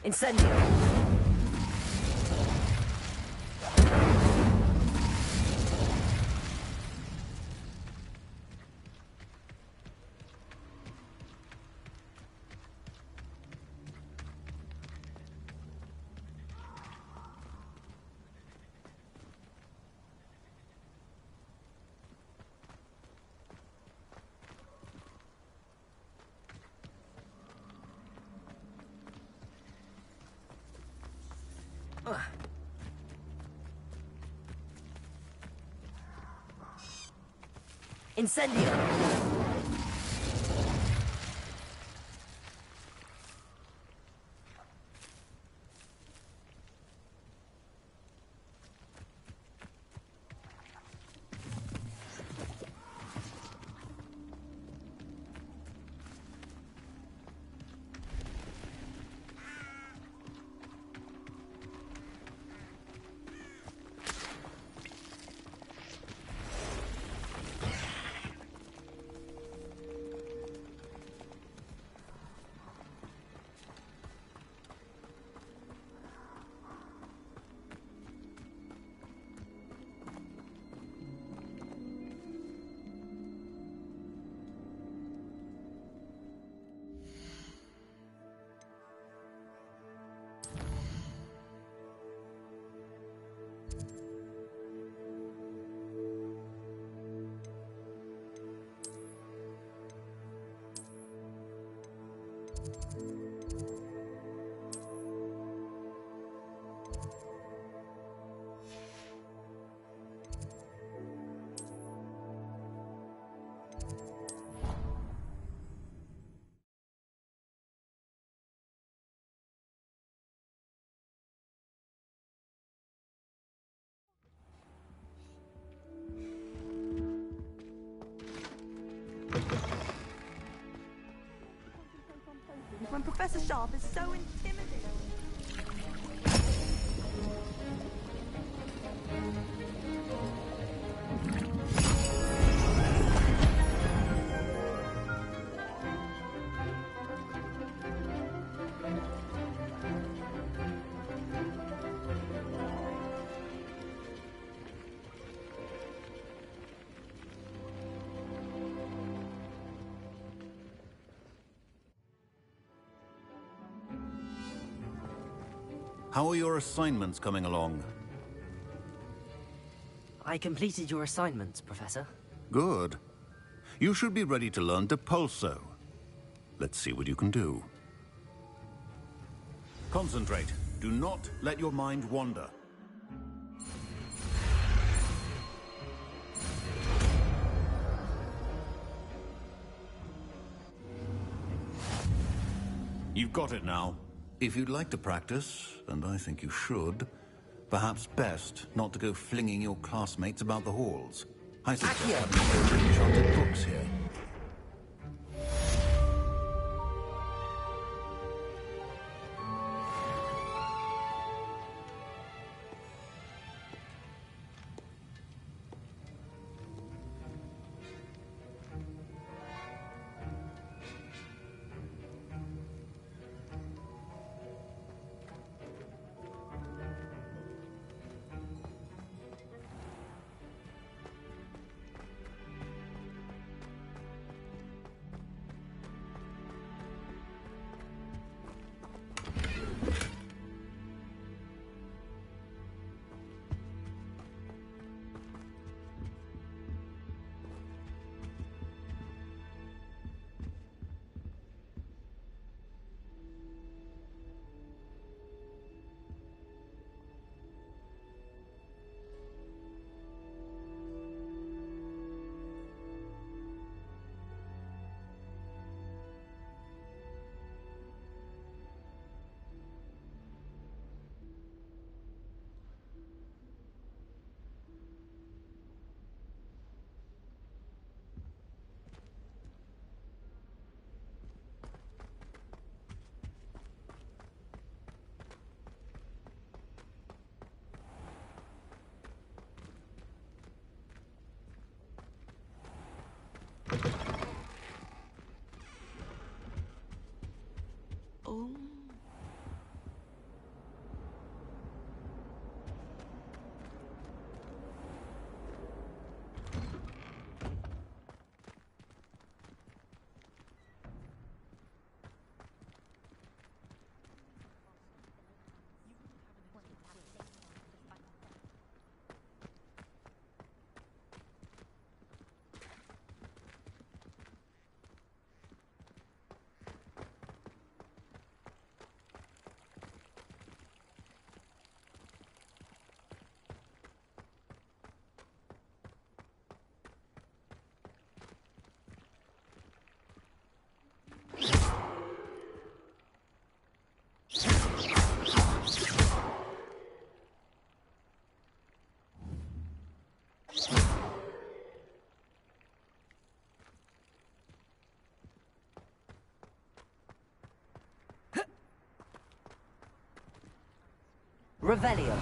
Incendio. Incendio. When Professor Sharp is so intimidating. How are your assignments coming along? I completed your assignments, Professor. Good. You should be ready to learn Depulso. Let's see what you can do. Concentrate. Do not let your mind wander. You've got it now. If you'd like to practice, and I think you should, perhaps best not to go flinging your classmates about the halls. I suggest having enchanted books here. Oh. Revelio.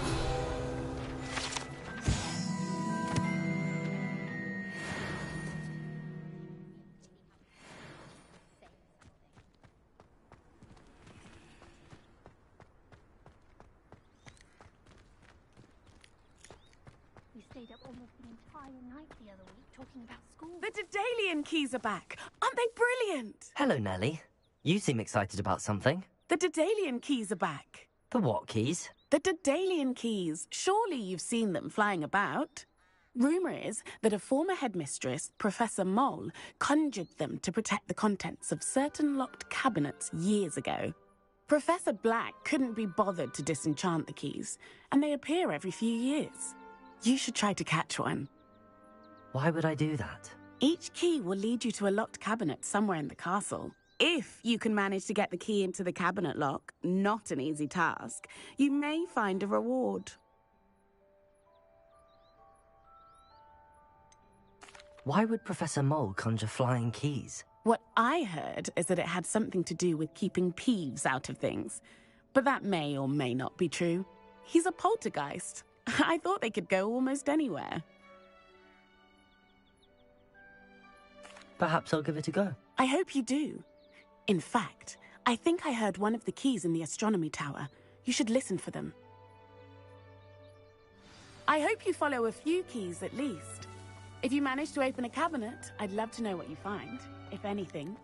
We stayed up almost the entire night the other week talking about school. The Daedalian keys are back. Aren't they brilliant? Hello, Nellie. You seem excited about something. The Daedalian keys are back. The what keys? The Daedalian keys. Surely you've seen them flying about. Rumour is that a former headmistress, Professor Moll, conjured them to protect the contents of certain locked cabinets years ago. Professor Black couldn't be bothered to disenchant the keys, and they appear every few years. You should try to catch one. Why would I do that? Each key will lead you to a locked cabinet somewhere in the castle. If you can manage to get the key into the cabinet lock, not an easy task, you may find a reward. Why would Professor Moll conjure flying keys? What I heard is that it had something to do with keeping Peeves out of things. But that may or may not be true. He's a poltergeist. I thought they could go almost anywhere. Perhaps I'll give it a go. I hope you do. In fact, I think I heard one of the keys in the astronomy tower. You should listen for them. I hope you follow a few keys at least. If you manage to open a cabinet, I'd love to know what you find, if anything.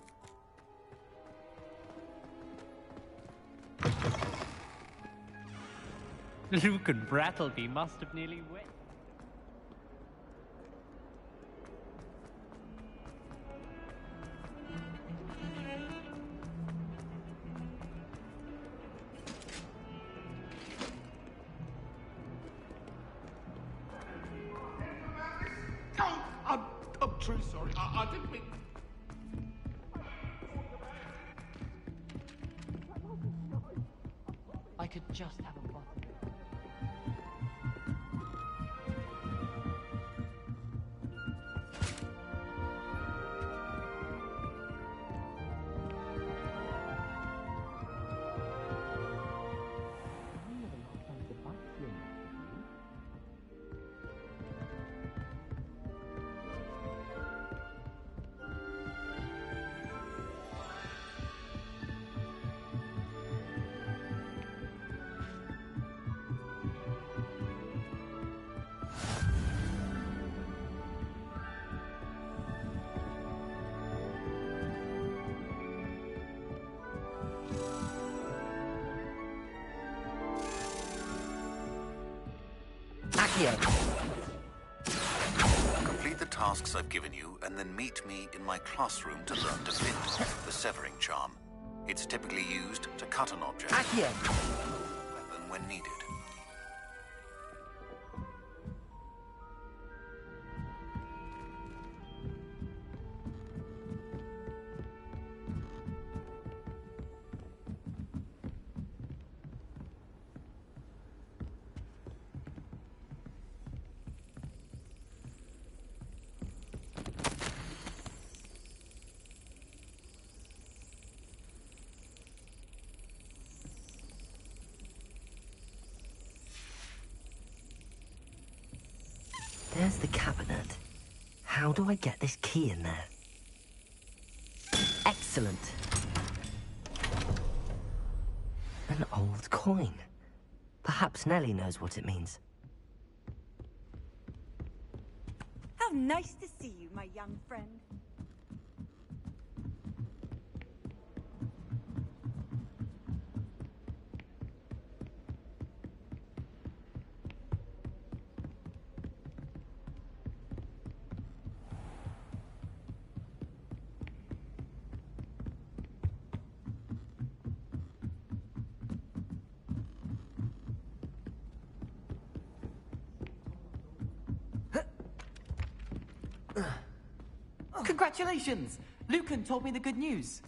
Luke and Brattleby must have nearly wet. I'm truly sorry. I didn't mean... just have a bottle. Complete the tasks I've given you, and then meet me in my classroom to learn Defend, the Severing Charm. It's typically used to cut an object. Weapon when needed. There's the cabinet. How do I get this key in there? Excellent. An old coin. Perhaps Nellie knows what it means. How nice to see you, my young friend. Congratulations! Lucan told me the good news.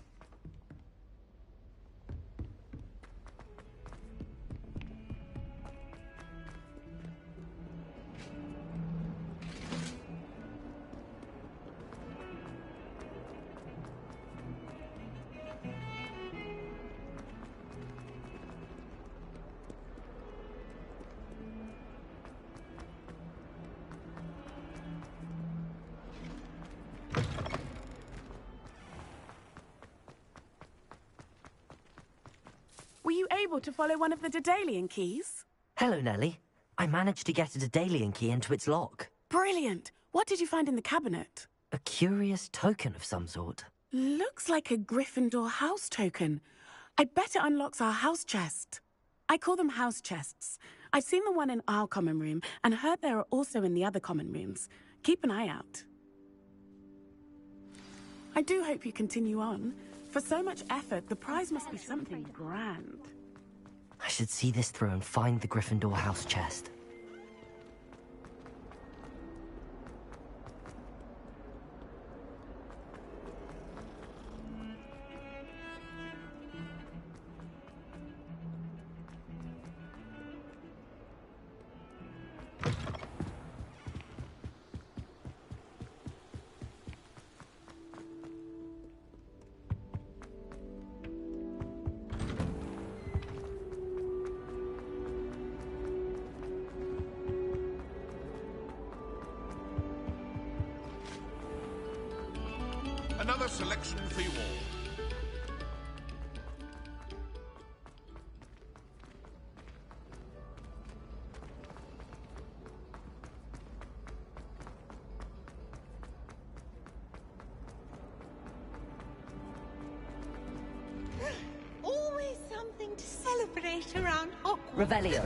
Were you able to follow one of the Daedalian keys? Hello, Nellie. I managed to get a Daedalian key into its lock. Brilliant! What did you find in the cabinet? A curious token of some sort. Looks like a Gryffindor house token. I bet it unlocks our house chest. I call them house chests. I've seen the one in our common room and heard there are also in the other common rooms. Keep an eye out. I do hope you continue on. For so much effort, the prize must be something grand. I should see this through and find the Gryffindor house chest. Another selection for you all. Always something to celebrate around Hogwarts. Revelio.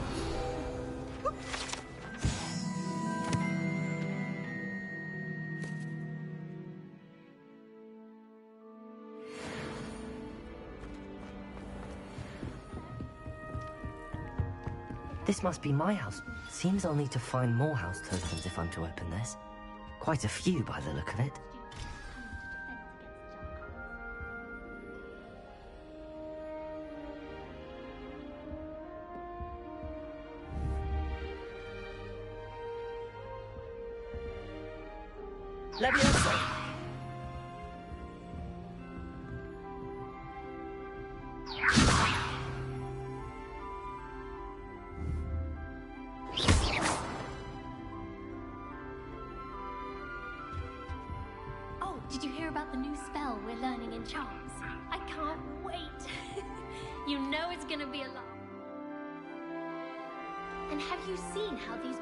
This must be my house. Seems I'll need to find more house tokens if I'm to open this. Quite a few by the look of it. Leviosa! Oh, did you hear about the new spell we're learning in Charms? I can't wait. You know it's gonna be a lot. And have you seen how these